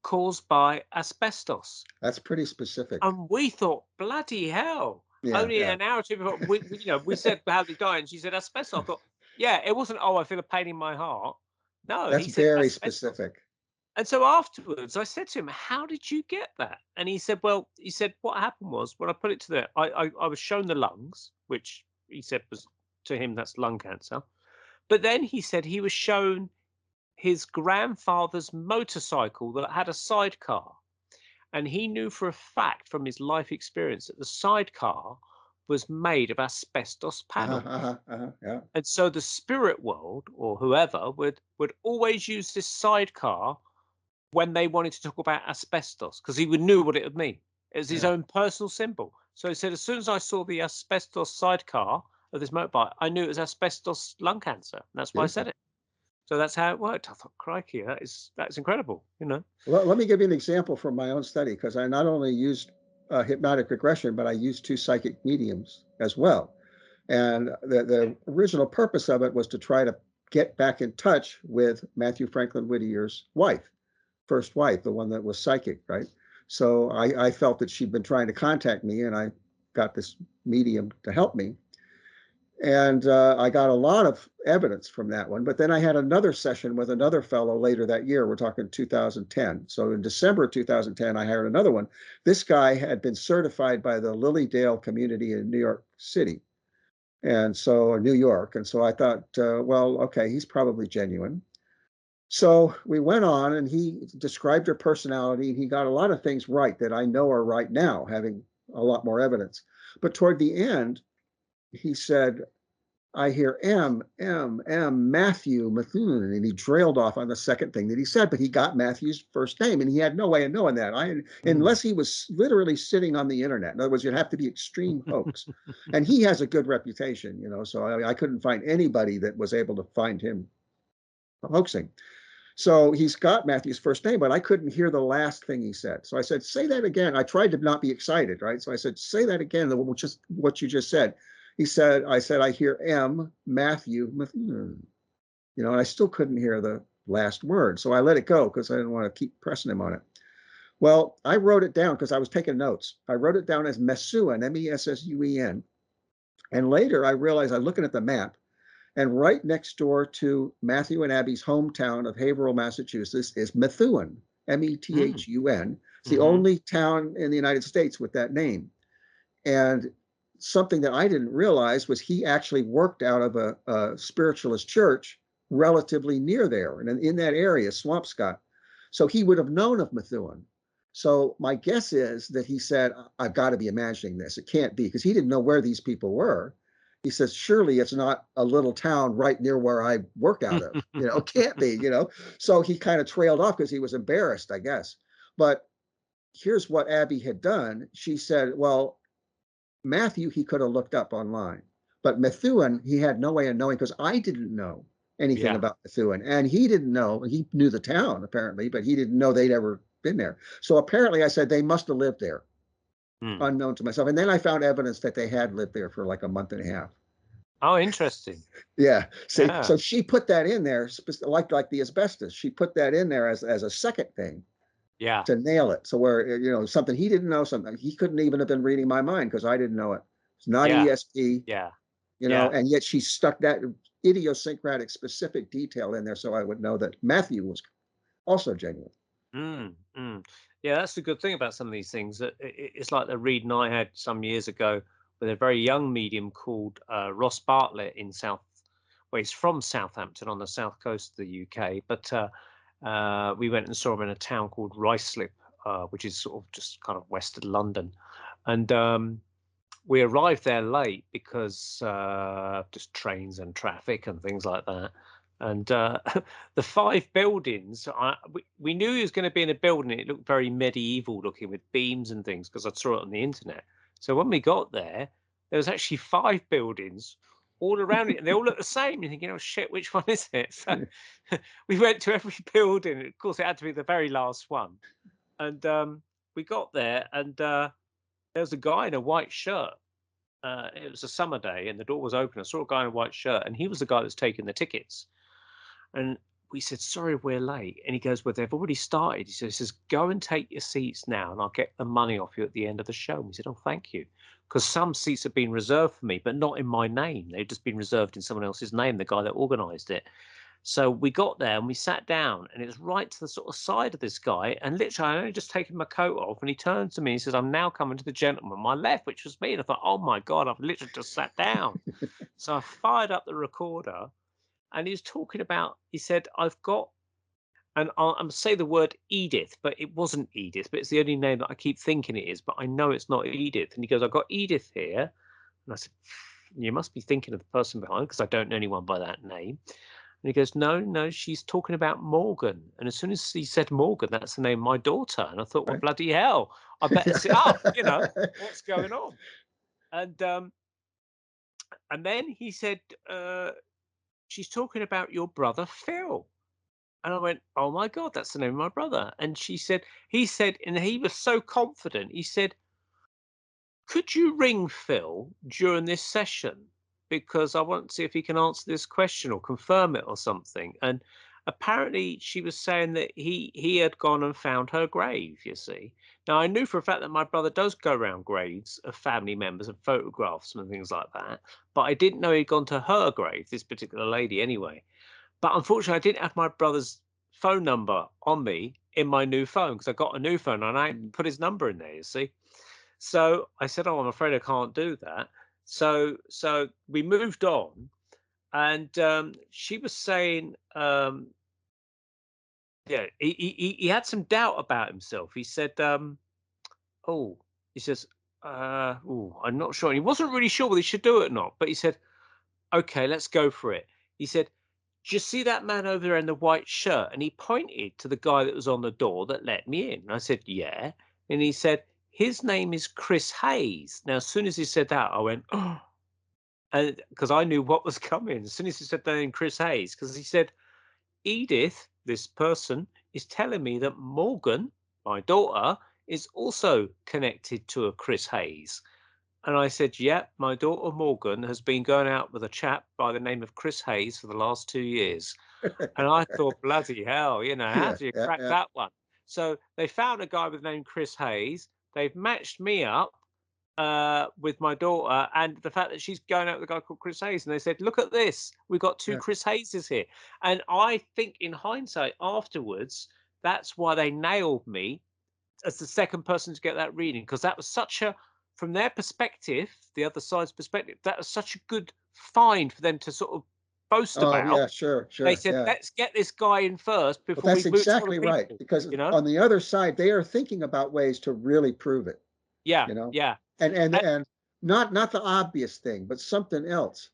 "caused by asbestos." That's pretty specific. And we thought, bloody hell. Yeah, Only yeah. an hour or two before, we said, "How did he die?" And she said, "Asbestos." I thought, yeah, it wasn't, "Oh, I feel a pain in my heart." No, That's he said very asbestos. specific. And so afterwards, I said to him, "How did you get that?" And he said, "Well," he said, "what happened was when I put it to I was shown the lungs, which he said was, to him, that's lung cancer. But then he said he was shown his grandfather's motorcycle that had a sidecar. And he knew for a fact from his life experience that the sidecar was made of asbestos panels. Yeah. And so the spirit world or whoever would always use this sidecar when they wanted to talk about asbestos because he would knew what it would mean. It was his Yeah. own personal symbol. So he said, as soon as I saw the asbestos sidecar of this motorbike, I knew it was asbestos lung cancer. And that's why I said Beautiful. it. So that's how it worked. I thought, crikey, that's incredible. Well, let me give you an example from my own study because I not only used hypnotic regression, but I used two psychic mediums as well. And the original purpose of it was to try to get back in touch with Matthew Franklin Whittier's wife, first wife, the one that was psychic, right? So I felt that she'd been trying to contact me, and I got this medium to help me. And I got a lot of evidence from that one. But then I had another session with another fellow later that year. We're talking 2010. So in December 2010, I hired another one. This guy had been certified by the Lilydale community in New York City. And so, New York. And so I thought, well, okay, he's probably genuine. So we went on, and he described her personality, and he got a lot of things right that I know are right now, having a lot more evidence. But toward the end, he said, I hear Matthew Methuen, and he trailed off on the second thing that he said, but he got Matthew's first name, and he had no way of knowing that. Unless he was literally sitting on the internet. In other words, you'd have to be extreme hoax. And he has a good reputation, so I couldn't find anybody that was able to find him hoaxing. So he's got Matthew's first name, but I couldn't hear the last thing he said. So I said, say that again. I tried to not be excited, right? So I said, say that again, just what you just said. I said, I hear Matthew, and I still couldn't hear the last word. So I let it go because I didn't want to keep pressing him on it. Well, I wrote it down because I was taking notes. I wrote it down as Messuen, Messuen. And later I realized, I'm looking at the map, and right next door to Matthew and Abby's hometown of Haverhill, Massachusetts, is Methuen, Methun. It's the only town in the United States with that name. And something that I didn't realize was he actually worked out of a spiritualist church relatively near there, and in that area, Swampscott. So he would have known of Methuen. So my guess is that he said, I've got to be imagining this. It can't be, because he didn't know where these people were. He says, surely it's not a little town right near where I work out of. It can't be, So he kind of trailed off because he was embarrassed, I guess. But here's what Abby had done. She said, well, Matthew, he could have looked up online, but Methuen, he had no way of knowing, because I didn't know anything about Methuen, and he didn't know. He knew the town apparently, but he didn't know they'd ever been there. So apparently I said they must have lived there, unknown to myself. And then I found evidence that they had lived there for like a month and a half. Oh, interesting. Yeah. See, so she put that in there, like the asbestos. She put that in there as a second thing. Yeah. To nail it. So where, something he didn't know, something he couldn't even have been reading my mind because I didn't know it. It's not ESP. Yeah. And yet she stuck that idiosyncratic specific detail in there so I would know that Matthew was also genuine. Yeah, that's the good thing about some of these things. That it's like the reading I had some years ago with a very young medium called Ross Bartlett in he's from Southampton on the south coast of the UK, but we went and saw him in a town called Ruislip, which is sort of just kind of west of London. And we arrived there late because just trains and traffic and things like that. And the 5 buildings, we knew he was going to be in a building. It looked very medieval looking with beams and things because I saw it on the internet. So when we got there was actually 5 buildings all around it, and they all look the same. You're thinking, oh shit, which one is it? So we went to every building. Of course, it had to be the very last one. And we got there, and there was a guy in a white shirt. It was a summer day, and the door was open. I saw a guy in a white shirt, and he was the guy that's taking the tickets. And we said, sorry, we're late. And he goes, well, they've already started. He says, go and take your seats now, and I'll get the money off you at the end of the show. And we said, oh, thank you. Because some seats have been reserved for me, but not in my name. They've just been reserved in someone else's name, the guy that organised it. So we got there and we sat down, and it was right to the sort of side of this guy. And literally, I only just taken my coat off, and he turns to me and he says, I'm now coming to the gentleman on my left, which was me. And I thought, oh my God, I've literally just sat down. So I fired up the recorder, and he was talking about, he said, I've got, and I'm say the word Edith, but it wasn't Edith, but it's the only name that I keep thinking it is, but I know it's not Edith. And he goes, I've got Edith here. And I said, you must be thinking of the person behind, because I don't know anyone by that name. And he goes, no, she's talking about Morgan. And as soon as he said Morgan, that's the name of my daughter. And I thought, well, bloody hell, I better sit up, what's going on? And then he said, she's talking about your brother, Phil. And I went, oh my God, that's the name of my brother. And he said, and he was so confident, he said, could you ring Phil during this session? because I want to see if he can answer this question or confirm it or something. And apparently she was saying that he had gone and found her grave, you see. Now, I knew for a fact that my brother does go around graves of family members and photographs and things like that, but I didn't know he'd gone to her grave, this particular lady anyway. But unfortunately, I didn't have my brother's phone number on me in my new phone because I got a new phone and I put his number in there, you see. So I said, "Oh, I'm afraid I can't do that." So we moved on, and she was saying, yeah, he had some doubt about himself. He said, "Oh," he says, "Oh, I'm not sure." And he wasn't really sure whether he should do it or not, but he said, "Okay, let's go for it." He said, "Do you see that man over there in the white shirt?" And he pointed to the guy that was on the door that let me in. And I said, "Yeah." And he said, "His name is Chris Hayes." Now, as soon as he said that, I went, "Oh," and because I knew what was coming. As soon as he said the name Chris Hayes, because he said, "Edith, this person, is telling me that Morgan, my daughter, is also connected to a Chris Hayes." And I said, "Yep, my daughter Morgan has been going out with a chap by the name of Chris Hayes for the last 2 years." And I thought, bloody hell, how Yeah, do you yeah, crack yeah, that one? So they found a guy with the name Chris Hayes. They've matched me up with my daughter and the fact that she's going out with a guy called Chris Hayes. And they said, "Look at this. We've got two yeah. Chris Hayeses here." And I think in hindsight afterwards, that's why they nailed me as the second person to get that reading, because that was such a, from their perspective, the other side's perspective, that was such a good find for them to sort of boast Oh, about. yeah, sure, They sure, said, yeah. "Let's get this guy in first Well, before we that's move to other exactly right, people." because You know? on the other side, they are thinking about ways to really prove it, Yeah, you know, yeah, and and and not the obvious thing, but something else,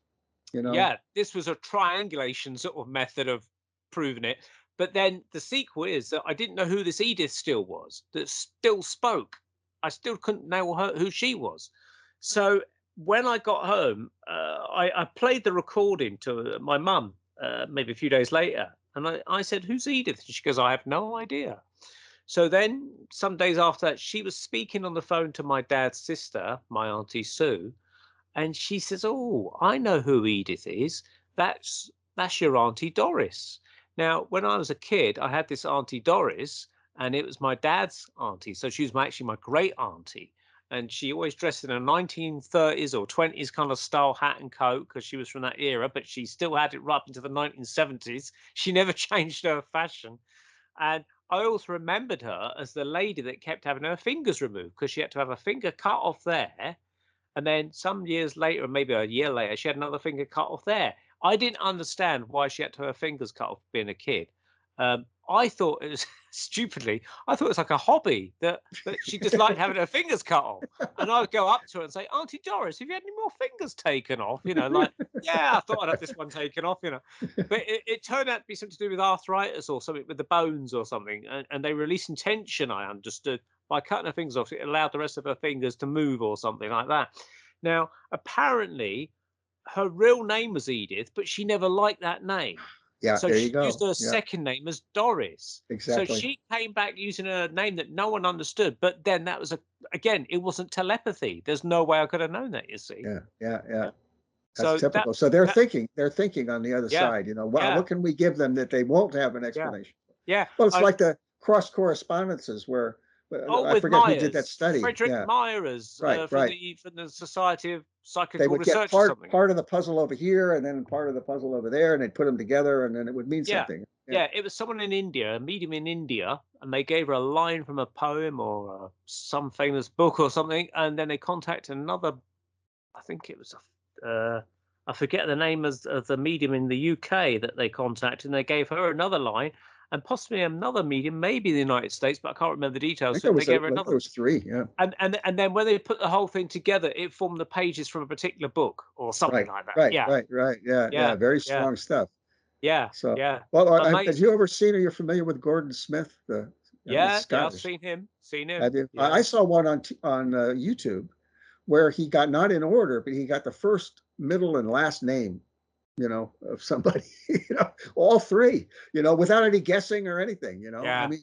you know. yeah. This was a triangulation sort of method of proving it. But then the sequel is that I didn't know who this Edith still was that still spoke. I still couldn't nail her who she was. So when I got home, I played the recording to my mum maybe a few days later, and I said, "Who's Edith?" And she goes, "I have no idea." So then some days after that, she was speaking on the phone to my dad's sister, my auntie Sue, and she says, "Oh, I know who Edith is. That's your auntie Doris." Now, when I was a kid, I had this auntie Doris, and it was my dad's auntie. So she was actually my great auntie, and she always dressed in a 1930s or 20s kind of style hat and coat because she was from that era. But she still had it right up into the 1970s. She never changed her fashion, and I always remembered her as the lady that kept having her fingers removed because she had to have a finger cut off there, and then some years later, maybe a year later, she had another finger cut off there. I didn't understand why she had to have her fingers cut off being a kid. I thought it was stupidly, I thought it was like a hobby that she just liked having her fingers cut off. And I would go up to her and say, "Auntie Doris, have you had any more fingers taken off?" Like, "Yeah, I thought I'd have this one taken off. But it turned out to be something to do with arthritis or something with the bones or something. And they releasing tension, I understood, by cutting her fingers off. It allowed the rest of her fingers to move or something like that. Now, apparently, her real name was Edith, but she never liked that name. Yeah, So there you she used go. her Yeah, second name as Doris. So exactly. she came back using a name that no one understood. But then that was again, it wasn't telepathy. There's no way I could have known that, you see. Yeah, yeah, yeah. Yeah. That's So typical. So they're that thinking on the other yeah, side, yeah, what can we give them that they won't have an yeah, explanation? yeah. Well, it's like the cross correspondences where Oh, I with forget who did that Myers, study. Frederick Yeah, Myers, right, right. from the Society of They Psychical would get Research or something. part of the puzzle over here and then part of the puzzle over there, and they'd put them together, and then it would mean Yeah. something. Yeah. Yeah, it was someone in India, a medium in India, and they gave her a line from a poem or some famous book or something, and then they contacted another. I think it was I forget the name of the medium in the UK that they contacted, and they gave her another line, and possibly another medium, maybe in the United States, but I can't remember the I details. think So they gave her there another, was three. Yeah. and then when they put the whole thing together, it formed the pages from a particular book or something Right, like that. right, Yeah, right, right. Yeah, yeah. yeah, Very yeah, strong stuff. yeah, So, yeah. well, have Amazing. you ever seen or you're familiar with Gordon Smith? He's Yeah, yeah, I've Scottish. seen him. Seen him. Have you? Yeah. I saw one on YouTube where he got not in order, but he got the first, middle, and last name, of somebody, all three, without any guessing or anything. I Yeah. mean,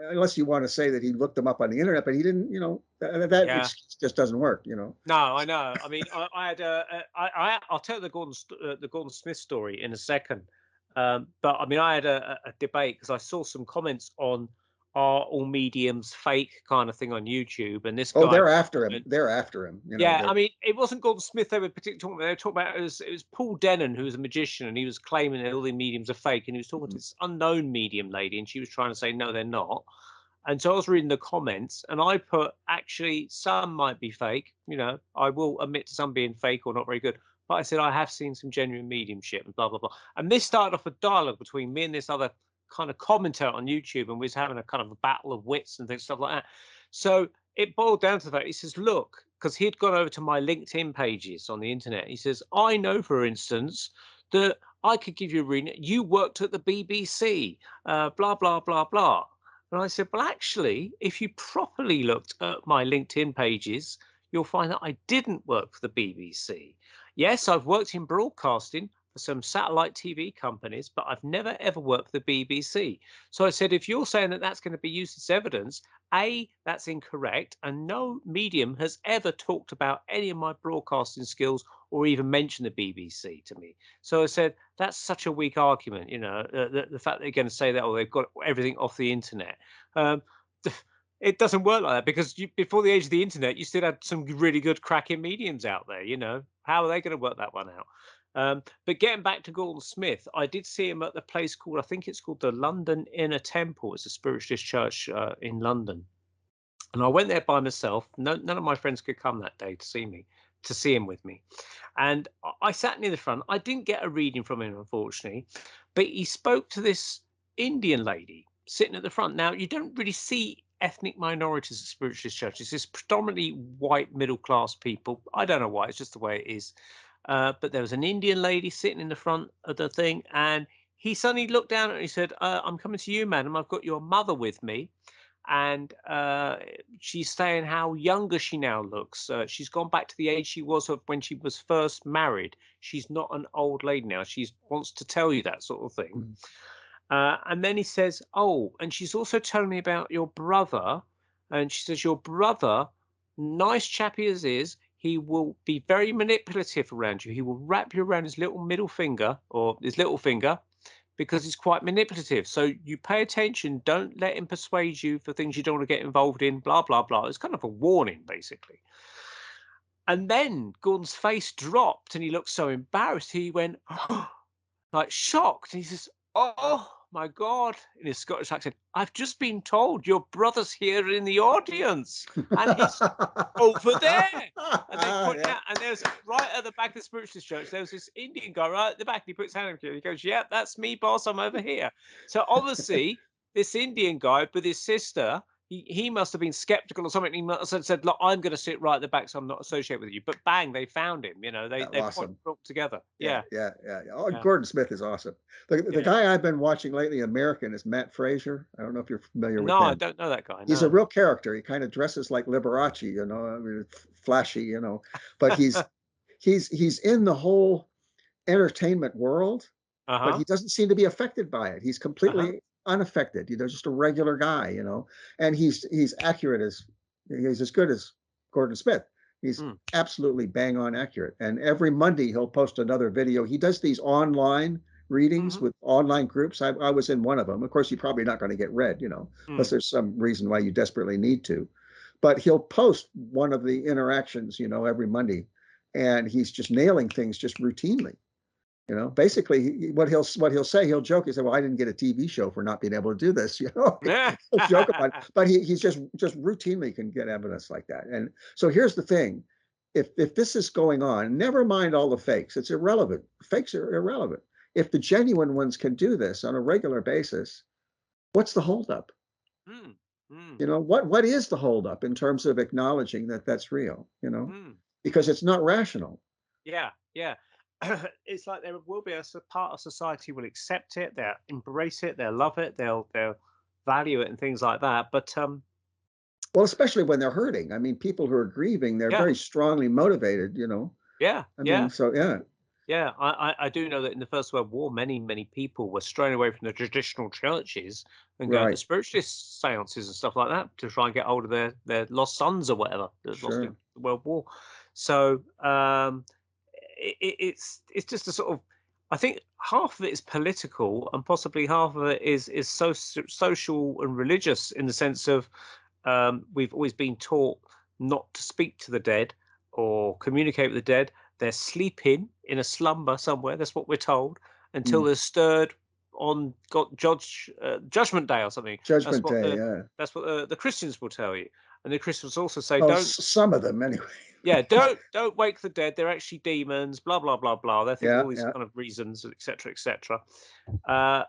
unless you want to say that he looked them up on the internet, but he didn't, that Yeah. excuse just doesn't work, No, I know. I mean, I had I'll tell the Gordon Smith story in a second. But I mean, I had a debate because I saw some comments on are all mediums fake kind of thing on YouTube, and this Oh, guy. they're after him. They're after him. Yeah, I mean, it wasn't Gordon Smith they were particularly talking about. They were talking about it was Paul Denon, who was a magician, and he was claiming that all the mediums are fake, and he was talking to this unknown medium lady, and she was trying to say no, they're not. And so I was reading the comments, and I put actually some might be fake. I will admit to some being fake or not very good, but I said I have seen some genuine mediumship and blah blah blah. And this started off a dialogue between me and this other kind of commentator on YouTube, and we was having a kind of a battle of wits and things stuff like that. So it boiled down to the fact he says, look, because he'd gone over to my LinkedIn pages on the internet. He says, I know, for instance, that I could give you a reading. You worked at the BBC, blah, blah, blah, blah. And I said, well, actually, if you properly looked at my LinkedIn pages, you'll find that I didn't work for the BBC. Yes, I've worked in broadcasting for some satellite TV companies, but I've never, ever worked for the BBC. So I said, if you're saying that that's going to be used as evidence, A, that's incorrect. And no medium has ever talked about any of my broadcasting skills or even mentioned the BBC to me. So I said, that's such a weak argument, the fact that they're going to say that, or they've got everything off the internet. It doesn't work like that, because before the age of the internet, you still had some really good cracking mediums out there. How are they going to work that one out? But getting back to Gordon Smith, I did see him at the place called, I think it's called the London Inner Temple. It's a spiritualist church in London. And I went there by myself. None of my friends could come that day to see him with me. And I sat near the front. I didn't get a reading from him, unfortunately, but he spoke to this Indian lady sitting at the front. Now, you don't really see ethnic minorities at spiritualist churches. It's predominantly white middle-class people. I don't know why. It's just the way it is. But there was an Indian lady sitting in the front of the thing, and he suddenly looked down and he said, I'm coming to you, madam. I've got your mother with me. And she's saying how younger she now looks. She's gone back to the age she was when she was first married. She's not an old lady now. She wants to tell you that sort of thing. And then he says, oh, and she's also telling me about your brother. And she says, your brother, nice chap he is, he will be very manipulative around you. He will wrap you around his little middle finger or his little finger, because he's quite manipulative. So you pay attention. Don't let him persuade you for things you don't want to get involved in, blah, blah, blah. It's kind of a warning, basically. And then Gordon's face dropped and he looked so embarrassed. He went, like shocked. And he says, oh, my God, in his Scottish accent, I've just been told your brother's here in the audience and he's over there. And they point out, and there's right at the back of the spiritualist church, there was this Indian guy right at the back. And he puts his hand up, he goes, yeah, that's me, boss. I'm over here. So obviously, this Indian guy with his sister, he must have been skeptical or something. He must have said, look, I'm going to sit right at the back, so I'm not associated with you. But bang, they found him. They awesome. brought together. Yeah. Oh, yeah. Gordon Smith is awesome. The guy I've been watching lately, American, is Matt Fraser. I don't know if you're familiar with him. No, I don't know that guy. He's a real character. He kind of dresses like Liberace, I mean, flashy, but he's in the whole entertainment world, but he doesn't seem to be affected by it. He's completely unaffected. Just a regular guy, and he's accurate he's as good as Gordon Smith. He's absolutely bang on accurate. And every Monday he'll post another video. He does these online readings with online groups. I was in one of them. Of course, you're probably not going to get read, unless there's some reason why you desperately need to. But he'll post one of the interactions, every Monday, and he's just nailing things just routinely. Basically, what he'll say, he'll joke. He said, "Well, I didn't get a TV show for not being able to do this." He'll joke about it, but he's just routinely can get evidence like that. And so here's the thing: if this is going on, never mind all the fakes. It's irrelevant. Fakes are irrelevant. If the genuine ones can do this on a regular basis, what's the holdup? What is the holdup in terms of acknowledging that that's real? Because it's not rational. Yeah. It's like there will be a part of society will accept it, they'll embrace it, they'll love it, they'll value it and things like that. But well, especially when they're hurting. I mean, people who are grieving, they're very strongly motivated, Yeah. I mean, so Yeah, I do know that in the First World War, many people were straying away from the traditional churches and going to Right. spiritualist seances and stuff like that to try and get hold of their lost sons or whatever that lost in Sure. the World War. So it's just a sort of, I think half of it is political and possibly half of it is social and religious, in the sense of we've always been taught not to speak to the dead or communicate with the dead. They're sleeping in a slumber somewhere. That's what we're told, until Mm. they're stirred on Judgment Day or something. Judgment Day. Yeah. That's what the Christians will tell you, and the Christians also say, Oh, don't, some of them anyway. yeah, don't wake the dead. They're actually demons. Blah blah blah blah. They think Yeah. all these Yeah. kind of reasons, etc. etc.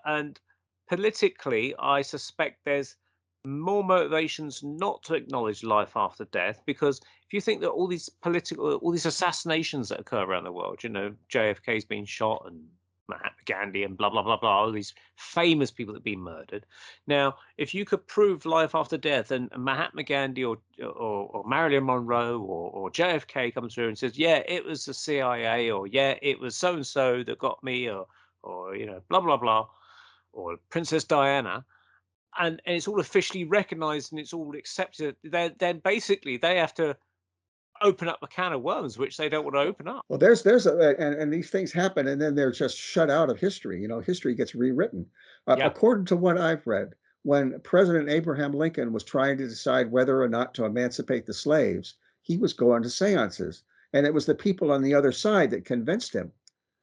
And politically, I suspect there's more motivations not to acknowledge life after death, because if you think that all these assassinations that occur around the world, JFK's been shot and Mahatma Gandhi and blah blah blah blah, all these famous people that have been murdered. Now, if you could prove life after death, and Mahatma Gandhi or Marilyn Monroe or JFK comes through and says, yeah, it was the CIA, or yeah, it was so and so that got me, or blah blah blah, or Princess Diana, and it's all officially recognized and it's all accepted, then basically they have to open up a can of worms which they don't want to open up. Well, and these things happen, and then they're just shut out of history. History gets rewritten. Yeah. According to what I've read, when President Abraham Lincoln was trying to decide whether or not to emancipate the slaves, he was going to seances, and it was the people on the other side that convinced him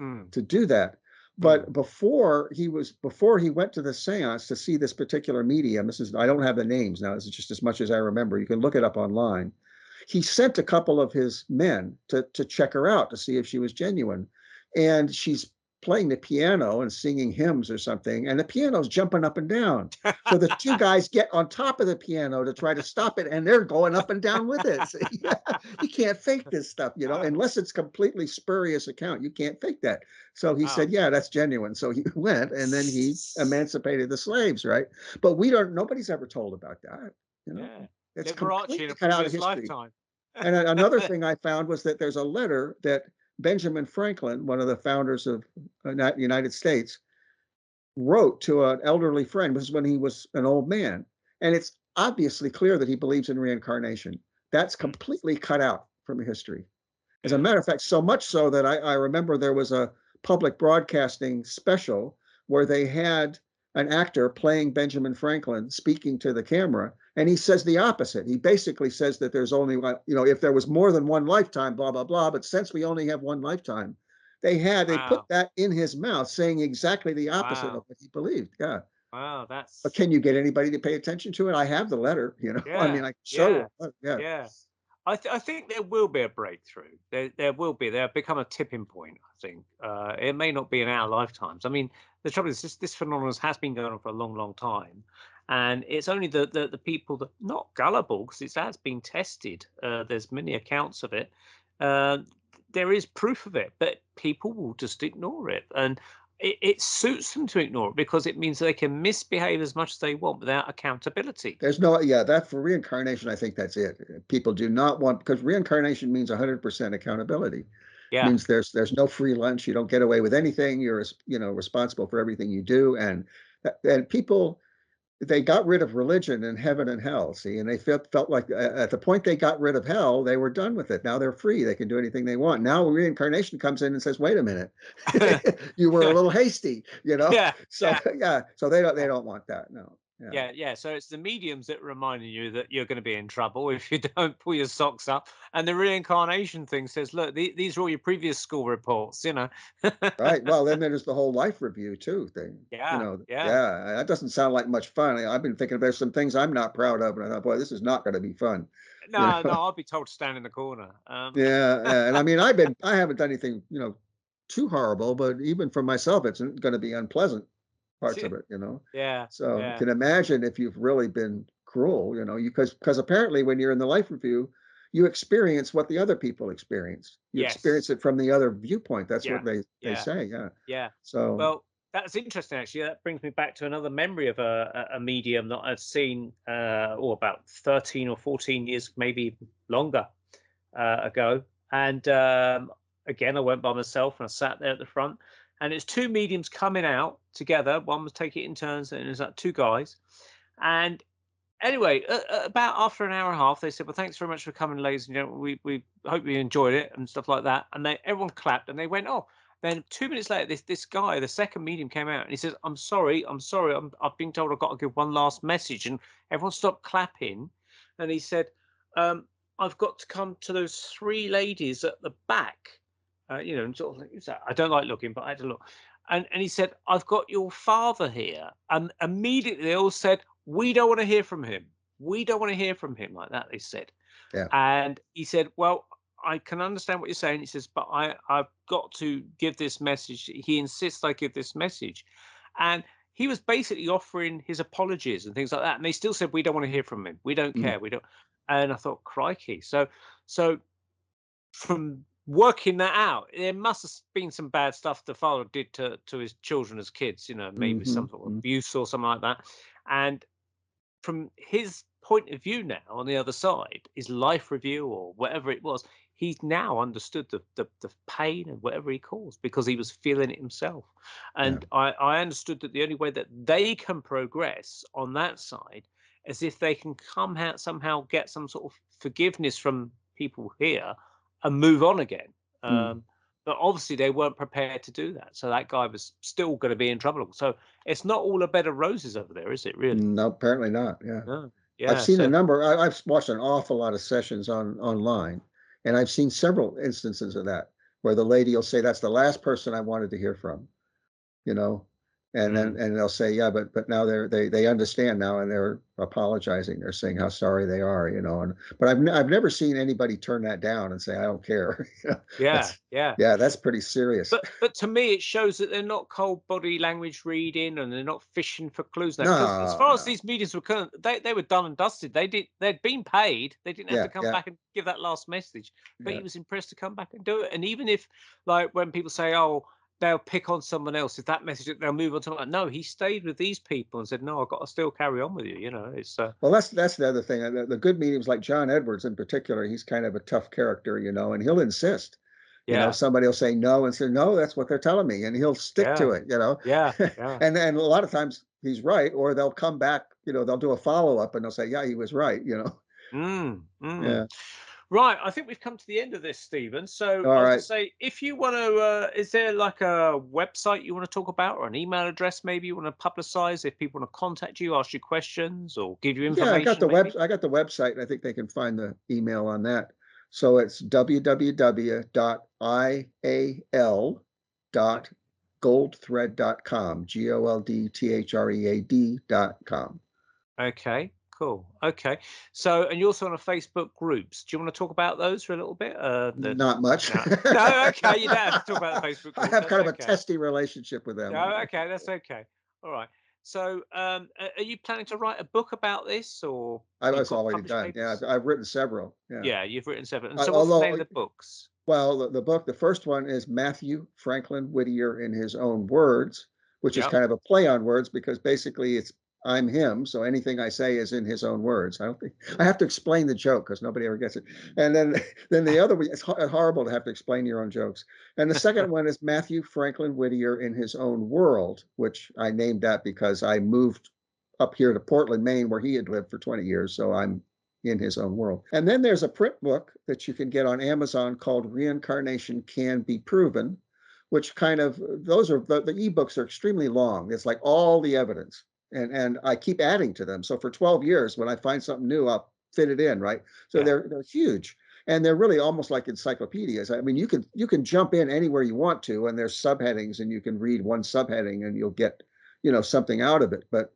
Mm, to do that. mm, But before he went to the seance to see this particular medium, I don't have the names now. This is just as much as I remember. You can look it up online. He sent a couple of his men to check her out to see if she was genuine, and she's playing the piano and singing hymns or something, and the piano's jumping up and down. So the two guys get on top of the piano to try to stop it, and they're going up and down with it. So, yeah, you can't fake this stuff, oh, unless it's completely spurious account. You can't fake that. So he wow. said, yeah, that's genuine. So he went, and then he emancipated the slaves, right? But nobody's ever told about that, you know. Yeah, It's Liberace in completely a cut out of previous history. lifetime. And another thing I found was that there's a letter that Benjamin Franklin, one of the founders of the United States, wrote to an elderly friend. This is when he was an old man. And it's obviously clear that he believes in reincarnation. That's Mm, completely cut out from history. As a yeah. matter of fact, so much so that I remember there was a public broadcasting special where they had an actor playing Benjamin Franklin speaking to the camera, and he says the opposite. He basically says that there's only one, if there was more than one lifetime, blah, blah, blah, but since we only have one lifetime, they put Wow. that in his mouth, saying exactly the opposite of Wow. what he believed. Yeah. Wow. But That's, can you get anybody to pay attention to it? I have the letter, I yeah. mean, I can show Yeah. you. Yeah. Yeah. I think there will be a breakthrough. There will be. There'll become a tipping point, I think. It may not be in our lifetimes. I mean, the trouble is this phenomenon has been going on for a long time. And it's only the people that not gullible, because it has been tested. There's many accounts of it. Uh, there is proof of it, but people will just ignore it. And it suits them to ignore it because it means they can misbehave as much as they want without accountability. There's no, yeah, that for reincarnation, I think that's it. People do not want, because reincarnation means 100% accountability. Yeah. Means there's no free lunch. You don't get away with anything. You're, responsible for everything you do. And people, they got rid of religion and heaven and hell. See, and they felt like at the point they got rid of hell, they were done with it. Now they're free. They can do anything they want. Now reincarnation comes in and says, "Wait a minute, you were a little hasty," Yeah. So Yeah. yeah, so they Yeah. don't want that. No. Yeah. Yeah, yeah. So it's the mediums that are reminding you that you're going to be in trouble if you don't pull your socks up. And the reincarnation thing says, look, these are all your previous school reports, Right. Well, then there's the whole life review too thing. Yeah, yeah. Yeah, that doesn't sound like much fun. I've been thinking there's some things I'm not proud of, and I thought, boy, this is not going to be fun. You No, no, know. I'll be told to stand in the corner. Yeah, yeah. And I mean, I haven't done anything, too horrible, but even for myself, it's going to be unpleasant parts of it. Yeah, So you yeah. can imagine if you've really been cruel, because apparently when you're in the life review, you experience what the other people experience. You experience Yes. it from the other viewpoint. That's what Yeah, they yeah, say. Yeah. yeah. So Well, that's interesting, actually. That brings me back to another memory of a medium that I've seen, about 13 or 14 years, maybe longer, ago. And again, I went by myself and I sat there at the front, and it's two mediums coming out together. One was taking it in turns, and there's like two guys. And anyway, about after an hour and a half, they said, "Well, thanks very much for coming, ladies and gentlemen. We hope you enjoyed it," and stuff like that. And everyone clapped, and they went, "Oh." Then 2 minutes later, this guy, the second medium, came out and he says, "I'm sorry, I've been told I've got to give one last message," and everyone stopped clapping, and he said, "I've got to come to those three ladies at the back." And sort of, I don't like looking, but I had to look. And he said, "I've got your father here." And immediately they all said, "We don't want to hear from him. We don't want to hear from him," like that, they said. Yeah. And he said, "Well, I can understand what you're saying." He says, "But I've got to give this message." He insists I give this message. And he was basically offering his apologies and things like that. And they still said, "We don't want to hear from him. We don't care. We don't." And I thought, crikey. So from working that out, there must have been some bad stuff the father did to his children as kids, maybe some sort of abuse or something like that. And from his point of view now, on the other side, his life review or whatever it was, he's now understood the pain and whatever he caused because he was feeling it himself. And I understood that the only way that they can progress on that side is if they can come out somehow, get some sort of forgiveness from people here and move on again. But obviously they weren't prepared to do that. So that guy was still going to be in trouble. So it's not all a bed of roses over there, is it really? No, apparently not. Yeah. No. I've Yeah. seen a So number. I've watched an awful lot of sessions online, and I've seen several instances of that where the lady will say, "That's the last person I wanted to hear from," you know, and then they'll say, "Yeah, but now they understand now, and they're apologizing. They're saying how sorry they are," but I've never seen anybody turn that down and say, "I don't care." yeah, That's yeah. that's pretty serious. But to me, it shows that they're not cold body language reading and they're not fishing for clues now. Because as No, far as no. these mediums were concerned, they were done and dusted. They'd been paid. They didn't have Yeah, to come yeah, back and give that last message. But yeah. he was impressed to come back and do it. And even if, like, when people say, "Oh, they'll pick on someone else," if that message, they'll move on to like, no, he stayed with these people and said, "No, I've got to still carry on with you." It's Well, that's the other thing. The good mediums like John Edwards in particular, he's kind of a tough character, and he'll insist. yeah, Somebody will say no and say, "No, that's what they're telling me," and he'll stick yeah, to it, yeah, yeah. and a lot of times he's right, or they'll come back, they'll do a follow-up and they'll say, "Yeah, he was right." Mm, mm. Yeah. Right, I think we've come to the end of this, Stephen. So I All was going right. to say, if you want to, is there like a website you want to talk about, or an email address maybe you want to publicize if people want to contact you, ask you questions, or give you Yeah, information, maybe? I got the website, and I think they can find the email on that. So it's www.ial.goldthread.com, goldthread.com. Okay, cool. Okay, so and you're also on a Facebook groups. Do you want to talk about those for a little bit? Not much. No, no. Okay, you don't have to talk about the Facebook I groups. have That's kind of a okay. testy relationship with them. No, okay, that's okay. All right. So, are you planning to write a book about this, or I you've was got already published done. Yeah, papers? I've written several. Yeah. Yeah, you've written seven. And so what's the name of Although, the books? well, the book, the first one is Matthew Franklin Whittier in his own words, which is Yep. kind of a play on words because basically it's I'm him, so anything I say is in his own words. I don't think I have to explain the joke because nobody ever gets it. And then then the other one, it's horrible to have to explain your own jokes. And the second one is Matthew Franklin Whittier in his own world, which I named that because I moved up here to Portland, Maine, where he had lived for 20 years. So I'm in his own world. And then there's a print book that you can get on Amazon called Reincarnation Can Be Proven, which kind of, those are the ebooks are extremely long. It's like all the evidence. And I keep adding to them. So for 12 years, when I find something new, I'll fit it in, right? So Yeah. they're huge. And they're really almost like encyclopedias. I mean, you can jump in anywhere you want to, and there's subheadings, and you can read one subheading and you'll get, something out of it. But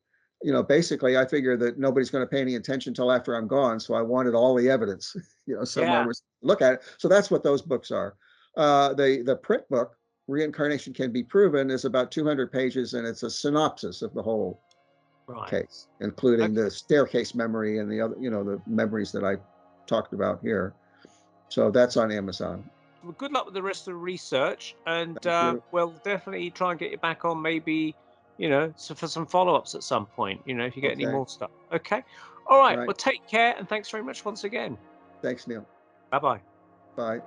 basically, I figure that nobody's going to pay any attention until after I'm gone. So I wanted all the evidence, somewhere Yeah. was look at it. So that's what those books are. The print book, Reincarnation Can Be Proven, is about 200 pages, and it's a synopsis of the whole Right. case, including Okay. the staircase memory and the other, the memories that I talked about here. So that's on Amazon. Well, good luck with the rest of the research, and Thank you. we'll definitely try and get you back on, maybe, so for some follow-ups at some point. If you get any Okay. more stuff. Okay. All All right. right. Well, take care, and thanks very much once again. Thanks, Neil. Bye bye. Bye.